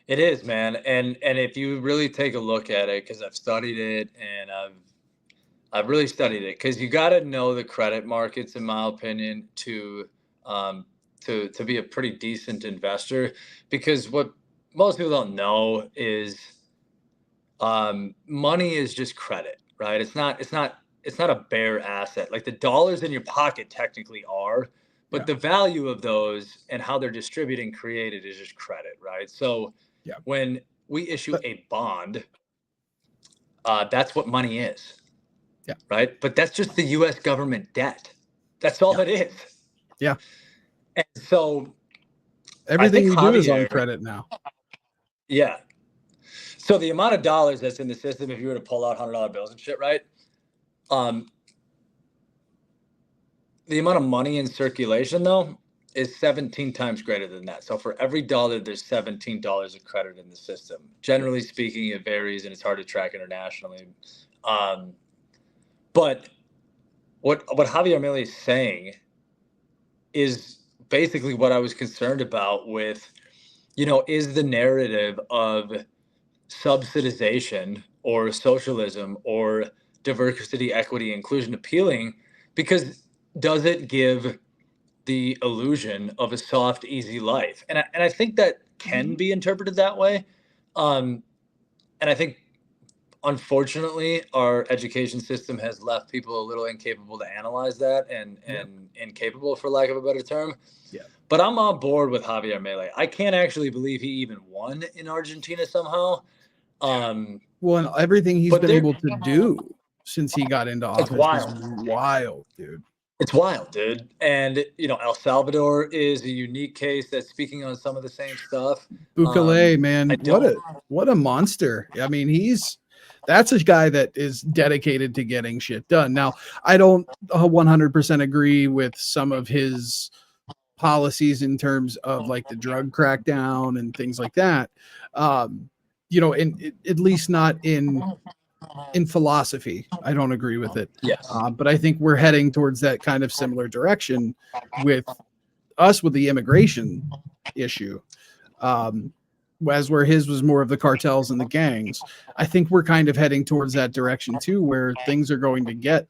It is, man. And if you really take a look at it, because I've studied it and I've really studied it, because you got to know the credit markets, in my opinion, to be a pretty decent investor. Because what most people don't know is money is just credit, right? It's not a bare asset. Like the dollars in your pocket technically are, but the value of those and how they're distributed and created is just credit, right? So when we issue a bond, that's what money is. Yeah. Right. But that's just the US government debt. That's all it is. Yeah. And so everything we do is on credit now. Yeah. So the amount of dollars that's in the system, if you were to pull out $100 bills and shit, right? The amount of money in circulation, though, is 17 times greater than that. So for every dollar, there's $17 of credit in the system. Generally speaking, it varies and it's hard to track internationally. But what Javier Milei is saying is basically what I was concerned about with, is the narrative of subsidization or socialism or diversity, equity, inclusion appealing? Because does it give the illusion of a soft, easy life? And I think that can be interpreted that way. And I think, unfortunately, our education system has left people a little incapable to analyze that and incapable, for lack of a better term. Yeah. But I'm on board with Javier Milei. I can't actually believe he even won in Argentina somehow. Well, and everything he's been able to do since he got into office is wild, dude. It's wild, dude. And, El Salvador is a unique case that's speaking on some of the same stuff. Bukele, man, what a monster. I mean, that's a guy that is dedicated to getting shit done. Now, I don't 100% agree with some of his policies in terms of like the drug crackdown and things like that. At least not in philosophy. I don't agree with it. Yes. But I think we're heading towards that kind of similar direction with the immigration issue. As where his was more of the cartels and the gangs. I think we're kind of heading towards that direction too, where things are going to get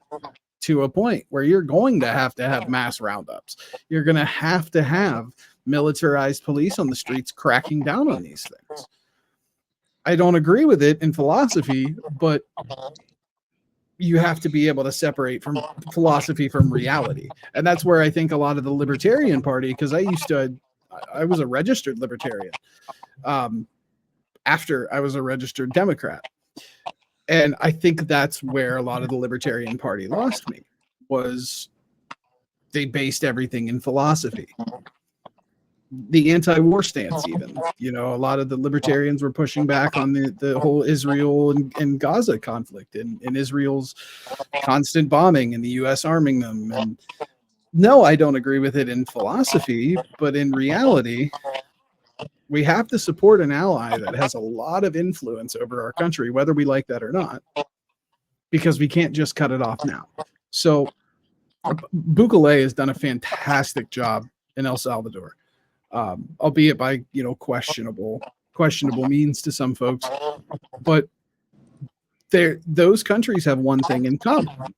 to a point where you're going to have mass roundups. You're going to have militarized police on the streets cracking down on these things. I don't agree with it in philosophy, but you have to be able to separate from philosophy from reality. And that's where I think a lot of the Libertarian Party, because I was a registered Libertarian after I was a registered Democrat. And I think that's where a lot of the Libertarian Party lost me, was they based everything in philosophy. The anti-war stance, even, a lot of the libertarians were pushing back on the whole Israel and Gaza conflict and Israel's constant bombing and the U.S. arming them. And no, I don't agree with it in philosophy, but in reality, we have to support an ally that has a lot of influence over our country, whether we like that or not, because we can't just cut it off now. So Bukele has done a fantastic job in El Salvador. Albeit by questionable means to some folks, but those countries have one thing in common: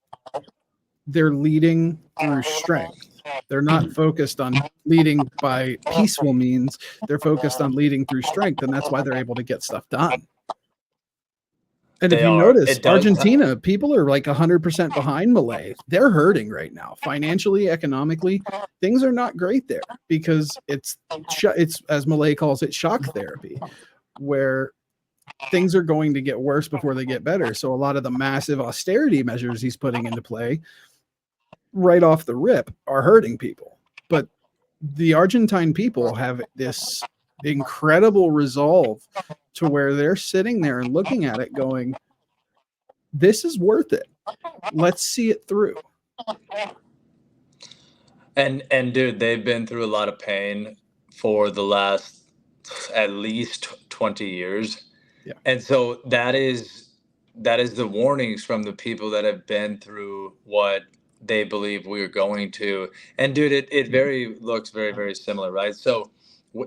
they're leading through strength. They're not focused on leading by peaceful means. They're focused on leading through strength, and that's why they're able to get stuff done. And if you notice, Argentina, people are like 100% behind Milei. They're hurting right now, financially, economically. Things are not great there because it's as Milei calls it, shock therapy, where things are going to get worse before they get better. So a lot of the massive austerity measures he's putting into play right off the rip are hurting people. But the Argentine people have this incredible resolve to where they're sitting there and looking at it going, this is worth it. Let's see it through. And dude, they've been through a lot of pain for the last at least 20 years. Yeah. And so that is the warnings from the people that have been through what they believe we're going to. And dude, it looks very, very similar, right? So,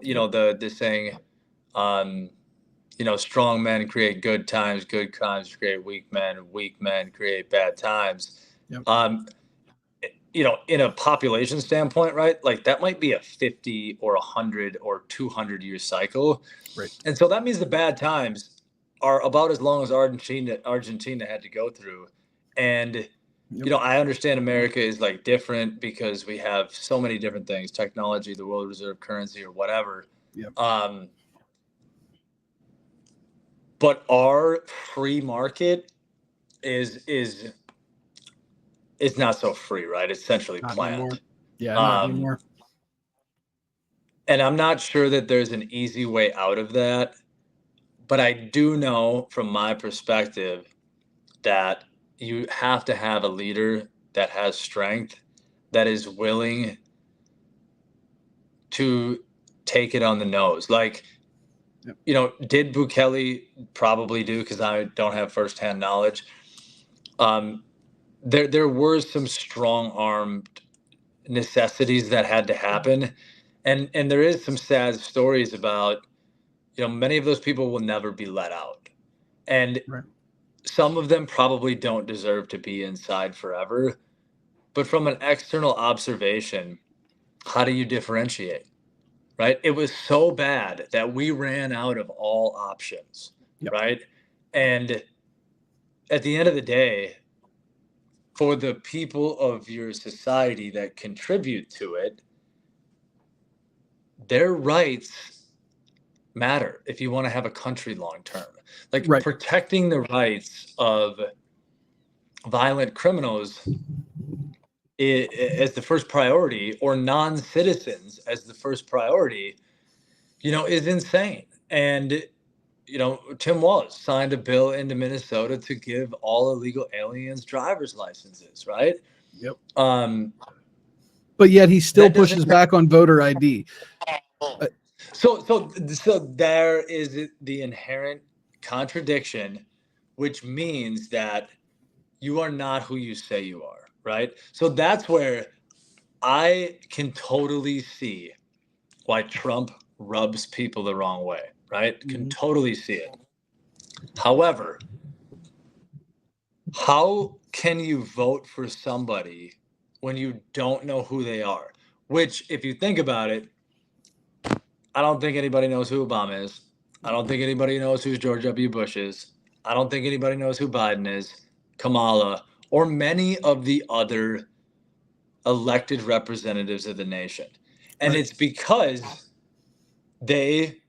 you know, the saying, you know, strong men create good times create weak men create bad times. Yep. You know, in a population standpoint, right? Like that might be a 50 or 100 or 200 year cycle. Right. And so that means the bad times are about as long as Argentina had to go through. And, you know, I understand America is like different because we have so many different things, technology, the world reserve currency or whatever. Yep. But our free market is not so free, right? It's centrally Not planned. anymore. Yeah, not anymore. And I'm not sure that there's an easy way out of that. But I do know from my perspective that you have to have a leader that has strength, that is willing to take it on the nose. Like, Yep. You know, did Bukele probably do, because I don't have firsthand knowledge. There were some strong-armed necessities that had to happen. And there is some sad stories about, you know, many of those people will never be let out. And Right. some of them probably don't deserve to be inside forever. But from an external observation, how do you differentiate? Right? It was so bad that we ran out of all options. Yep. Right? And at the end of the day, for the people of your society that contribute to it, their rights matter if you want to have a country long term. Like Right. protecting the rights of violent criminals as the first priority, or non-citizens as the first priority, you know, is insane. And, you know, Tim Walz signed a bill into Minnesota to give all illegal aliens driver's licenses, right? Yep. But yet he still pushes back on voter ID. So there is the inherent contradiction, which means that you are not who you say you are, right? So that's where I can totally see why Trump rubs people the wrong way, right? Can totally see it. However, how can you vote for somebody when you don't know who they are? Which, if you think about it, I don't think anybody knows who Obama is. I don't think anybody knows who George W. Bush is. I don't think anybody knows who Biden is, Kamala, or many of the other elected representatives of the nation. And it's because they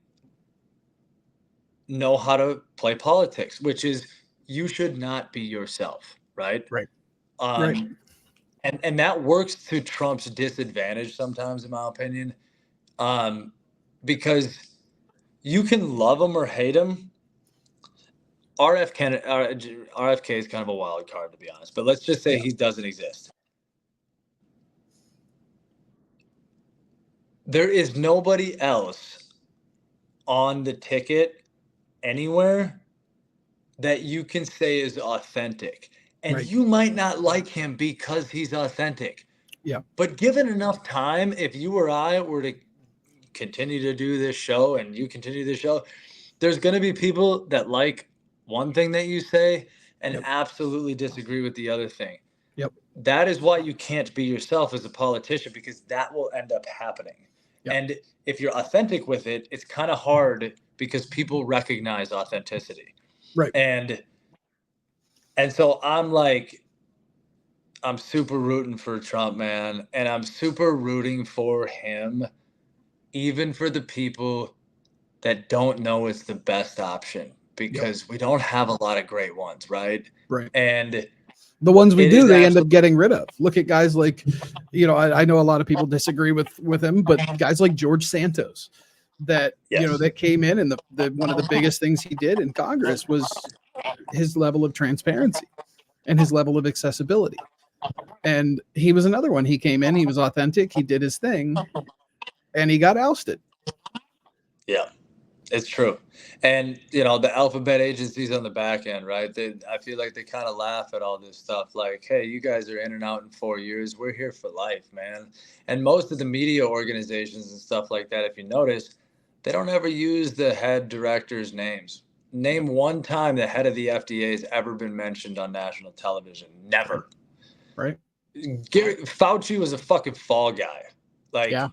know how to play politics, which is you should not be yourself, right? Right. And that works to Trump's disadvantage sometimes, in my opinion, because you can love him or hate him. RFK is kind of a wild card, to be honest, but let's just say he doesn't exist. There is nobody else on the ticket anywhere that you can say is authentic. And you might not like him because he's authentic. Yeah. But given enough time, if you or I were to continue to do this show and you continue this show, there's going to be people that like one thing that you say and absolutely disagree with the other thing. Yep. That is why you can't be yourself as a politician, because that will end up happening. Yep. And if you're authentic with it, it's kind of hard because people recognize authenticity. Right. And so I'm super rooting for Trump, man. And I'm super rooting for him, even for the people that don't know it's the best option, because we don't have a lot of great ones, right? Right. And the ones we do, they end up getting rid of. Look at guys like, you know, I know a lot of people disagree with him, but guys like George Santos, that, Yes. that came in, and the one of the biggest things he did in Congress was his level of transparency and his level of accessibility. And he was another one. He came in, he was authentic, he did his thing, and he got ousted. Yeah, it's true. And, the alphabet agencies on the back end, right? I feel like they kind of laugh at all this stuff. Like, hey, you guys are in and out in 4 years. We're here for life, man. And most of the media organizations and stuff like that, if you notice, they don't ever use the head directors' names. Name one time the head of the FDA has ever been mentioned on national television. Never. Right. Fauci was a fucking fall guy. Like, Yeah.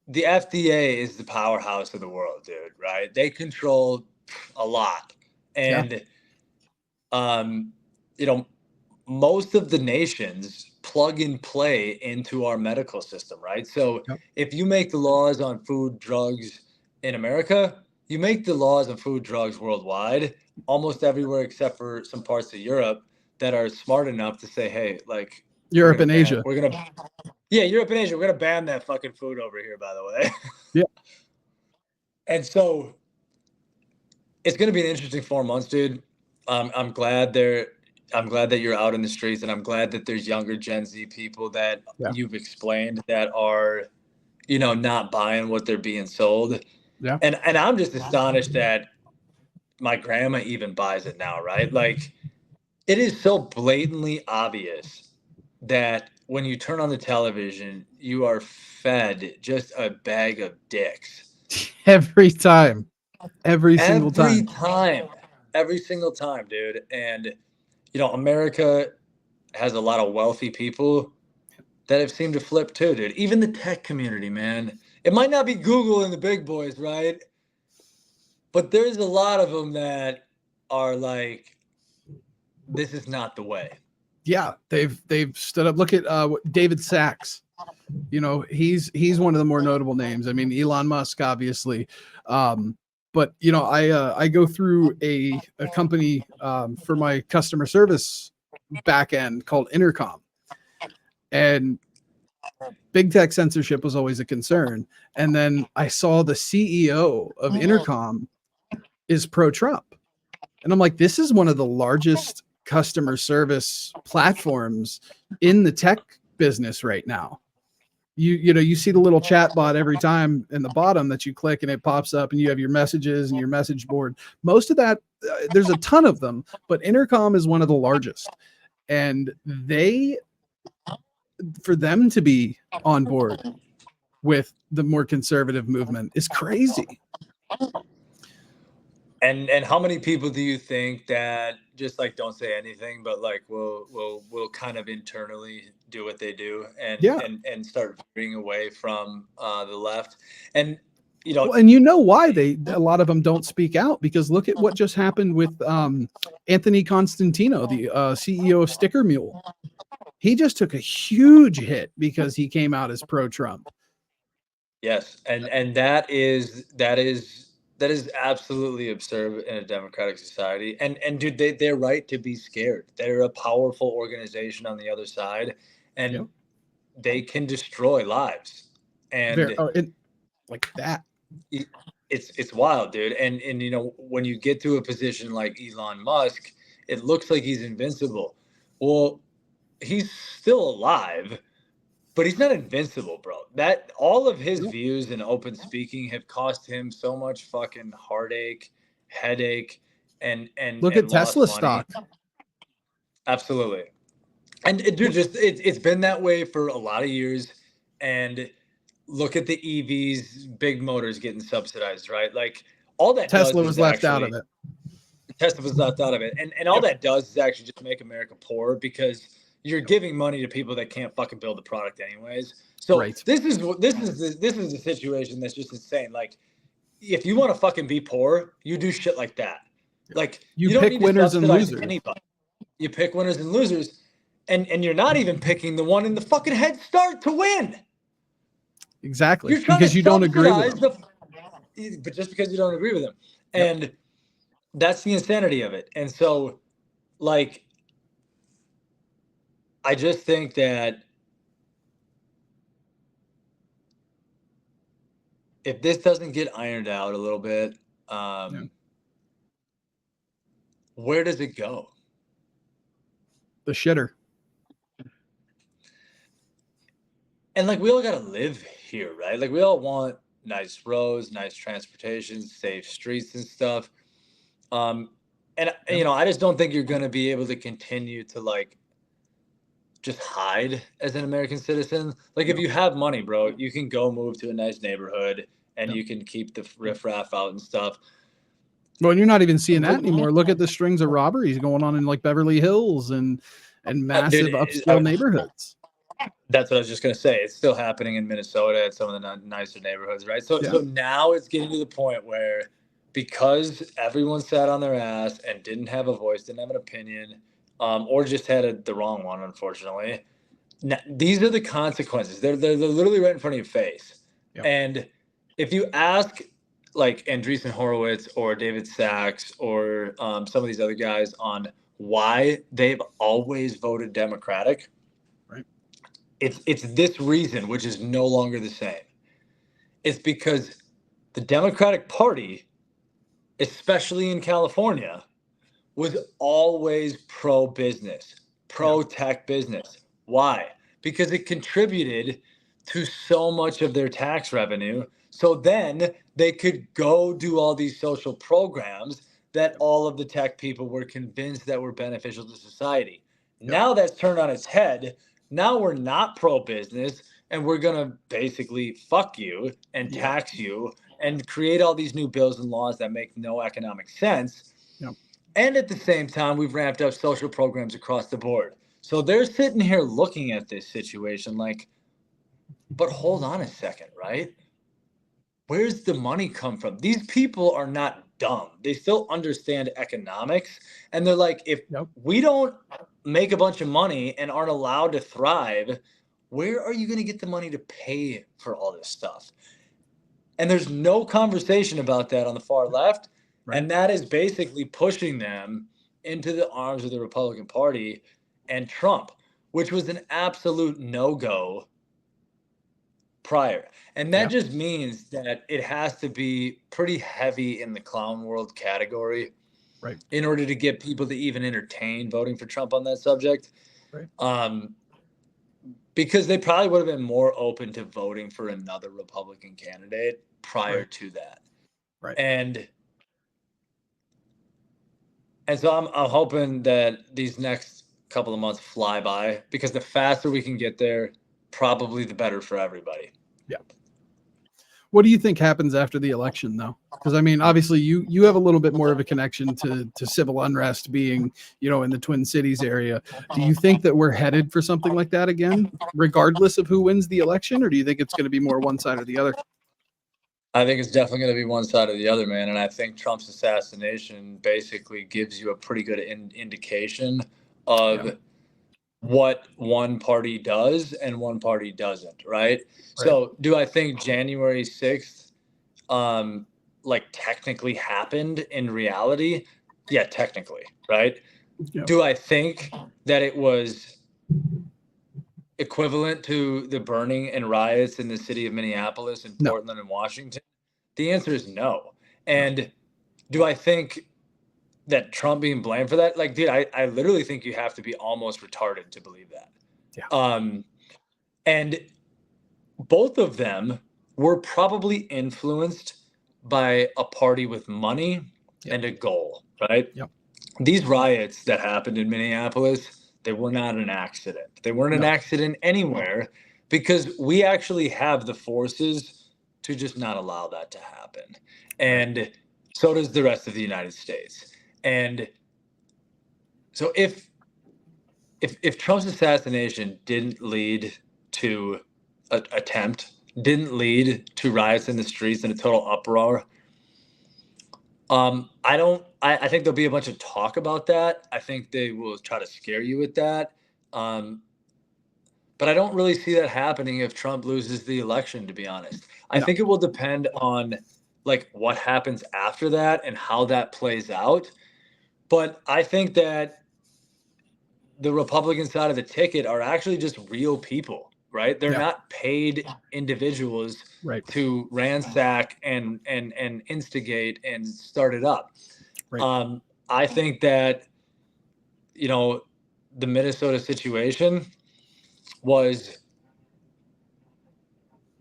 the FDA is the powerhouse of the world, dude, right? They control a lot. And, most of the nations plug and play into our medical system, right? So if you make the laws on food, drugs in America, you make the laws on food, drugs worldwide, almost everywhere except for some parts of Europe that are smart enough to say, hey, like, Europe and Asia. Europe and Asia, we're going to ban that fucking food over here, by the way. Yeah. And so it's going to be an interesting 4 months, dude. I'm glad that you're out in the streets, and I'm glad that there's younger Gen Z people that you've explained that are, not buying what they're being sold. Yeah. And I'm just astonished that my grandma even buys it now, right? Like, it is so blatantly obvious that when you turn on the television, you are fed just a bag of dicks. Every time. Every single time. Every single time, dude. And, America has a lot of wealthy people that have seemed to flip too, dude. Even the tech community, man. It might not be Google and the big boys, right? But there's a lot of them that are like, this is not the way. Yeah, they've stood up. Look at David Sachs. He's one of the more notable names. I mean, Elon Musk, obviously. But I go through a company for my customer service back end called Intercom, and big tech censorship was always a concern. And then I saw the CEO of Intercom is pro-Trump, and I'm like, this is one of the largest customer service platforms in the tech business right now. You see the little chat bot every time in the bottom that you click and it pops up, and you have your messages and your message board. Most of that, there's a ton of them, but Intercom is one of the largest. And for them to be on board with the more conservative movement is crazy. And how many people do you think that just like don't say anything, but like will kind of internally do what they do and start veering away from the left? And well, and why a lot of them don't speak out, because look at what just happened with Anthony Constantino, the CEO of Sticker Mule. He just took a huge hit because he came out as pro-Trump. Yes, and that is absolutely absurd in a democratic society. And dude, they're right to be scared. They're a powerful organization on the other side, and they can destroy lives. And like that. It's wild, dude. And when you get to a position like Elon Musk, it looks like he's invincible. Well, he's still alive, but he's not invincible, bro. That all of his views and open speaking have cost him so much fucking heartache, headache, and look at Tesla stock. Absolutely. And dude, it's been that way for a lot of years. And look at the EVs, big motors getting subsidized, right? Like, all that Tesla was left out of it. Tesla was left out of it. And all that does is actually just make America poorer, because you're giving money to people that can't fucking build the product anyways. So this is the situation that's just insane. Like, if you want to fucking be poor, you do shit like that. Like, you don't pick need winners to and losers. Anybody. You pick winners and losers, and you're not even picking the one in the fucking head start to win. Exactly. You're trying because to you don't agree with them. but just because you don't agree with them. And that's the insanity of it. And so, like, I just think that if this doesn't get ironed out a little bit, where does it go? The shitter. And like, we all got to live here, right? Like, we all want nice roads, nice transportation, safe streets and stuff. And you know, I just don't think you're going to be able to continue to like just hide as an American citizen. Like, if you have money, bro, you can go move to a nice neighborhood and you can keep the riffraff out and stuff. Well, you're not even seeing that anymore. Look at the strings of robberies going on in like Beverly Hills and massive upscale neighborhoods. That's what I was just going to say. It's still happening in Minnesota at some of the nicer neighborhoods, right? So now it's getting to the point where, because everyone sat on their ass and didn't have a voice, didn't have an opinion, or just had the wrong one, unfortunately. Now, these are the consequences. They're literally right in front of your face. And if you ask like Andreessen Horowitz or David Sachs or some of these other guys on why they've always voted Democratic, it's this reason, which is no longer the same. It's because the Democratic Party, especially in California, was always pro-business, pro-tech business. Why? Because it contributed to so much of their tax revenue. So then they could go do all these social programs that all of the tech people were convinced that were beneficial to society. Now that's turned on its head. Now we're not pro-business, and we're going to basically fuck you and tax you and create all these new bills and laws that make no economic sense. And at the same time, we've ramped up social programs across the board. So they're sitting here looking at this situation like, but hold on a second, right? Where's the money come from? These people are not dumb. They still understand economics. And they're like, if we don't make a bunch of money and aren't allowed to thrive, where are you going to get the money to pay for all this stuff? And there's no conversation about that on the far left. And that is basically pushing them into the arms of the Republican Party and Trump, which was an absolute no-go prior. And that just means that it has to be pretty heavy in the clown world category in order to get people to even entertain voting for Trump on that subject. Because they probably would have been more open to voting for another Republican candidate prior to that. And so I'm hoping that these next couple of months fly by, because the faster we can get there, probably the better for everybody. What do you think happens after the election, though? Because I mean, obviously, you have a little bit more of a connection to civil unrest, being, you know, in the Twin Cities area. Do you think that we're headed for something like that again, regardless of who wins the election, or do you think it's going to be more one side or the other? I think it's definitely going to be one side or the other, man. And I think Trump's assassination basically gives you a pretty good indication of what one party does and one party doesn't, right? So do I think January 6th, like technically happened in reality? Yeah, technically, right? Do I think that it was equivalent to the burning and riots in the city of Minneapolis and Portland and Washington? The answer is no. And do I think that Trump being blamed for that? Like, dude, I literally think you have to be almost retarded to believe that. And both of them were probably influenced by a party with money and a goal, right? These riots that happened in Minneapolis, they were not an accident. They weren't an accident anywhere, because we actually have the forces to just not allow that to happen. And so does the rest of the United States. And so if Trump's assassination didn't lead to an attempt, didn't lead to riots in the streets and a total uproar, I think there'll be a bunch of talk about that. I think they will try to scare you with that. But I don't really see that happening if Trump loses the election, to be honest. I think it will depend on like what happens after that and how that plays out. But I think that the Republican side of the ticket are actually just real people, right? They're Yeah. not paid individuals Right. to ransack and instigate and start it up. Right. I think that, you know, the Minnesota situation was,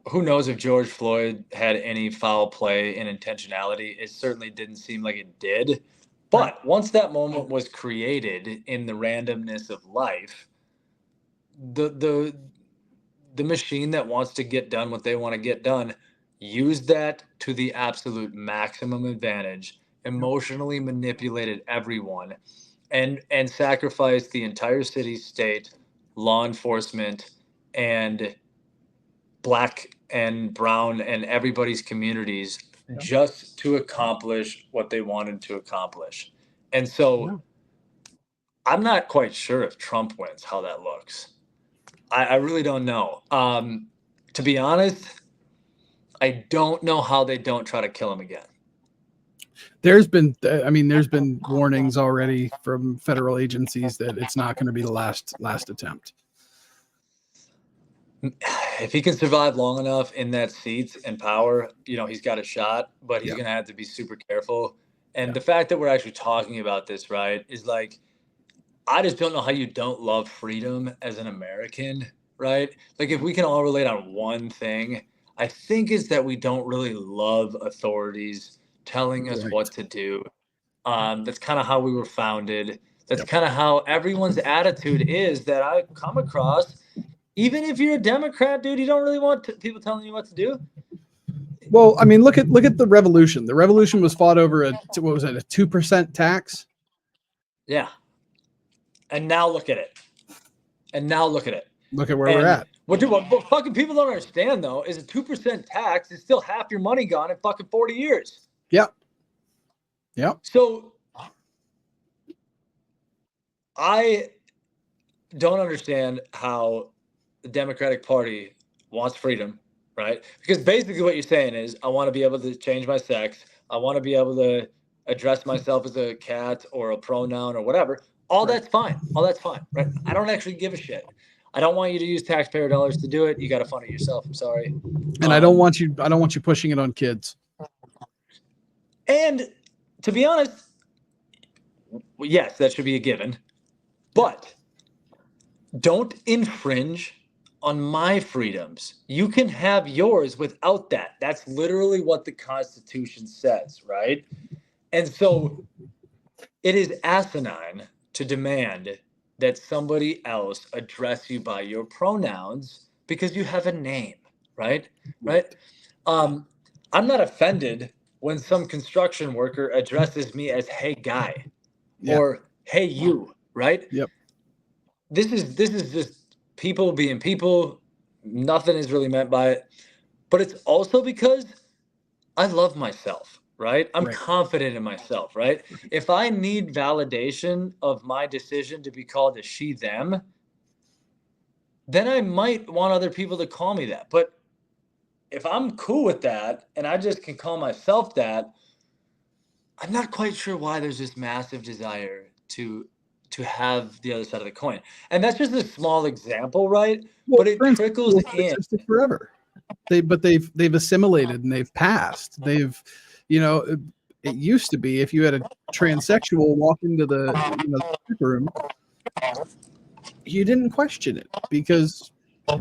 who knows if George Floyd had any foul play and intentionality. It certainly didn't seem like it did. But once that moment was created in the randomness of life, the machine that wants to get done what they want to get done used that to the absolute maximum advantage, emotionally manipulated everyone, and sacrificed the entire city, state, law enforcement, and Black and brown and everybody's communities just to accomplish what they wanted to accomplish. And so I'm not quite sure if Trump wins how that looks. I really don't know. To be honest, I don't know how they don't try to kill him again. There's been warnings already from federal agencies that it's not going to be the last attempt. If he can survive long enough in that seat and power, you know, he's got a shot, but he's going to have to be super careful. And the fact that we're actually talking about this, right, is like, I just don't know how you don't love freedom as an American, right? Like, if we can all relate on one thing, I think is that we don't really love authorities telling us what to do. That's kind of how we were founded. That's kind of how everyone's attitude is that I come across. Even if you're a Democrat, dude, you don't really want people telling you what to do. Well, I mean, look at the revolution. The revolution was fought over a 2% tax. Yeah. And now look at it. Look at where we're at. What fucking people don't understand, though, is a 2% tax is still half your money gone in fucking 40 years. Yep. Yep. So I don't understand how the Democratic Party wants freedom, right? Because basically what you're saying is, I want to be able to change my sex. I want to be able to address myself as a cat or a pronoun or whatever. All that's fine. Right? I don't actually give a shit. I don't want you to use taxpayer dollars to do it. You got to fund it yourself. I'm sorry. And I don't want you pushing it on kids. And to be honest, yes, that should be a given. But don't infringe on my freedoms. You can have yours without that. That's literally what the Constitution says, right? And so it is asinine to demand that somebody else address you by your pronouns because you have a name, right? I'm not offended when some construction worker addresses me as "Hey guy" or "Hey you," right? Yep. This is just people being people. Nothing is really meant by it. But it's also because I love myself, right? I'm confident in myself, right? If I need validation of my decision to be called a she, them, then I might want other people to call me that. But if I'm cool with that and I just can call myself that, I'm not quite sure why there's this massive desire to have the other side of the coin. And that's just a small example, right? Well, but it trickles in forever. They've assimilated and they've passed. They've, it used to be if you had a transsexual walk into the room, you didn't question it because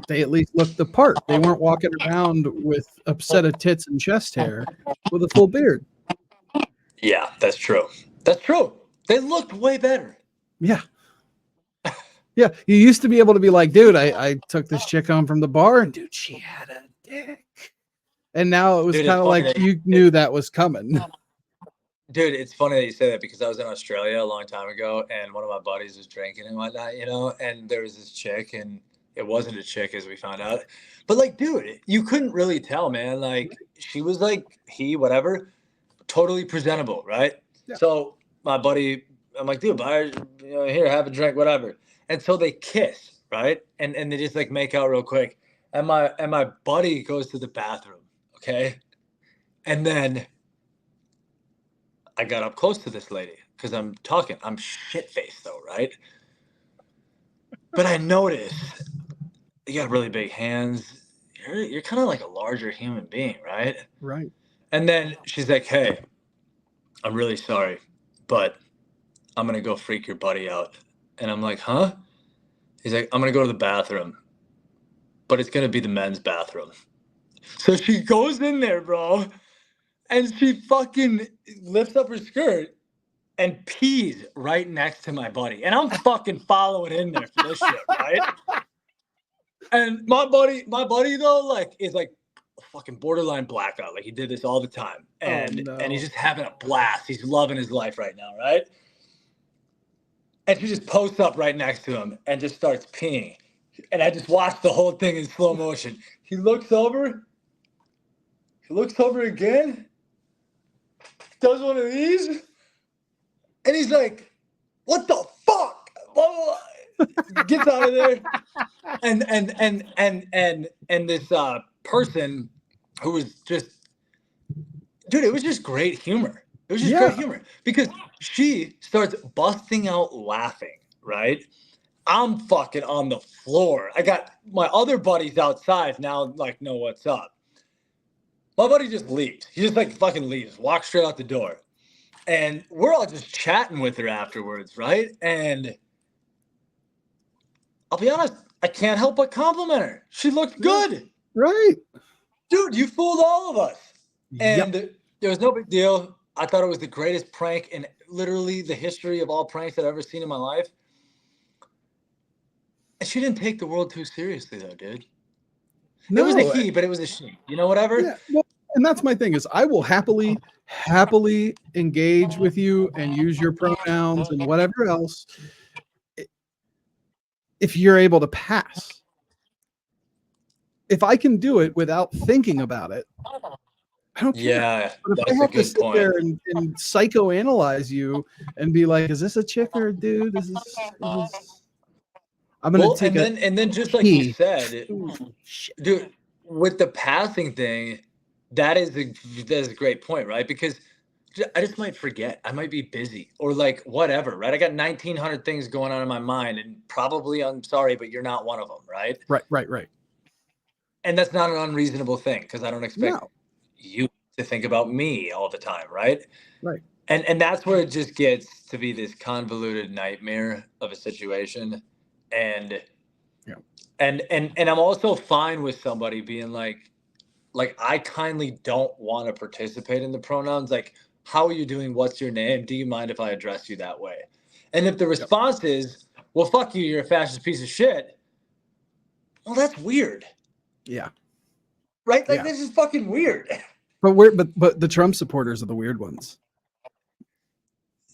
they at least looked the part. They weren't walking around with a set of tits and chest hair with a full beard. Yeah, that's true. They looked way better. Yeah. Yeah. You used to be able to be like, dude, I took this chick home from the bar and dude, she had a dick. And now it was kind of like you knew that was coming. Dude, it's funny that you say that because I was in Australia a long time ago and one of my buddies was drinking and whatnot, and there was this chick and it wasn't a chick as we found out. But like, dude, you couldn't really tell, man. Like she was like whatever, totally presentable, right? Yeah. So my buddy, I'm like, dude, buy here, have a drink, whatever. And so they kiss, right? And they just like make out real quick. And my buddy goes to the bathroom, okay? And then I got up close to this lady because I'm talking. I'm shit-faced though, right? But I noticed you got really big hands. You're kind of like a larger human being, right? Right. And then she's like, hey, I'm really sorry, but I'm going to go freak your buddy out. And I'm like, huh? He's like, I'm going to go to the bathroom, but it's going to be the men's bathroom. So she goes in there, bro, and she fucking lifts up her skirt and pees right next to my buddy. And I'm fucking following in there for this shit, right? And my buddy though, like, is like a fucking borderline blackout. Like, he did this all the time. And no. and he's just having a blast. He's loving his life right now, right? And she just posts up right next to him and just starts peeing. And I just watched the whole thing in slow motion. He looks over again, does one of these, and he's like, what the fuck? Blah, blah, blah. Gets out of there. And this person who was just, dude, it was just great humor. It was just great humor because she starts busting out laughing, right? I'm fucking on the floor. I got my other buddies outside now, like, know what's up. My buddy just leaves. He just like fucking leaves, walks straight out the door. And we're all just chatting with her afterwards, right? And I'll be honest, I can't help but compliment her. She looked good. Right. Dude, you fooled all of us. Yep. And there was no big deal. I thought it was the greatest prank in literally the history of all pranks I've ever seen in my life. And she didn't take the world too seriously, though, dude. No, it was a he, but it was a she. You know, whatever. Yeah, well, and that's my thing is I will happily engage with you and use your pronouns and whatever else if you're able to pass. If I can do it without thinking about it, I don't care. Yeah, but if that's I have a good to sit there and psychoanalyze you and be like, is this a chick or a dude? Is this I'm gonna take and then just like you said, dude, with the passing thing, that is a great point, right? Because I just might forget. I might be busy or like whatever, right? I got 1,900 things going on in my mind, and probably I'm sorry, but you're not one of them, right? Right. And that's not an unreasonable thing because I don't expect you to think about me all the time, right? Right. And that's where it just gets to be this convoluted nightmare of a situation. And I'm also fine with somebody being like I kindly don't want to participate in the pronouns. Like, how are you doing? What's your name? Do you mind if I address you that way? And if the response is, well, fuck you, you're a fascist piece of shit. Well, that's weird. Yeah. Right? Like, this is fucking weird. But the Trump supporters are the weird ones.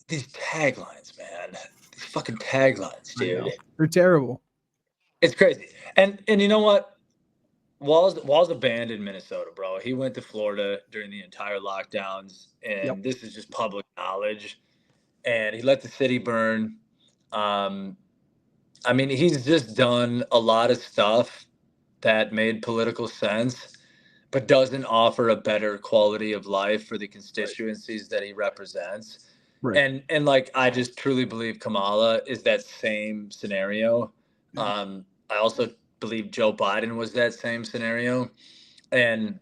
These taglines, man. These fucking taglines, dude. They're terrible. It's crazy. And you know what? Wall's a band in Minnesota, bro. He went to Florida during the entire lockdowns, and this is just public knowledge. And he let the city burn. I mean, he's just done a lot of stuff that made political sense, but doesn't offer a better quality of life for the constituencies that he represents. Right. And like, I just truly believe Kamala is that same scenario. I also believe Joe Biden was that same scenario. And,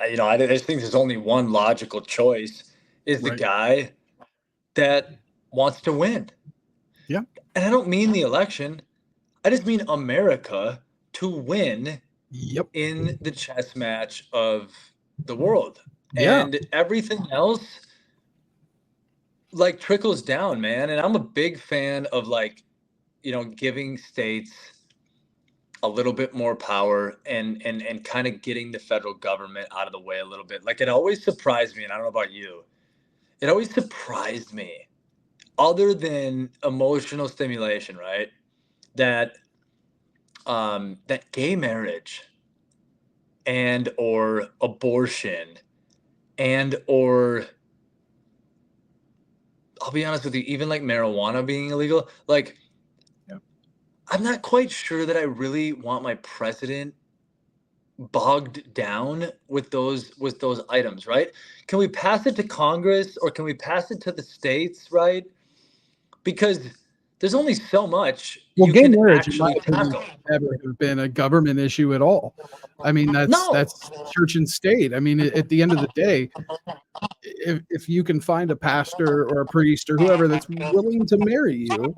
you know, I just think there's only one logical choice is the guy that wants to win. Yeah. And I don't mean the election. I just mean America to win in the chess match of the world. And everything else like trickles down, man. And I'm a big fan of like, you know, giving states a little bit more power and kind of getting the federal government out of the way a little bit. Like, it always surprised me, and I don't know about you, it always surprised me, other than emotional stimulation, right? That that gay marriage and or abortion and or, I'll be honest with you, even like marijuana being illegal, like, I'm not quite sure that I really want my president bogged down with those items, right? Can we pass it to Congress or can we pass it to the states, right? Because there's only so much Well, you gay can marriage, in my actually opinion, tackle. should never have been a government issue at all. I mean, No. that's church and state. I mean, at the end of the day, if you can find a pastor or a priest or whoever that's willing to marry you,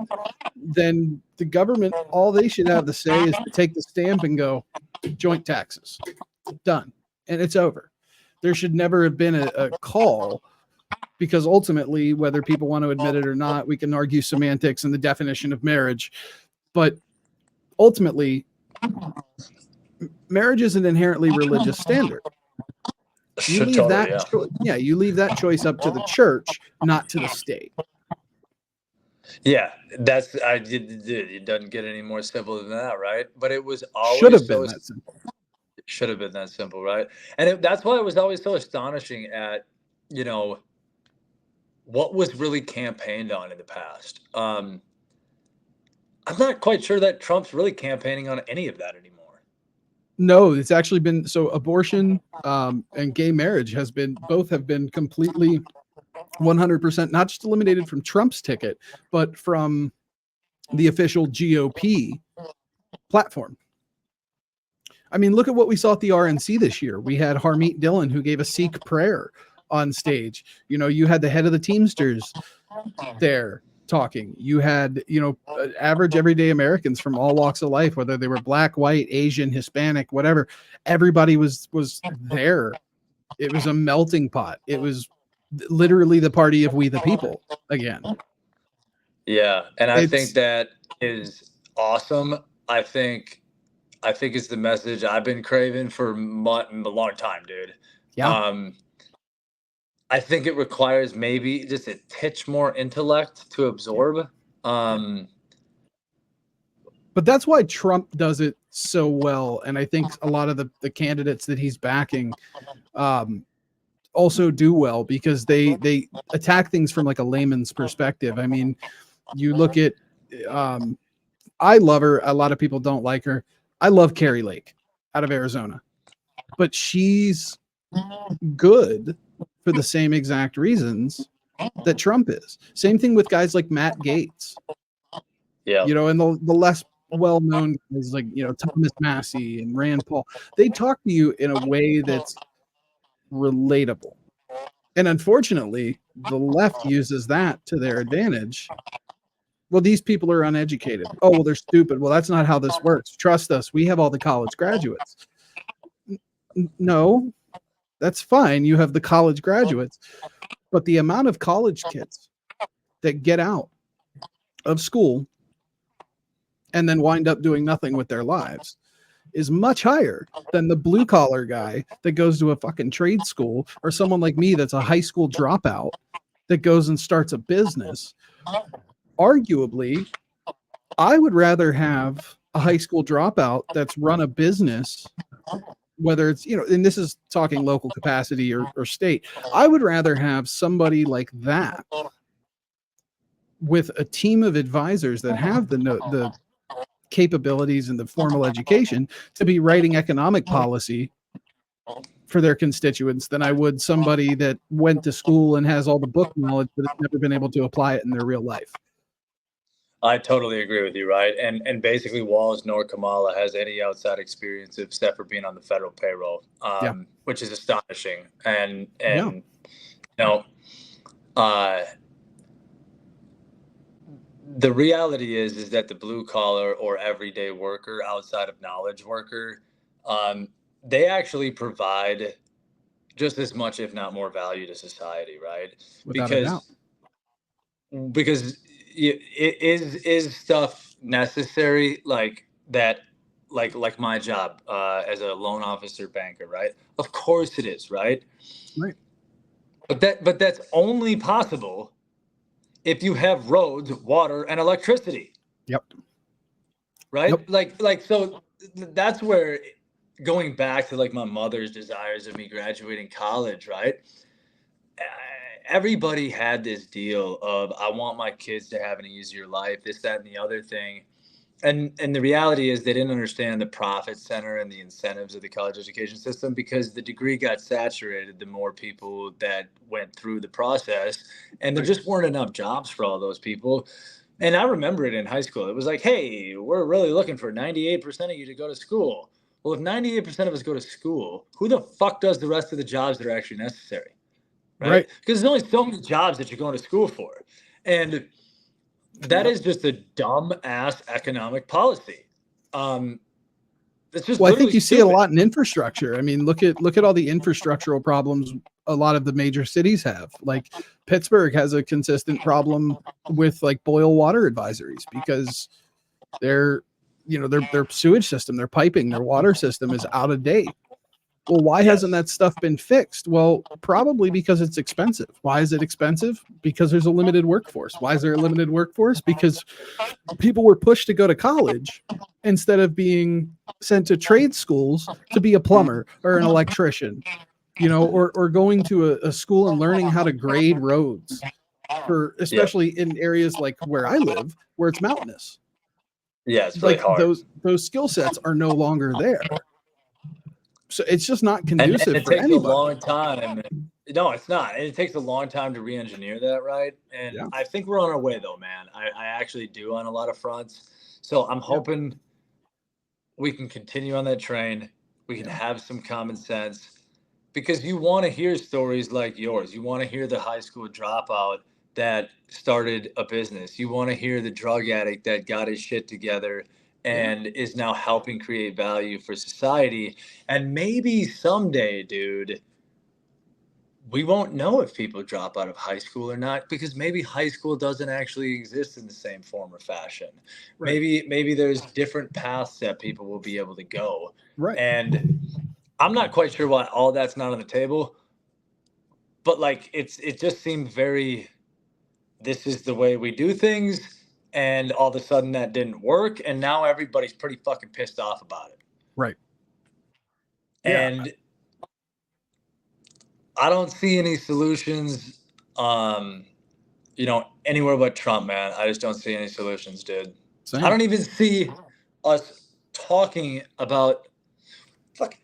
then the government, all they should have to say is to take the stamp and go, joint taxes, done, and it's over. There should never have been a call, because ultimately, whether people want to admit it or not, we can argue semantics and the definition of marriage, but ultimately, marriage is an inherently religious standard. You leave Totally, that you leave that choice up to the church, not to the state. Yeah, that's it doesn't get any more simple than that, right? But it was Should always have been that simple. should have been that simple, right? And that's why it was always so astonishing at, what was really campaigned on in the past. I'm not quite sure that Trump's really campaigning on any of that anymore. No, it's actually been so abortion and gay marriage both have been completely 100% not just eliminated from Trump's ticket, but from the official GOP platform. I mean, look at what we saw at the RNC this year. We had Harmeet Dillon, who gave a Sikh prayer on stage. You had the head of the Teamsters there talking. You had, average everyday Americans from all walks of life, whether they were black, white, Asian, Hispanic, whatever. Everybody was there. It was a melting pot. It was literally the party of we the people again. Yeah, and I think that is awesome. I think it's the message I've been craving for a long time, dude. Yeah. I think it requires maybe just a titch more intellect to absorb. But that's why Trump does it so well. And I think a lot of the candidates that he's backing also do well, because they attack things from like a layman's perspective. I mean, you look at I love her. A lot of people don't like her. I love Carrie Lake out of Arizona, but she's good for the same exact reasons that Trump is. Same thing with guys like Matt Gaetz. Yeah. And the less well-known guys like, Thomas Massey and Rand Paul, they talk to you in a way that's relatable. And unfortunately, the left uses that to their advantage. Well, these people are uneducated. Oh, well, they're stupid. Well, that's not how this works. Trust us. We have all the college graduates. No, that's fine. You have the college graduates. But the amount of college kids that get out of school and then wind up doing nothing with their lives is much higher than the blue collar guy that goes to a fucking trade school, or someone like me that's a high school dropout that goes and starts a business. Arguably, I would rather have a high school dropout that's run a business, whether it's, and this is talking local capacity or state. I would rather have somebody like that with a team of advisors that have the capabilities and the formal education to be writing economic policy for their constituents than I would somebody that went to school and has all the book knowledge but has never been able to apply it in their real life. I totally agree with you, right? And basically, Walls nor Kamala has any outside experience except for being on the federal payroll, which is astonishing. And the reality is that the blue collar or everyday worker outside of knowledge worker, they actually provide just as much, if not more, value to society, right? Without a doubt. Because is stuff necessary like that, like my job as a loan officer banker, right? Of course it is, right? Right. But that's only possible if you have roads, water, and electricity. Yep. Right? Yep. Like so that's where, going back to like my mother's desires of me graduating college, right? Everybody had this deal of, I want my kids to have an easier life, this, that, and the other thing. And the reality is they didn't understand the profit center and the incentives of the college education system, because the degree got saturated the more people that went through the process, and there just weren't enough jobs for all those people. And I remember it in high school. It was like, hey, we're really looking for 98% of you to go to school. Well, if 98% of us go to school, who the fuck does the rest of the jobs that are actually necessary? Right? Because there's only so many jobs that you're going to school for. And that is just a dumb ass economic policy. It's just Well, I think you see it a stupid. lot in infrastructure. I mean, look at all the infrastructural problems a lot of the major cities have. Like Pittsburgh has a consistent problem with like boil water advisories because their sewage system, their piping, their water system is out of date. Well, why hasn't that stuff been fixed? Well, probably because it's expensive. Why is it expensive? Because there's a limited workforce. Why is there a limited workforce? Because people were pushed to go to college instead of being sent to trade schools to be a plumber or an electrician, or going to a school and learning how to grade roads for, especially in areas like where I live, where it's mountainous. Yeah, it's really like hard. those skill sets are no longer there. So it's just not conducive and it for takes anybody. a long time. No, it's not. And it takes a long time to re-engineer that, right? And I think we're on our way, though, man. I actually do on a lot of fronts. So I'm hoping we can continue on that train. We can have some common sense, because you want to hear stories like yours. You want to hear the high school dropout that started a business. You want to hear the drug addict that got his shit together and is now helping create value for society. And maybe someday, dude, we won't know if people drop out of high school or not, because maybe high school doesn't actually exist in the same form or fashion. Maybe there's different paths that people will be able to go. And I'm not quite sure why all that's not on the table, but like it just seemed very, this is the way we do things, and all of a sudden that didn't work, and now everybody's pretty fucking pissed off about it. And I don't see any solutions, anywhere but Trump, man. I just don't see any solutions, dude. Same. I don't even see us talking about, fuck.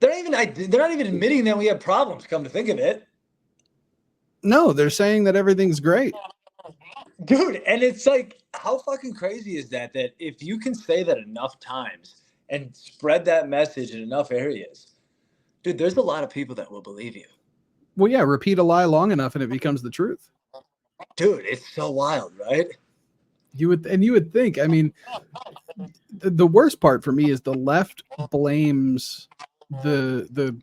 They're not even admitting that we have problems, come to think of it. No, they're saying that everything's great. Dude, and it's like, how fucking crazy is that if you can say that enough times and spread that message in enough areas, dude, there's a lot of people that will believe you. Well, yeah, repeat a lie long enough and it becomes the truth. Dude, it's so wild, right? You would think, I mean, the worst part for me is the left blames the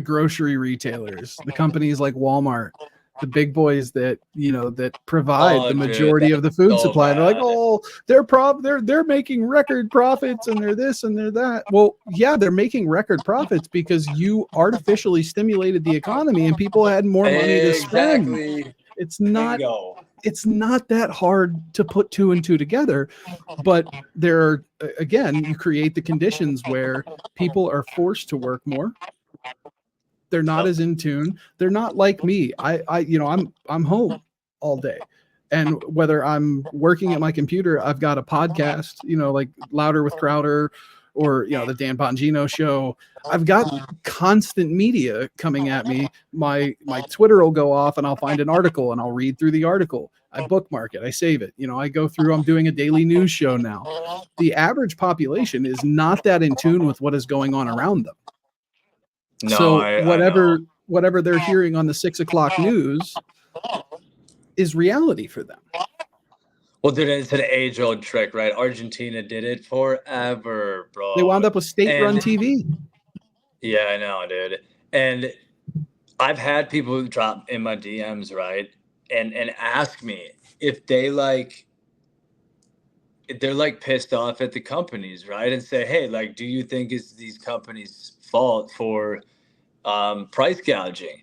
grocery retailers, the companies like Walmart, the big boys that that provide the majority of the food supply. They're like, oh, they're making record profits and they're this and they're that. Well, yeah, they're making record profits because you artificially stimulated the economy and people had more money to spend. It's not that hard to put two and two together, but you create the conditions where people are forced to work more. They're not as in tune. They're not like me. I'm home all day. And whether I'm working at my computer, I've got a podcast, like Louder with Crowder, or the Dan Bongino show. I've got constant media coming at me. My Twitter will go off and I'll find an article and I'll read through the article. I bookmark it. I save it. I go through, I'm doing a daily news show now. The average population is not that in tune with what is going on around them. No, so whatever they're hearing on the 6 o'clock news is reality for them. Well, dude, it's an age-old trick, right? Argentina did it forever, bro. They wound up with state-run TV. Yeah, I know, dude. And I've had people drop in my DMs, right, and ask me if they're pissed off at the companies, right, and say, hey, like, do you think it's these companies' fault for price gouging?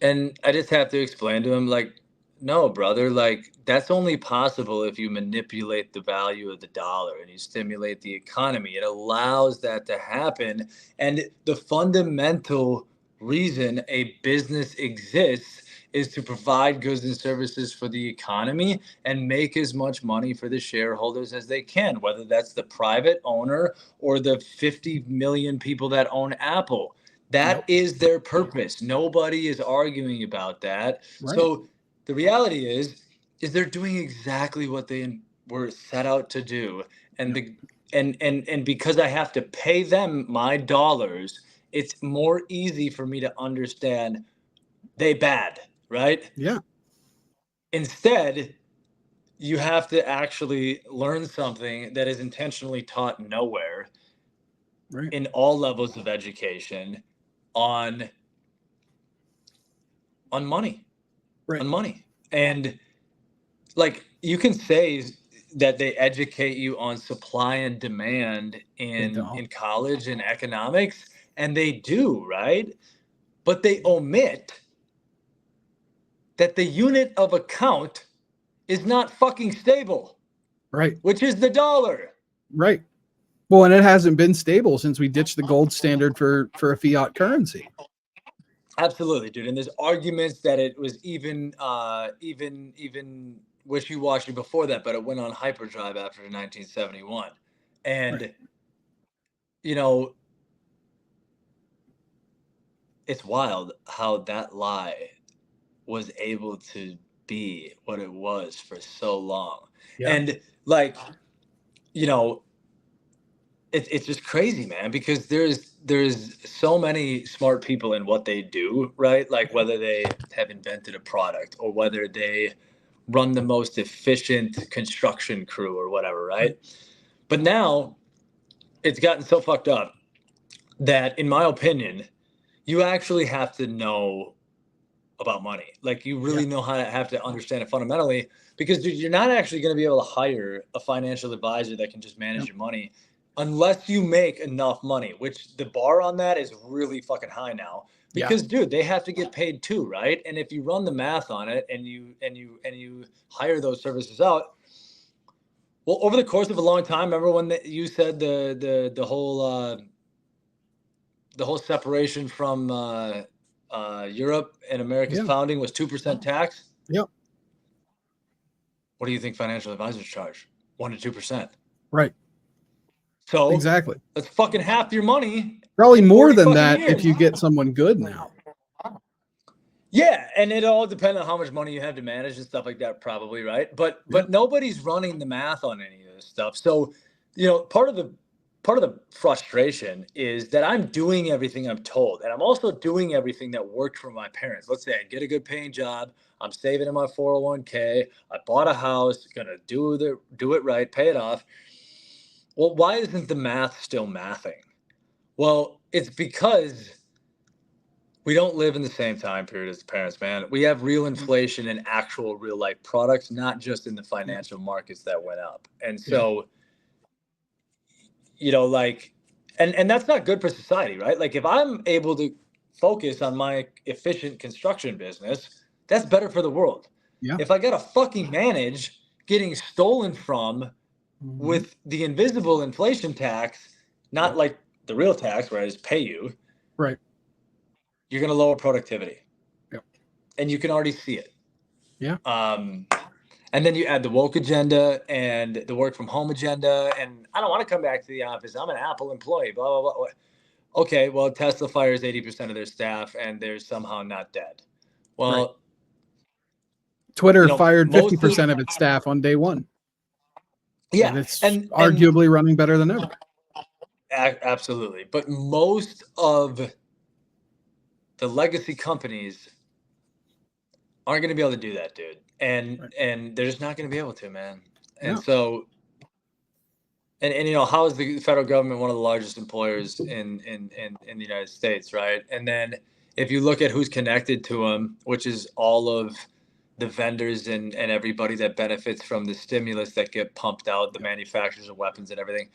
And I just have to explain to them, like, no, brother, like, that's only possible if you manipulate the value of the dollar and you stimulate the economy. It allows that to happen. And the fundamental reason a business exists is to provide goods and services for the economy and make as much money for the shareholders as they can, whether that's the private owner or the 50 million people that own Apple. That is their purpose. Nobody is arguing about that. So the reality is, is they're doing exactly what they were set out to do. And because I have to pay them my dollars, it's more easy for me to understand they bad, right? Yeah. Instead, you have to actually learn something that is intentionally taught nowhere in all levels of education on money. On money. And like, you can say that they educate you on supply and demand in college and economics, and they do, right? But they omit that the unit of account is not fucking stable. Right. Which is the dollar. Right. Well, and it hasn't been stable since we ditched the gold standard for a fiat currency. Absolutely, dude. And there's arguments that it was even wishy-washy before that, but it went on hyperdrive after 1971. And you know, it's wild how that lie was able to be what it was for so long. Yeah. And like, you know, it's just crazy, man, because there's so many smart people in what they do, right? Like whether they have invented a product or whether they run the most efficient construction crew or whatever, right? But now it's gotten so fucked up that, in my opinion, you actually have to know about money. Like you really know how to have to understand it fundamentally, because dude, you're not actually going to be able to hire a financial advisor that can just manage your money unless you make enough money, which the bar on that is really fucking high now, because dude, they have to get paid too, right? And if you run the math on it and you hire those services out, well, over the course of a long time, remember when you said the whole separation from Europe and America's founding was 2% tax? Yep. What do you think financial advisors charge? 1% to 2%. Right. So exactly, that's fucking half your money. Probably more than that if you get someone good now. Yeah, and it all depends on how much money you have to manage and stuff like that, probably, right? But nobody's running the math on any of this stuff. So, you know, part of the frustration is that I'm doing everything I'm told, and I'm also doing everything that worked for my parents. Let's say I get a good paying job, I'm saving in my 401k, I bought a house, gonna do it right, pay it off. Well, why isn't the math still mathing? Well, it's because we don't live in the same time period as the parents, man. We have real inflation in actual real life products, not just in the financial markets that went up. And so, you know, like, and that's not good for society, right? Like if I'm able to focus on my efficient construction business, that's better for the world. Yeah. If I got to fucking manage getting stolen from with the invisible inflation tax, not like the real tax where I just pay you, right, you're going to lower productivity. Yep. And you can already see it. Yeah. And then you add the woke agenda and the work from home agenda. And I don't want to come back to the office. I'm an Apple employee, blah, blah, blah. Okay, well, Tesla fires 80% of their staff and they're somehow not dead. Well, Twitter fired 50% of its staff on day one. Yeah. And it's arguably running better than ever. Absolutely. But most of the legacy companies aren't going to be able to do that, dude. And they're just not going to be able to, man. And so, and you know, how is the federal government one of the largest employers in the United States, right? And then if you look at who's connected to them, which is all of the vendors and everybody that benefits from the stimulus that get pumped out, the manufacturers of weapons and everything.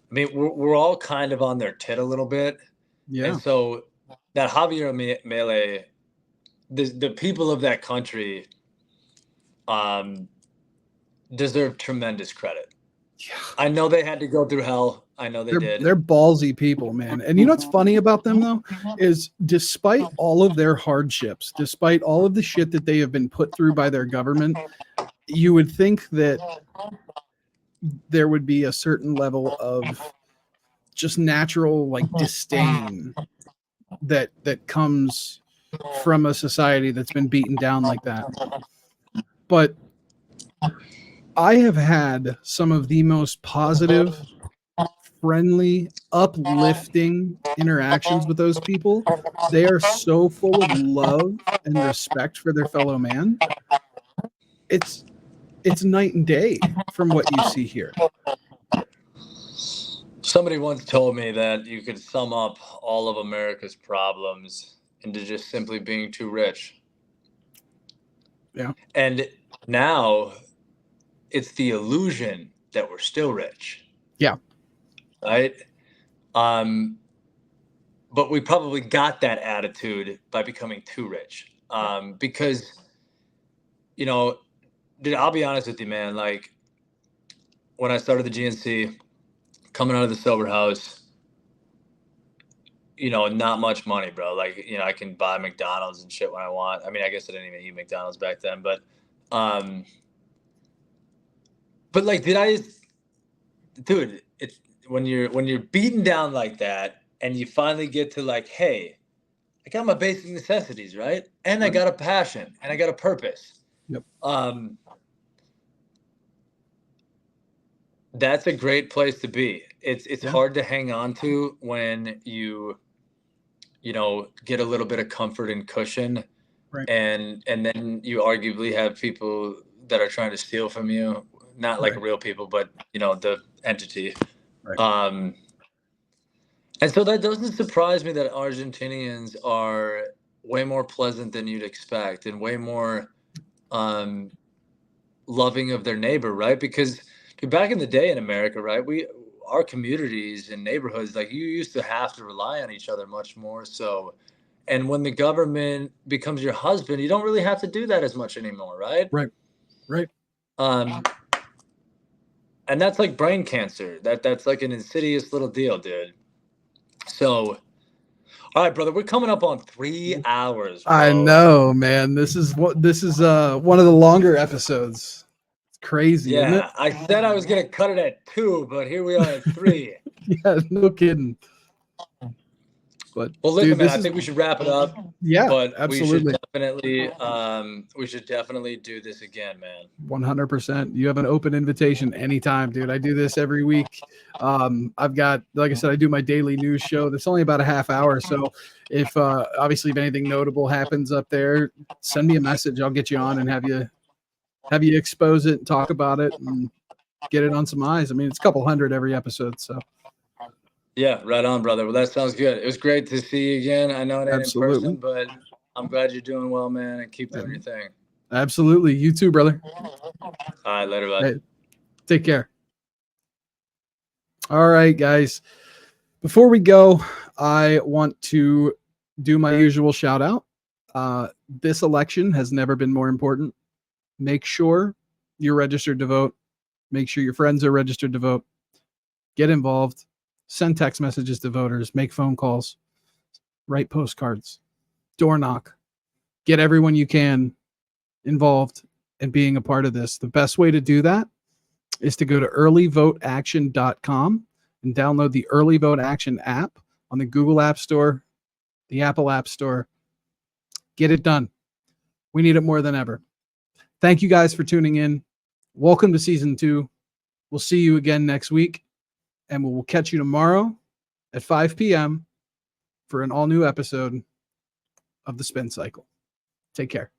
I mean, we're all kind of on their tit a little bit. Yeah. And so that Javier Milei, the people of that country deserve tremendous credit. Yeah. I know they had to go through hell. I know they did. They're ballsy people, man. And you know what's funny about them, though, is despite all of their hardships, despite all of the shit that they have been put through by their government, you would think that there would be a certain level of just natural like disdain that comes from a society that's been beaten down like that. But I have had some of the most positive, friendly, uplifting interactions with those people. They are so full of love and respect for their fellow man. It's night and day from what you see here. Somebody once told me that you could sum up all of America's problems into just simply being too rich. Yeah. And now it's the illusion that we're still rich. Yeah. Right? But we probably got that attitude by becoming too rich. Because, you know, dude, I'll be honest with you, man. Like, when I started the GNC, coming out of the sober house, you know, not much money, bro. Like, you know, I can buy McDonald's and shit when I want. I mean, I guess I didn't even eat McDonald's back then, but like, dude, it's when you're beaten down like that and you finally get to like, hey, I got my basic necessities, right? And I got a passion and I got a purpose. Yep. That's a great place to be. It's Yeah. hard to hang on to when you know, get a little bit of comfort and cushion. Right. And then you arguably have people that are trying to steal from you, not like real people, but you know, the entity. Right. And so that doesn't surprise me that Argentinians are way more pleasant than you'd expect and way more loving of their neighbor, right? Because back in the day in America, right, our communities and neighborhoods, like, you used to have to rely on each other much more so. And when the government becomes your husband, you don't really have to do that as much anymore, right? Right. And that's like brain cancer. That's like an insidious little deal, dude. So, all right, brother, we're coming up on 3 hours. Bro. I know, man. This is one of the longer episodes. It's crazy, yeah, isn't it? I said I was gonna cut it at 2, but here we are at 3. Yeah, no kidding. But well, listen, dude, man, I think we should wrap it up. Yeah, but absolutely. we should definitely do this again, man. 100%. You have an open invitation anytime, dude. I do this every week. I've got, like I said, I do my daily news show. That's only about a half hour. So if obviously if anything notable happens up there, send me a message. I'll get you on and have you expose it and talk about it and get it on some eyes. I mean, it's a couple hundred every episode. So yeah, right on, brother. Well, that sounds good. It was great to see you again. I know it ain't absolutely in person, but I'm glad you're doing well, man, and keep doing your thing. Absolutely. You too, brother. All right, later, bud. Hey, take care. All right, guys. Before we go, I want to do my usual shout out. This election has never been more important. Make sure you're registered to vote. Make sure your friends are registered to vote. Get involved. Send text messages to voters. Make phone calls. Write postcards. Door knock. Get everyone you can involved in being a part of this. The best way to do that is to go to earlyvoteaction.com and download the Early Vote Action app on the Google App Store, the Apple App Store. Get it done. We need it more than ever. Thank you guys for tuning in. Welcome to season 2. We'll see you again next week, and we'll catch you tomorrow at 5 p.m. for an all-new episode of The Spin Cycle. Take care.